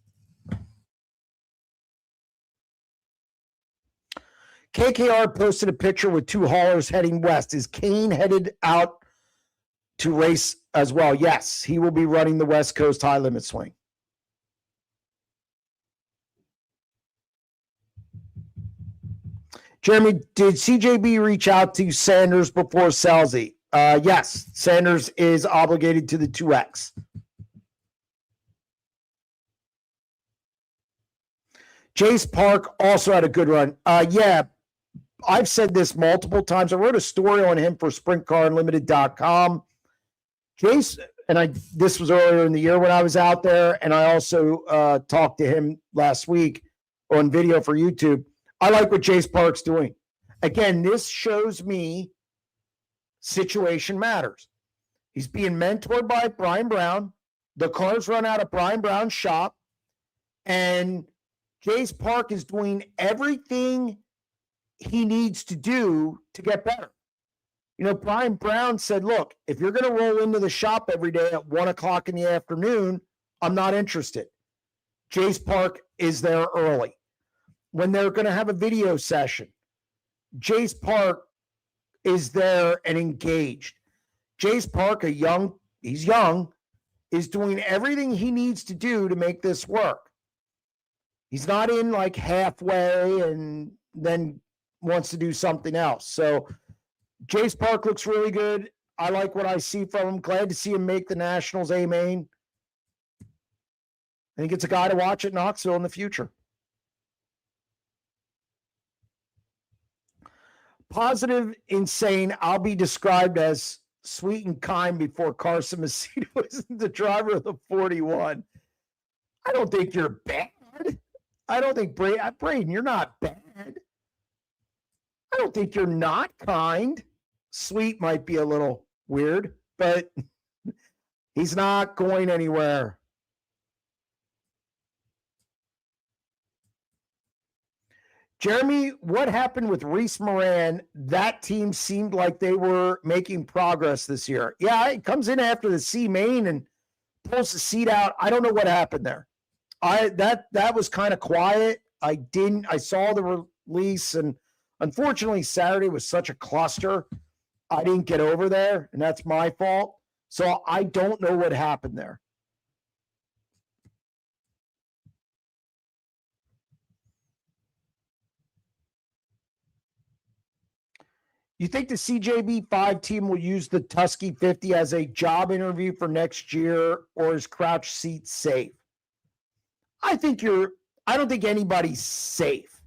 Speaker 9: KKR posted a picture with 2 haulers heading west. Is Kane headed out to race as well? Yes, he will be running the West Coast high limit swing. Jeremy, did CJB reach out to Sanders before Selzy? Yes, Sanders is obligated to the 2X. Jace Park also had a good run. Yeah, I've said this multiple times. I wrote a story on him for SprintCarUnlimited.com. Jace, and this was earlier in the year when I was out there, and I also talked to him last week on video for YouTube. I like what Jace Park's doing. Again, this shows me situation matters. He's being mentored by Brian Brown. The cars run out of Brian Brown's shop, and Jace Park is doing everything he needs to do to get better. You know, Brian Brown said, look, if you're going to roll into the shop every day at 1 o'clock in the afternoon, I'm not interested. Jace Park is there early. When they're going to have a video session, Jace Park is there and engaged. Jace Park, he's young, is doing everything he needs to do to make this work. He's not in like halfway and then wants to do something else. So Jace Park looks really good. I like what I see from him. Glad to see him make the Nationals A main. I think it's a guy to watch at Knoxville in the future. Positive, insane. I'll be described as sweet and kind before Carson Macedo isn't the driver of the 41. I don't think you're bad. I don't think Braden, you're not bad. I don't think you're not kind. Sweet might be a little weird, but he's not going anywhere. Jeremy, what happened with Reese Moran? That team seemed like they were making progress this year. Yeah, it comes in after the C main and pulls the seat out. I don't know what happened there. That was kind of quiet. I saw the release, and unfortunately Saturday was such a cluster. I didn't get over there, and that's my fault. So I don't know what happened there. You think the CJB5 team will use the Tusky 50 as a job interview for next year, or is Crouch seat safe? I don't think anybody's safe.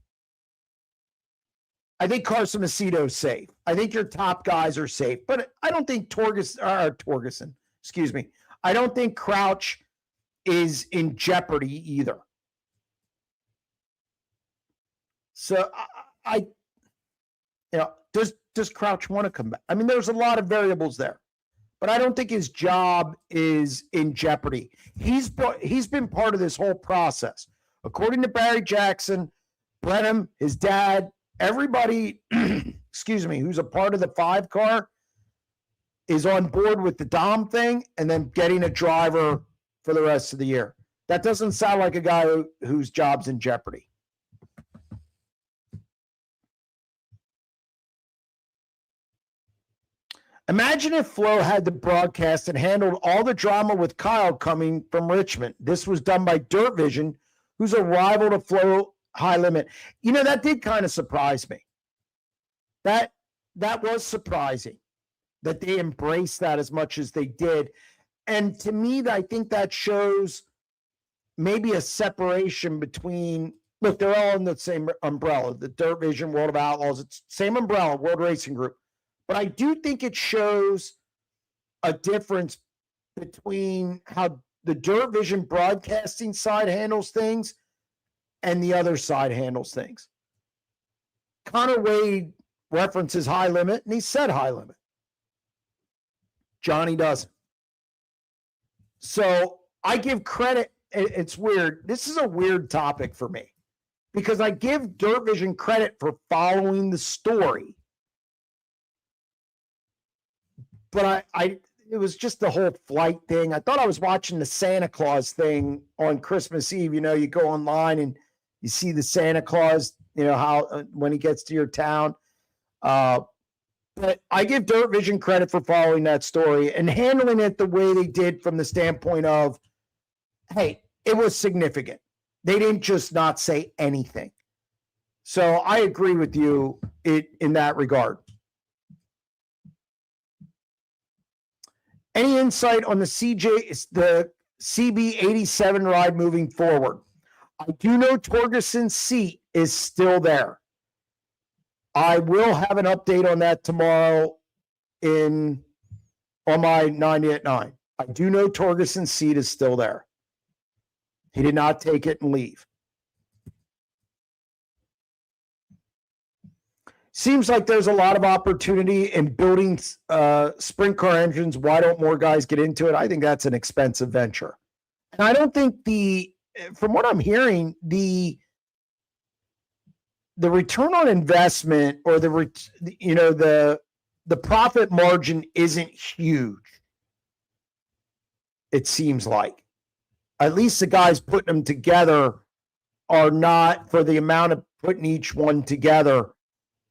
Speaker 9: I think Carson Macedo's safe. I think your top guys are safe, but I don't think Torgerson, excuse me. I don't think Crouch is in jeopardy either. So does Crouch want to come back? I mean, there's a lot of variables there, but I don't think his job is in jeopardy. He's been part of this whole process. According to Barry Jackson, Brenham, his dad, everybody, excuse me, who's a part of the 5 car is on board with the Dom thing and then getting a driver for the rest of the year. That doesn't sound like a guy whose job's in jeopardy. Imagine if Flo had the broadcast and handled all the drama with Kyle coming from Richmond. This was done by Dirt Vision, who's a rival to Flo High Limit. You know, that did kind of surprise me. That was surprising that they embraced that as much as they did. And to me, I think that shows maybe a separation between, look, they're all in the same umbrella, the Dirt Vision, World of Outlaws. It's same umbrella, World Racing Group. But I do think it shows a difference between how the Dirt Vision broadcasting side handles things and the other side handles things. Connor Wade references High Limit, and he said High Limit. Johnny doesn't. So I give credit, it's weird. This is a weird topic for me because I give Dirt Vision credit for following the story, but it was just the whole flight thing. I thought I was watching the Santa Claus thing on Christmas Eve. You know, you go online and you see the Santa Claus, you know, how when he gets to your town. But I give Dirt Vision credit for following that story and handling it the way they did from the standpoint of, hey, it was significant. They didn't just not say anything. So I agree with you in that regard. Any insight on the CB87 ride moving forward? I do know Torgerson's seat is still there. I will have an update on that tomorrow on my 90 at 9. I do know Torgerson's seat is still there. He did not take it and leave. Seems like there's a lot of opportunity in building sprint car engines. Why don't more guys get into it? I think that's an expensive venture. And I don't think from what I'm hearing, the return on investment or the profit margin isn't huge. It seems like. At least the guys putting them together are not, for the amount of putting each one together,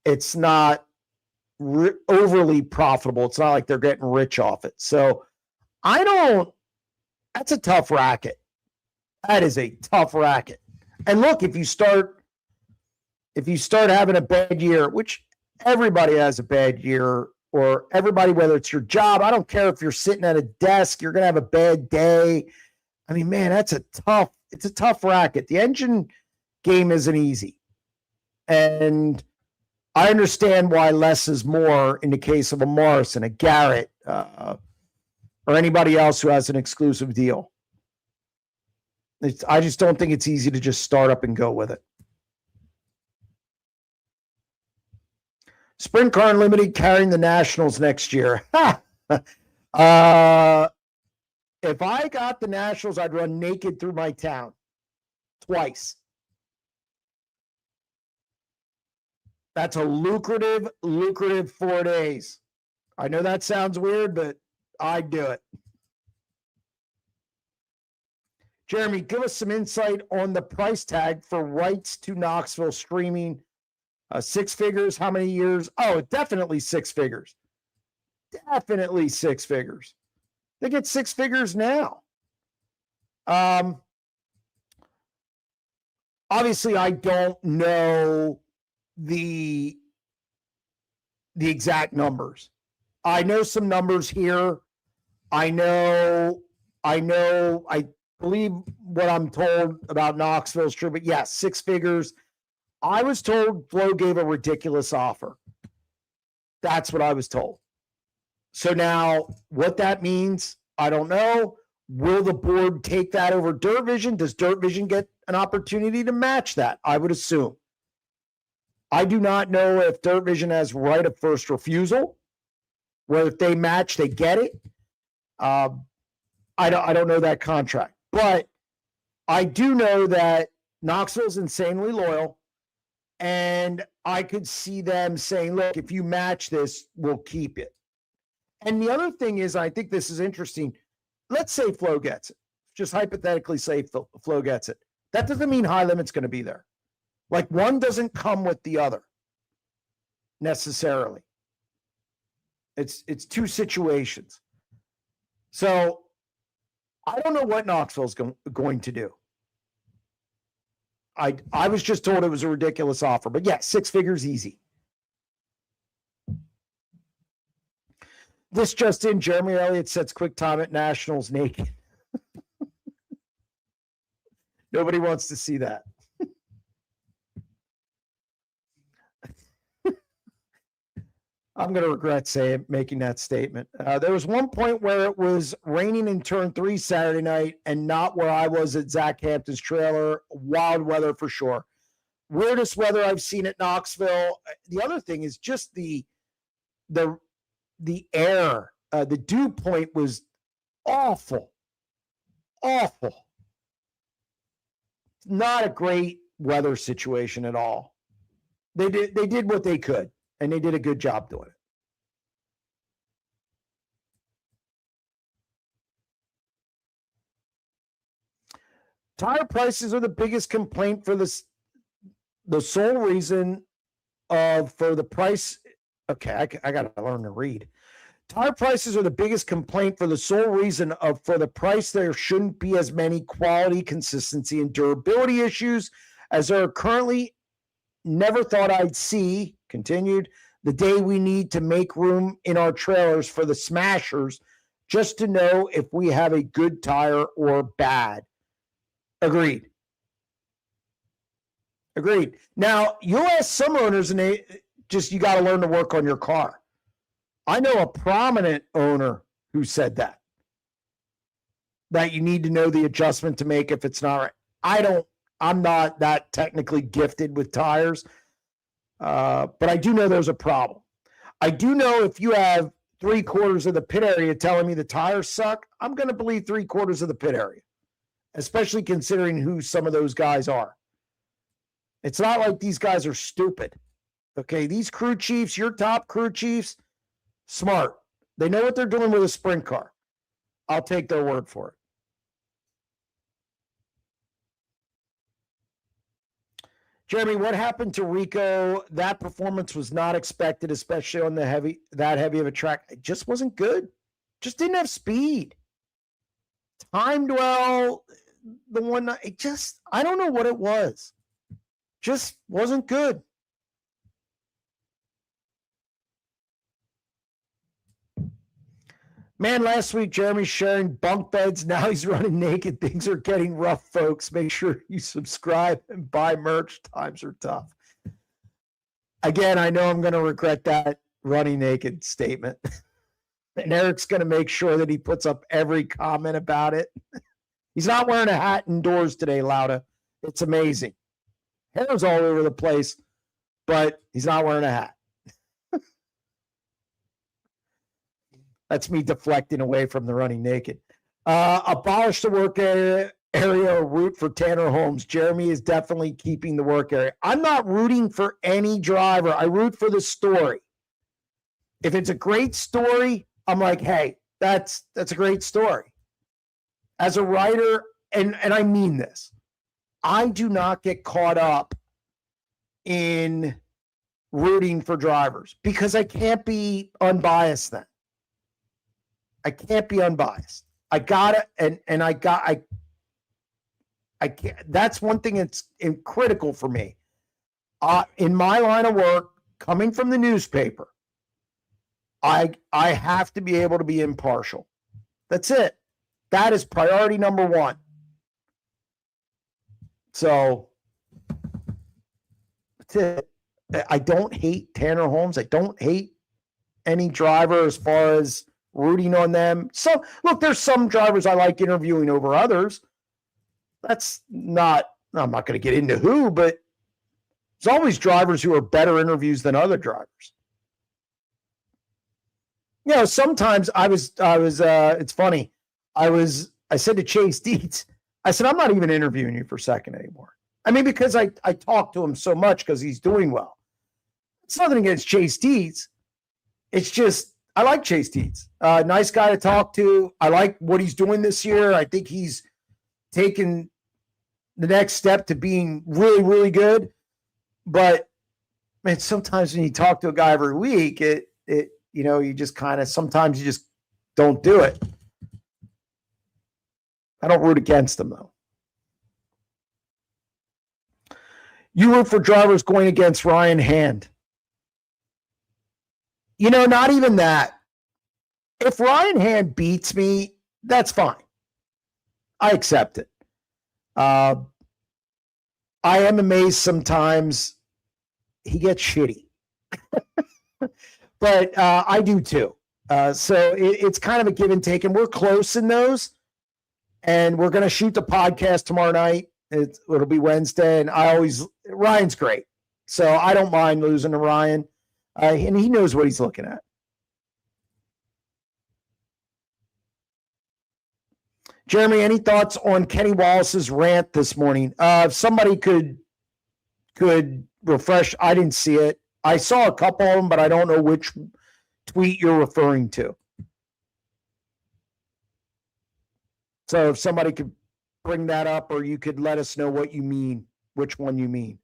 Speaker 9: it's not overly profitable. It's not like they're getting rich off it. So that's a tough racket. That is a tough racket. And look, if you start having a bad year, which everybody has a bad year, or everybody, whether it's your job, I don't care if you're sitting at a desk, you're going to have a bad day. I mean, man, it's a tough racket. The engine game isn't easy. And I understand why less is more in the case of a Morrison, a Garrett, or anybody else who has an exclusive deal. I just don't think it's easy to just start up and go with it. SprintCarUnlimited carrying the Nationals next year. If I got the Nationals, I'd run naked through my town twice. That's a lucrative 4 days. I know that sounds weird, but I'd do it. Jeremy, give us some insight on the price tag for rights to Knoxville streaming. 6 figures, how many years? Oh, definitely 6 figures. Definitely 6 figures. They get 6 figures now. Obviously, I don't know the exact numbers. I know some numbers here. I believe what I'm told about Knoxville is true, but yes, 6 figures. I was told Flo gave a ridiculous offer. That's what I was told. So now what that means, I don't know. Will the board take that over Dirt Vision? Does Dirt Vision get an opportunity to match that? I would assume. I do not know if Dirt Vision has right of first refusal, where if they match, they get it. I don't know that contract, but I do know that Knoxville's insanely loyal, and I could see them saying, look, if you match this, we'll keep it. And the other thing is, I think this is interesting. Let's say Flo gets it. Just hypothetically say Flo gets it. That doesn't mean High Limit's going to be there. Like, one doesn't come with the other necessarily. It's 2 situations. So I don't know what Knoxville's going to do. I was just told it was a ridiculous offer, but yeah, 6 figures easy. This just in, Jeremy Elliott sets quick time at Nationals naked. Nobody wants to see that. I'm going to regret making that statement. There was one point where it was raining in turn 3 Saturday night and not where I was at Zach Hampton's trailer. Wild weather for sure. Weirdest weather I've seen at Knoxville. The other thing is just the air. The dew point was awful. Awful. not a great weather situation at all. They did what they could, and they did a good job doing it. Tire prices are the biggest complaint for this. The sole reason for the price. Okay, I got to learn to read. Tire prices are the biggest complaint for the sole reason for the price. There shouldn't be as many quality, consistency, and durability issues as there are currently. Never thought I'd see, continued, the day we need to make room in our trailers for the smashers just to know if we have a good tire or bad. Agreed. Now, you'll ask some owners, and you got to learn to work on your car. I know a prominent owner who said that you need to know the adjustment to make if it's not right. I'm not that technically gifted with tires, but I do know there's a problem. I do know if you have 3/4 of the pit area telling me the tires suck, I'm going to believe 3/4 of the pit area, especially considering who some of those guys are. It's not like these guys are stupid. Okay, these crew chiefs, your top crew chiefs, smart. They know what they're doing with a sprint car. I'll take their word for it. Jeremy, what happened to Rico? That performance was not expected, especially on that heavy of a track. It just wasn't good. Just didn't have speed. Timed well. I don't know what it was. Just wasn't good. Man, last week, Jeremy's sharing bunk beds. Now he's running naked. Things are getting rough, folks. Make sure you subscribe and buy merch. Times are tough. Again, I know I'm going to regret that running naked statement. And Eric's going to make sure that he puts up every comment about it. He's not wearing a hat indoors today, Lauda. It's amazing. Hair's all over the place, but he's not wearing a hat. That's me deflecting away from the running naked. Abolish the work area or root for Tanner Holmes. Jeremy is definitely keeping the work area. I'm not rooting for any driver. I root for the story. If it's a great story, I'm like, hey, that's a great story. As a writer, and I mean this, I do not get caught up in rooting for drivers because I can't be unbiased then. I can't be unbiased. I gotta, I can't. That's one thing that's critical for me. In my line of work, coming from the newspaper, I have to be able to be impartial. That's it. That is priority number one. So that's it. I don't hate Tanner Holmes. I don't hate any driver as far as rooting on them. So, look, there's some drivers I like interviewing over others. That's not, I'm not going to get into who, but there's always drivers who are better interviews than other drivers. You know, sometimes it's funny. I said to Chase Dietz, I said, I'm not even interviewing you for second anymore. I mean, because I talk to him so much because he's doing well. It's nothing against Chase Dietz. It's just, I like Chase Dietz. Nice guy to talk to. I like what he's doing this year. I think he's taken the next step to being really, really good. But man, sometimes when you talk to a guy every week, you just kind of, sometimes you just don't do it. I don't root against them though. You root for drivers going against Ryan Hand. You know, not even that. If Ryan Hand beats me, that's fine. I accept it. I am amazed sometimes he gets shitty. But I do too. So it's kind of a give and take, and we're close in those. And we're going to shoot the podcast tomorrow night. It'll be Wednesday, and Ryan's great. So I don't mind losing to Ryan. And he knows what he's looking at. Jeremy, any thoughts on Kenny Wallace's rant this morning? If somebody could refresh, I didn't see it. I saw a couple of them, but I don't know which tweet you're referring to. So if somebody could bring that up, or you could let us know what you mean, which one you mean.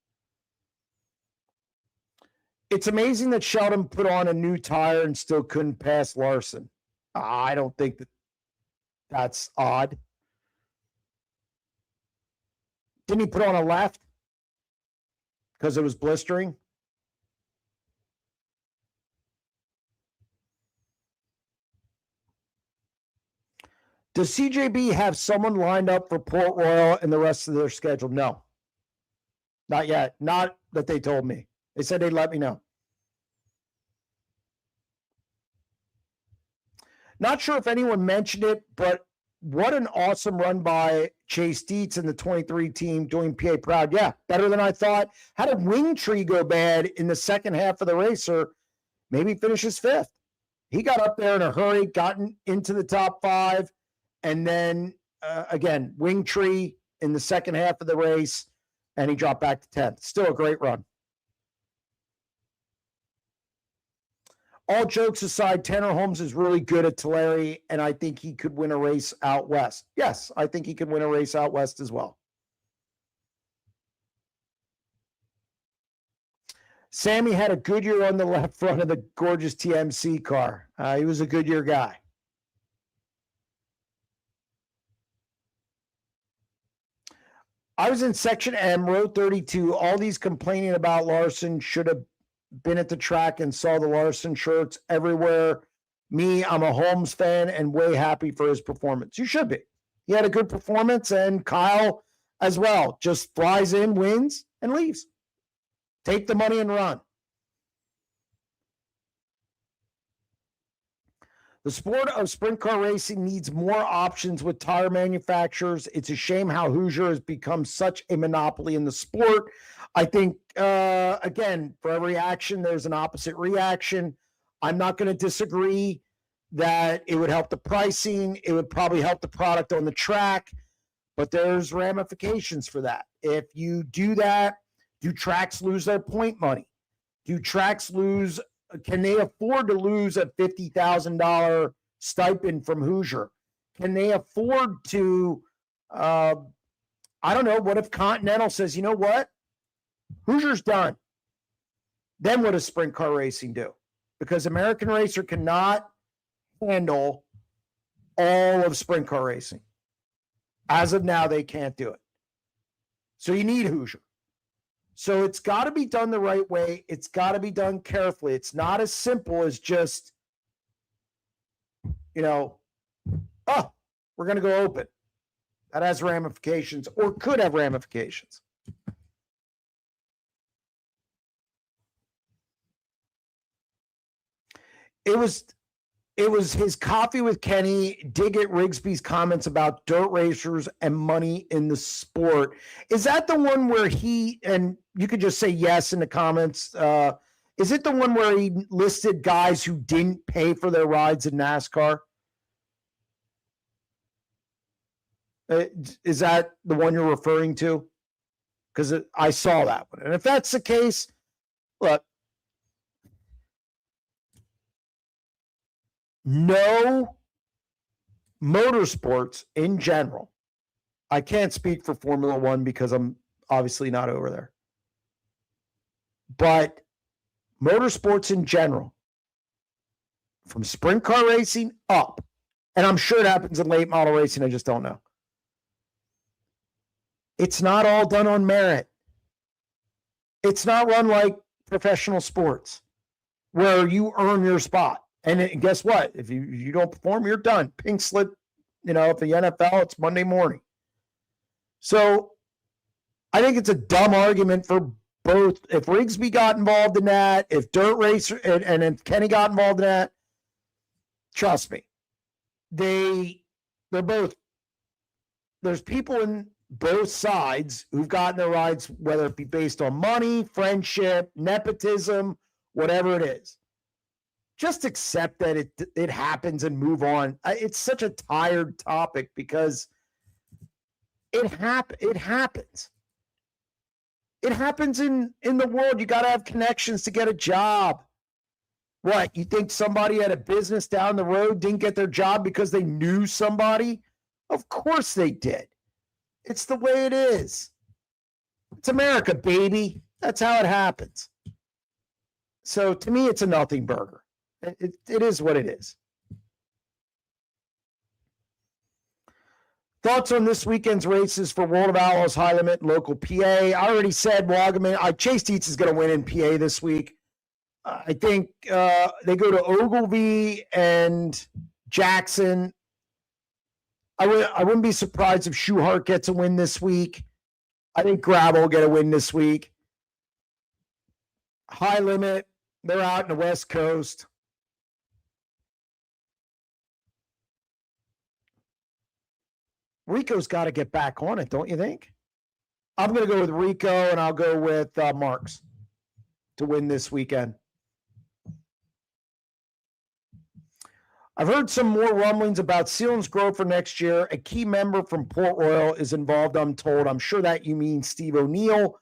Speaker 9: It's amazing that Sheldon put on a new tire and still couldn't pass Larson. I don't think that's odd. Didn't he put on a left because it was blistering? Does CJB have someone lined up for Port Royal and the rest of their schedule? No. Not yet. Not that they told me. They said they'd let me know. Not sure if anyone mentioned it, but what an awesome run by Chase Dietz and the 23 team doing PA proud. Yeah, better than I thought. Had a wing tree go bad in the second half of the race, or maybe finishes fifth. He got up there in a hurry, gotten into the top five, and then, again, wing tree in the second half of the race, and he dropped back to 10th. Still a great run. All jokes aside, Tanner Holmes is really good at Tulare, and I think he could win a race out west. Yes, I think he could win a race out west as well. Sammy had a Goodyear on the left front of the gorgeous TMC car. He was a Goodyear guy. I was in Section M, row 32. All these complaining about Larson should have been at the track and saw the Larson shirts everywhere. Me, I'm a Holmes fan and way happy for his performance. You should be. He had a good performance, and Kyle as well. Just flies in, wins, and leaves. Take the money and run. The sport of sprint car racing needs more options with tire manufacturers. It's a shame how Hoosier has become such a monopoly in the sport. I think, again, for every action, there's an opposite reaction. I'm not going to disagree that it would help the pricing. It would probably help the product on the track, but there's ramifications for that. If you do that, do tracks lose their point money? Do tracks lose? Can they afford to lose a $50,000 stipend from Hoosier? Can they afford to, I don't know, what if Continental says, you know what? Hoosier's done. Then what does sprint car racing do? Because American Racer cannot handle all of sprint car racing. As of now, they can't do it. So you need Hoosier. So it's got to be done the right way. It's got to be done carefully. It's not as simple as just, we're going to go open. That has ramifications, or could have ramifications. It was his Coffee with Kenny dig at Rigsby's comments about dirt racers and money in the sport. Is that the one where he, and you could just say yes in the comments, is it the one where he listed guys who didn't pay for their rides in NASCAR? Is that the one you're referring to? Because I saw that one. And if that's the case, look, no motorsports in general. I can't speak for Formula One because I'm obviously not over there. But motorsports in general, from sprint car racing up, and I'm sure it happens in late model racing, I just don't know. It's not all done on merit. It's not run like professional sports where you earn your spot. And guess what? If you don't perform, you're done. Pink slip, if the NFL, it's Monday morning. So I think it's a dumb argument for both. If Rigsby got involved in that, if Dirt Racer and if Kenny got involved in that, trust me, they're both, there's people in both sides who've gotten their rides, whether it be based on money, friendship, nepotism, whatever it is. Just accept that it happens and move on. It's such a tired topic because It happens. It happens in the world. You got to have connections to get a job. What, you think somebody at a business down the road didn't get their job because they knew somebody? Of course they did. It's the way it is. It's America, baby. That's how it happens. So to me, it's a nothing burger. It is what it is. Thoughts on this weekend's races for World of Outlaws, High Limit, and local PA? I already said Wagaman. Chase Dietz is going to win in PA this week. I think they go to Ogilvy and Jackson. I wouldn't be surprised if Schuhart gets a win this week. I think Gravel will get a win this week. High Limit, they're out in the West Coast. Rico's got to get back on it, don't you think? I'm going to go with Rico, and I'll go with Marks to win this weekend. I've heard some more rumblings about Sealands Grove for next year. A key member from Port Royal is involved, I'm told. I'm sure that you mean Steve O'Neill.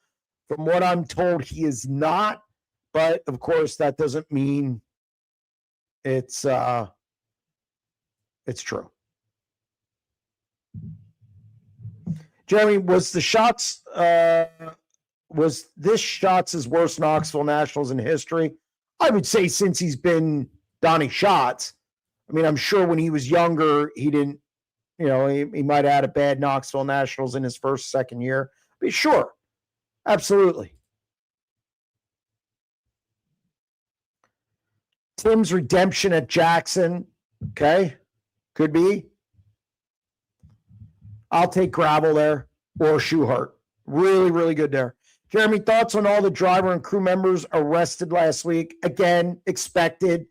Speaker 9: From what I'm told, he is not. But, of course, that doesn't mean it's true. Jeremy, was this Schatz' worst Knoxville Nationals in history? I would say since he's been Donnie Schatz. I mean, I'm sure when he was younger, he didn't, he might have had a bad Knoxville Nationals in his first, second year. But sure, absolutely. Tim's redemption at Jackson. Okay, could be. I'll take Gravel there or Schuhart. Really, really good there. Jeremy, thoughts on all the driver and crew members arrested last week? Again, expected.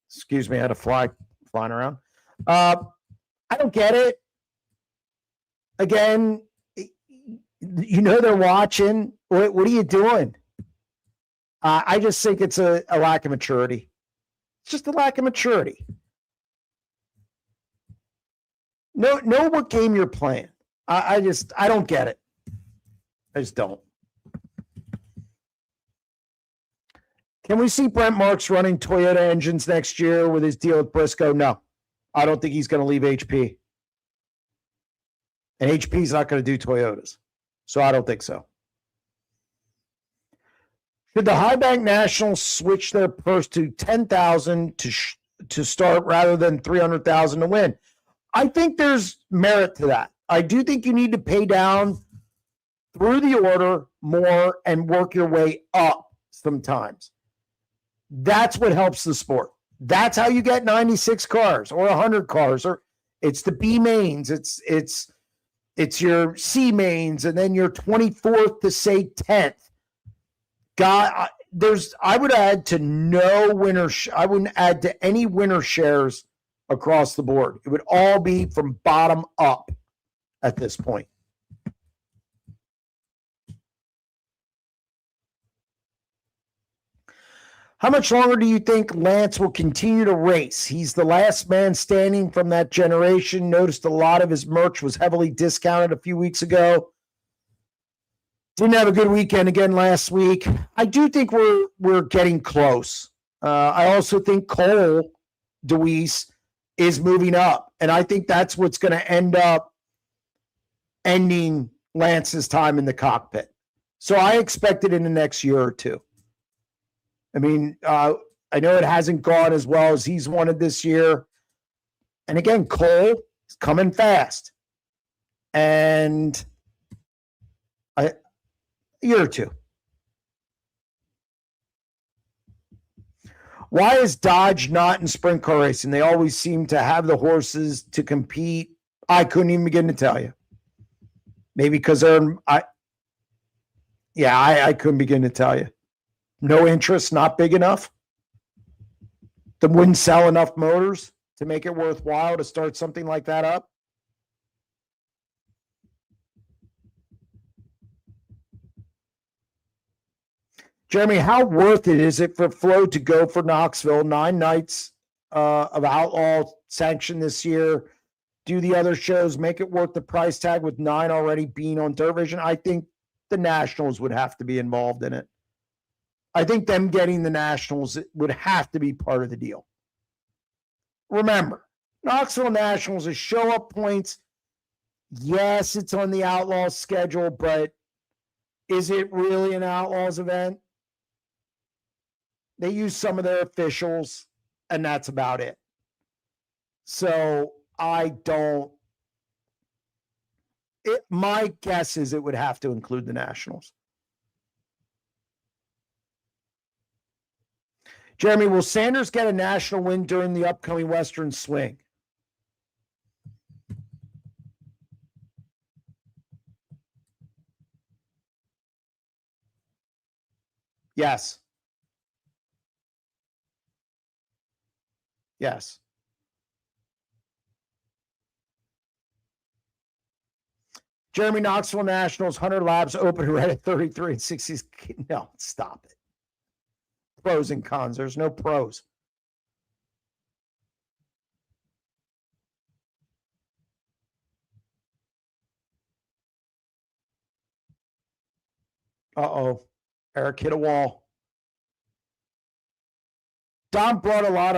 Speaker 9: Excuse me, I had a fly flying around. I don't get it. Again, they're watching. What are you doing? I just think it's a lack of maturity. It's just a lack of maturity. Know what game you're playing. I don't get it. I just don't. Can we see Brent Marks running Toyota engines next year with his deal with Briscoe? No. I don't think he's going to leave HP. And HP's not going to do Toyotas. So I don't think so. Should the High Bank Nationals switch their purse to $10,000 to start rather than $300,000 to win? I think there's merit to that. I do think you need to pay down through the order more and work your way up sometimes. That's what helps the sport. That's how you get 96 cars or 100 cars, or it's the B mains. It's your C mains, and then your 24th to say 10th. God, I would add to no winner. I wouldn't add to any winner shares across the board. It would all be from bottom up at this point. How much longer do you think Lance will continue to race? He's the last man standing from that generation. Noticed a lot of his merch was heavily discounted a few weeks ago. Didn't have a good weekend again last week. I do think we're getting close. I also think Cole DeWeese is moving up, and I think that's what's going to end up ending Lance's time in the cockpit. So I expect it in the next year or two. I mean, I know it hasn't gone as well as he's wanted this year. And again, Cole is coming fast. And a year or two. Why is Dodge not in sprint car racing? They always seem to have the horses to compete. I couldn't even begin to tell you. Maybe because I couldn't begin to tell you. No interest, not big enough. They wouldn't sell enough motors to make it worthwhile to start something like that up. Jeremy, how worth it is it for Flo to go for Knoxville? 9 nights of outlaw sanction this year. do the other shows, make it worth the price tag with 9 already being on Dirt Vision. I think the Nationals would have to be involved in it. I think them getting the Nationals would have to be part of the deal. Remember, Knoxville Nationals is show up points. Yes, it's on the Outlaws schedule, but is it really an Outlaws event? They use some of their officials, and that's about it. So my guess is it would have to include the Nationals. Jeremy, will Sanders get a national win during the upcoming Western Swing? Yes. Yes. Jeremy, Knoxville Nationals, 100 laps, open right at 33 and 60. No, stop it. Pros and cons. There's no pros. Uh-oh. Eric hit a wall. Don brought a lot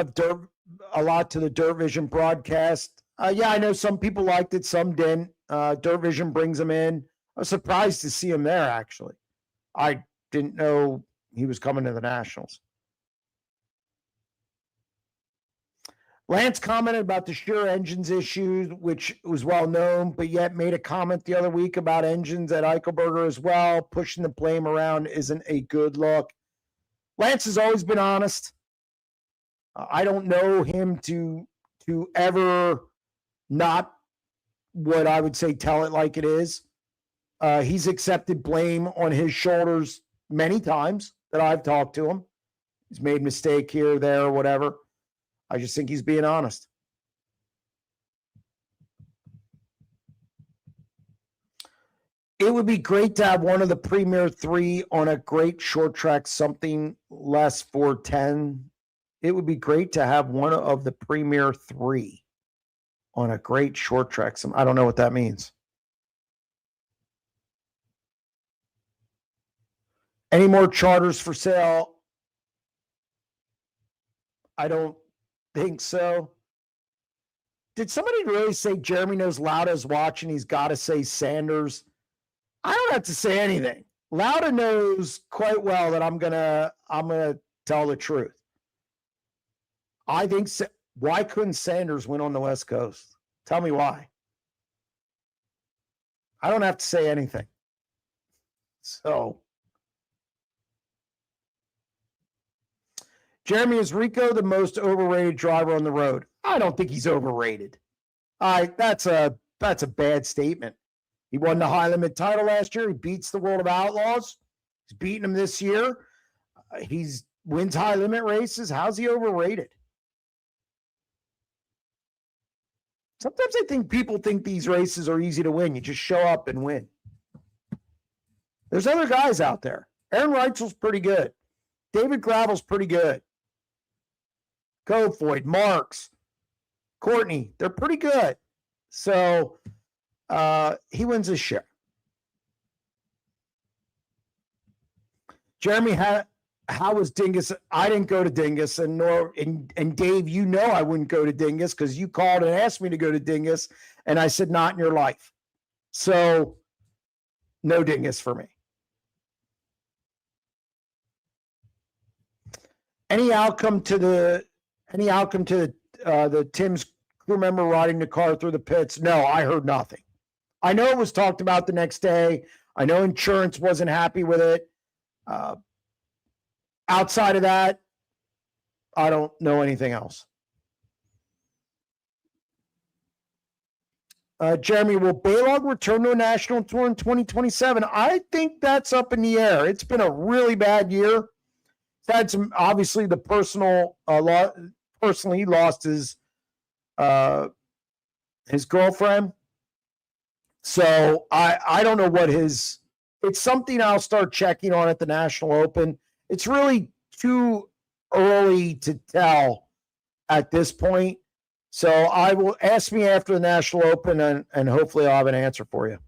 Speaker 9: to the Dirt Vision broadcast. Yeah, I know some people liked it, some didn't. Dirt Vision brings him in. I was surprised to see him there, actually. I didn't know he was coming to the Nationals. Lance commented about the Shure engines issues, which was well known, but yet made a comment the other week about engines at Eichelberger as well. Pushing the blame around isn't a good look. Lance has always been honest. I don't know him to ever not what I would say tell it like it is. He's accepted blame on his shoulders many times that I've talked to him. He's made mistake here, there, whatever. I just think he's being honest. It would be great to have one of the Premier 3 on a great short track, something less 410. It would be great to have one of the Premier 3 on a great short track. I don't know what that means. Any more charters for sale? I don't think so. Did somebody really say Jeremy knows Lauda's watching? He's got to say Sanders. I don't have to say anything. Lauda knows quite well that I'm gonna tell the truth. I think why couldn't Sanders win on the West Coast? Tell me why. I don't have to say anything. So, Jeremy, is Rico the most overrated driver on the road? I don't think he's overrated. That's a bad statement. He won the high limit title last year. He beats the World of Outlaws. He's beating them this year. He's wins high limit races. How's he overrated? Sometimes I think people think these races are easy to win. You just show up and win. There's other guys out there. Aaron Reitzel's pretty good. David Gravel's pretty good. Kofoid, Marks, Courtney, they're pretty good. So he wins his share. Jeremy, how was Dingus? I didn't go to Dingus, and Dave, you know I wouldn't go to Dingus because you called and asked me to go to Dingus, and I said not in your life. So no Dingus for me. Any outcome to the Tim's crew member riding the car through the pits? No, I heard nothing. I know it was talked about the next day. I know insurance wasn't happy with it. Outside of that, I don't know anything else. Jeremy, will Baylog return to a national tour in 2027? I think that's up in the air. It's been a really bad year. He's had some, obviously, the personally, he lost his girlfriend. So I don't know what it's something I'll start checking on at the National Open. It's really too early to tell at this point. So I will ask me after the National Open, and hopefully I'll have an answer for you.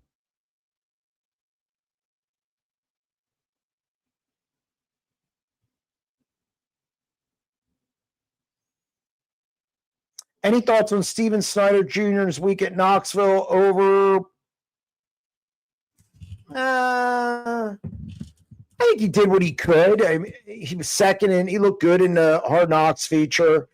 Speaker 9: Any thoughts on Steven Snyder Jr.'s week at Knoxville over? I think he did what he could. I mean, he was second, and he looked good in the Hard Knocks feature.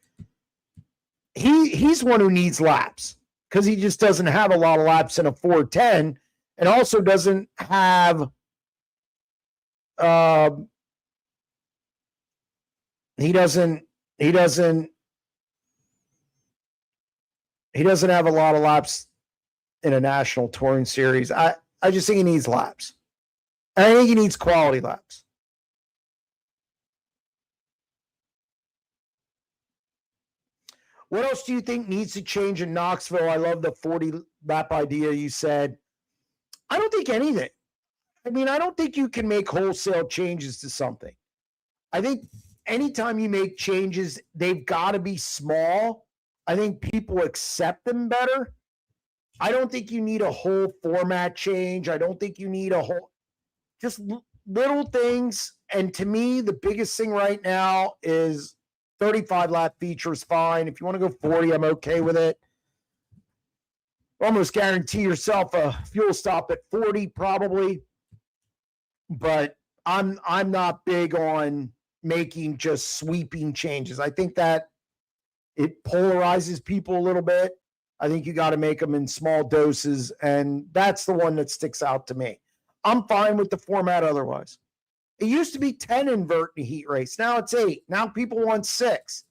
Speaker 9: He's one who needs laps because he just doesn't have a lot of laps in a 410, and also doesn't have he doesn't have a lot of laps in a national touring series. I just think he needs laps. I think he needs quality laps. What else do you think needs to change in Knoxville? I love the 40 lap idea you said. I don't think anything. I mean, I don't think you can make wholesale changes to something. I think anytime you make changes, they've got to be small. I think people accept them better. I don't think you need a whole format change. I don't think you need a whole, just little things. And to me, the biggest thing right now is 35 lap feature is fine. If you want to go 40, I'm okay with it. Almost guarantee yourself a fuel stop at 40 probably. But I'm not big on making just sweeping changes. I think that it polarizes people a little bit. I think you got to make them in small doses, and that's the one that sticks out to me. I'm fine with the format otherwise. It used to be 10 invert in a heat race. Now it's 8. Now people want 6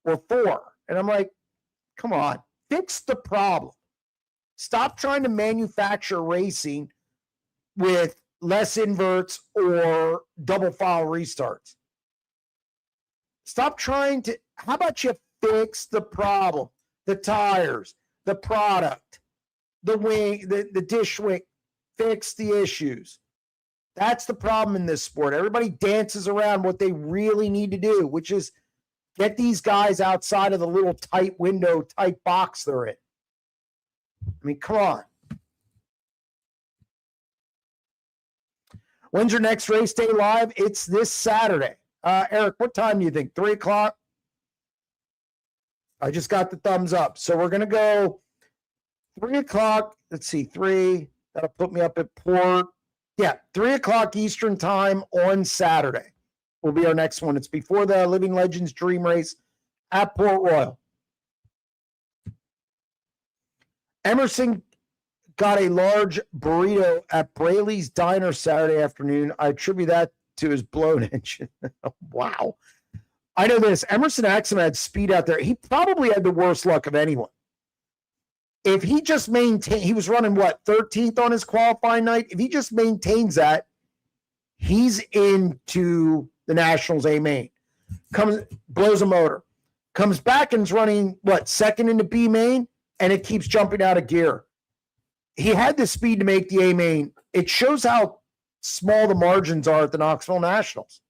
Speaker 9: or 4. And I'm like, come on, fix the problem. Stop trying to manufacture racing with less inverts or double file restarts. Stop trying to, how about you fix the problem? The tires, the product, the wing, the dish wing, fix the issues. That's the problem in this sport. Everybody dances around what they really need to do, which is get these guys outside of the little tight window, tight box they're in. I mean, come on. When's your next race day live? It's this Saturday. Eric, what time do you think? 3 o'clock? I just got the thumbs up. So we're going to go 3 o'clock. Let's see, 3. That'll put me up at Port. Yeah, 3 o'clock Eastern time on Saturday will be our next one. It's before the Living Legends Dream Race at Port Royal. Emerson got a large burrito at Braley's Diner Saturday afternoon. I attribute that to his blown engine. Wow. I know this. Emerson Axum had speed out there. He probably had the worst luck of anyone. If he just maintained, he was running what, 13th on his qualifying night? If he just maintains that, he's into the Nationals A main. Comes, blows a motor. Comes back and is running, what, second into B main? And it keeps jumping out of gear. He had the speed to make the A main. It shows how small the margins are at the Knoxville Nationals.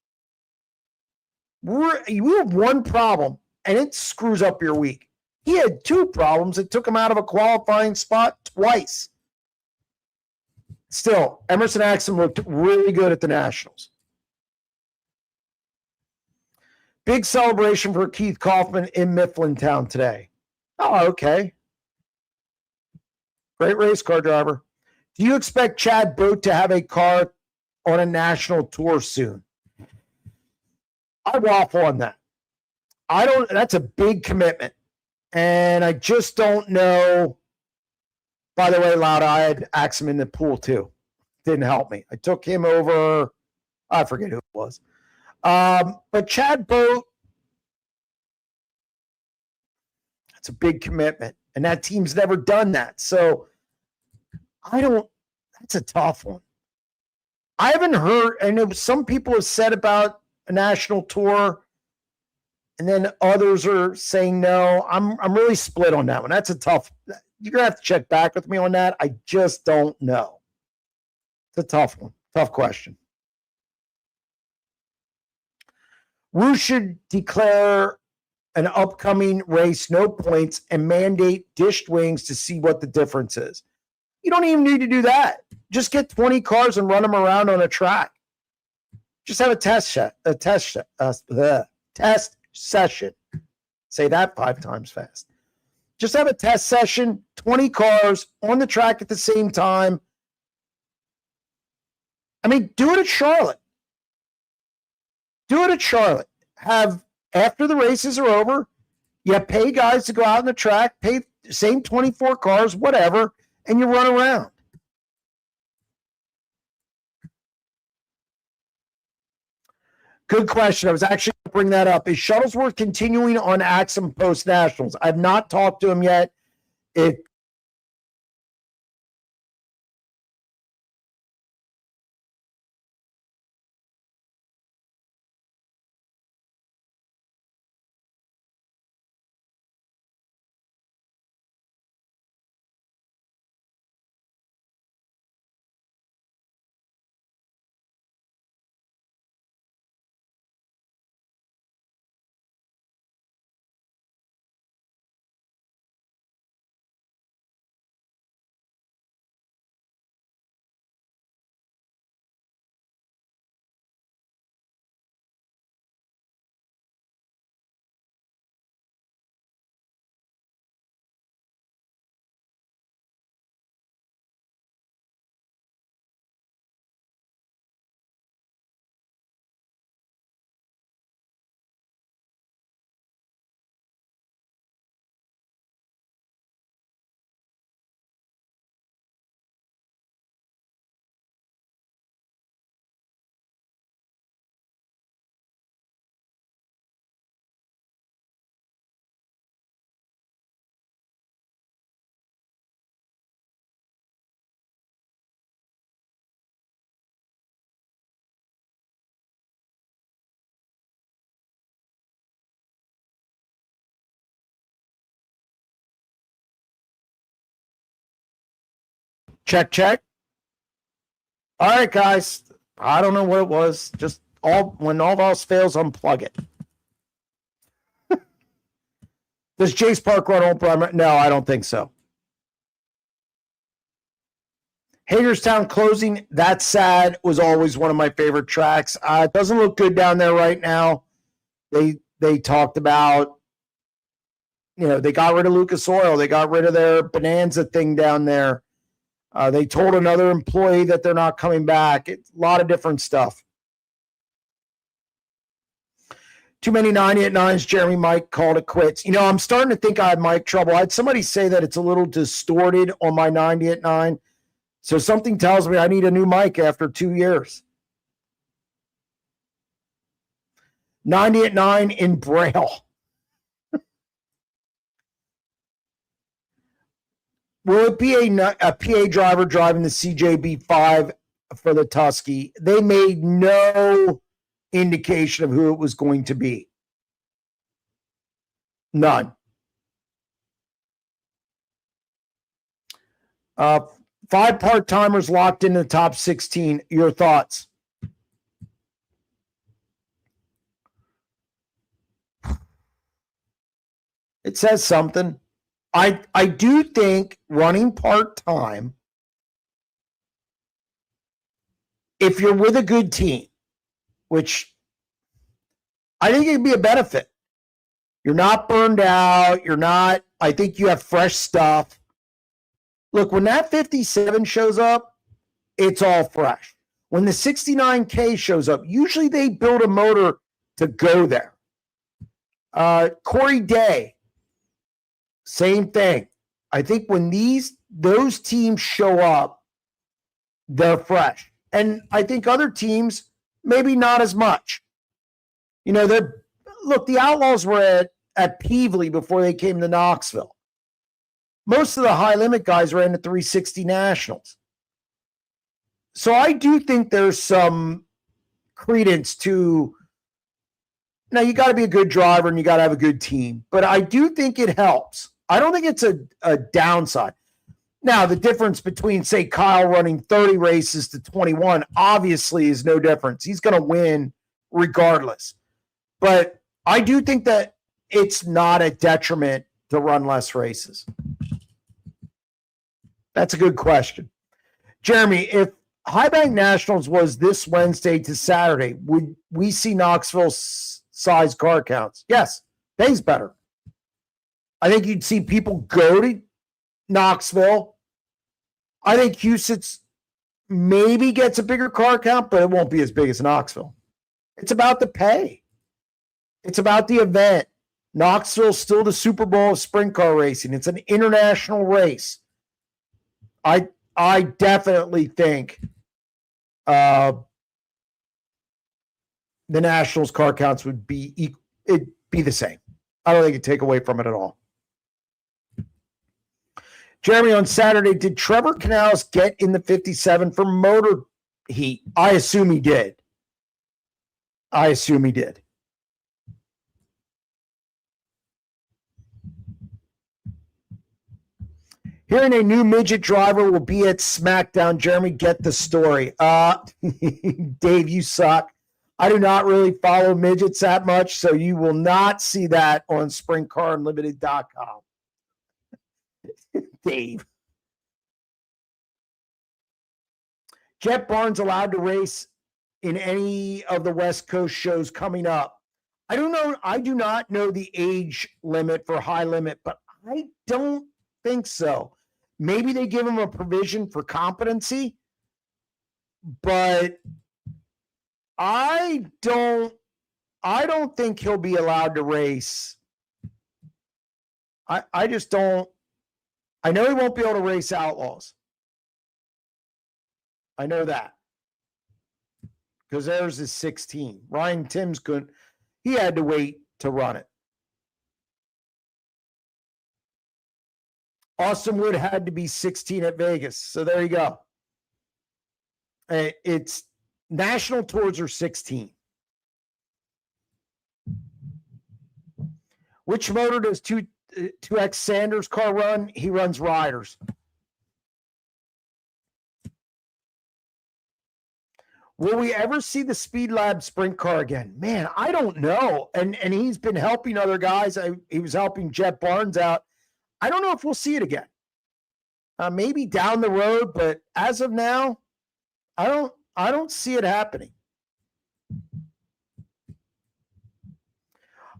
Speaker 9: You have one problem, and it screws up your week. He had 2 problems that took him out of a qualifying spot twice. Still, Emerson Axum looked really good at the Nationals. Big celebration for Keith Kaufman in Mifflintown today. Oh, okay. Great race car driver. Do you expect Chad Boat to have a car on a national tour soon? I waffle on that. That's a big commitment. And I just don't know. By the way, Lauda, I had Axum in the pool too. Didn't help me. I took him over. I forget who it was. But Chad Boat, that's a big commitment. And that team's never done that. So that's a tough one. I haven't heard, I know some people have said about a national tour, and then others are saying no. I'm really split on that one. That's a tough. You're gonna have to check back with me on that. I just don't know. It's a tough one. Tough question. Who should declare an upcoming race, no points, and mandate dished wings to see what the difference is. You don't even need to do that. Just get 20 cars and run them around on a track. Just have a test session. Say that 5 times fast. Just have a test session, 20 cars on the track at the same time. I mean, do it at Charlotte. Do it at Charlotte. Have, after the races are over, you pay guys to go out on the track, pay same 24 cars, whatever, and you run around. Good question. I was actually going to bring that up. Is Shuttlesworth continuing on Axum post Nationals? I've not talked to him yet. Check, check. All right, guys. I don't know what it was. Just when all else fails, unplug it. Does Jace Park run Old Primer? No, I don't think so. Hagerstown closing, that's sad, was always one of my favorite tracks. It doesn't look good down there right now. They talked about, they got rid of Lucas Oil. They got rid of their Bonanza thing down there. They told another employee that they're not coming back. It's a lot of different stuff. Too many 90-at-9s. Jeremy Mike called it quits. I'm starting to think I had mic trouble. I had somebody say that it's a little distorted on my 90-at-9. So something tells me I need a new mic after 2 years. 90-at-9 in Braille. Will it be a PA driver driving the CJB5 for the Tusky? They made no indication of who it was going to be. None. 5 part-timers locked into the top 16. Your thoughts? It says something. I do think running part-time, if you're with a good team, which I think it'd be a benefit. You're not burned out. I think you have fresh stuff. Look, when that 57 shows up, it's all fresh. When the 69K shows up, usually they build a motor to go there. Corey Day, same thing. I think when those teams show up, they're fresh. And I think other teams, maybe not as much. The Outlaws were at Peevely before they came to Knoxville. Most of the high limit guys ran the 360 Nationals. So I do think there's some credence to, now you got to be a good driver and you got to have a good team, but I do think it helps. I don't think it's a downside. Now, the difference between, say, Kyle running 30 races to 21 obviously is no difference. He's going to win regardless. But I do think that it's not a detriment to run less races? That's a good question. Jeremy, if High Bank Nationals was this Wednesday to Saturday, would we see Knoxville size car counts? Yes, pays better. I think you'd see people go to Knoxville. I think Huset's maybe gets a bigger car count, but it won't be as big as Knoxville. It's about the pay. It's about the event. Knoxville's still the Super Bowl of sprint car racing. It's an international race. I definitely think the Nationals car counts would be the same. I don't think it'd take away from it at all. Jeremy, on Saturday, did Trevor Canals get in the 57 for motor heat? I assume he did. Hearing a new midget driver will be at SmackDown. Jeremy, get the story. Dave, you suck. I do not really follow midgets that much, so you will not see that on SprintCarUnlimited.com. Dave. Jet Barnes allowed to race in any of the West Coast shows coming up. I don't know. I do not know the age limit for high limit, but I don't think so. Maybe they give him a provision for competency, but I don't think he'll be allowed to race. I just don't. I know he won't be able to race Outlaws. I know that. Because theirs is 16. Ryan Timms couldn't. He had to wait to run it. Austin Wood had to be 16 at Vegas. So there you go. It's national tours are 16. Which motor does 2X Sanders' car run? He runs Riders. Will we ever see the Speed Lab sprint car again? Man, I don't know. And he's been helping other guys. He was helping Jet Barnes out. I don't know if we'll see it again. Maybe down the road, but as of now, I don't see it happening.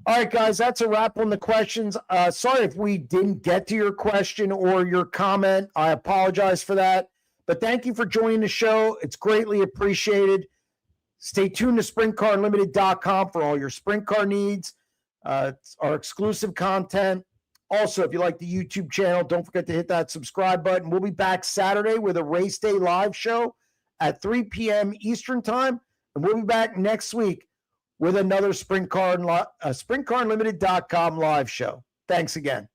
Speaker 9: All right, guys, that's a wrap on the questions. Sorry if we didn't get to your question or your comment. I apologize for that. But thank you for joining the show. It's greatly appreciated. Stay tuned to SprintCarUnlimited.com for all your sprint car needs, our exclusive content. Also, if you like the YouTube channel, don't forget to hit that subscribe button. We'll be back Saturday with a race day live show at 3 p.m. Eastern time. And we'll be back next week with another SprintCarUnlimited.com live show. Thanks again.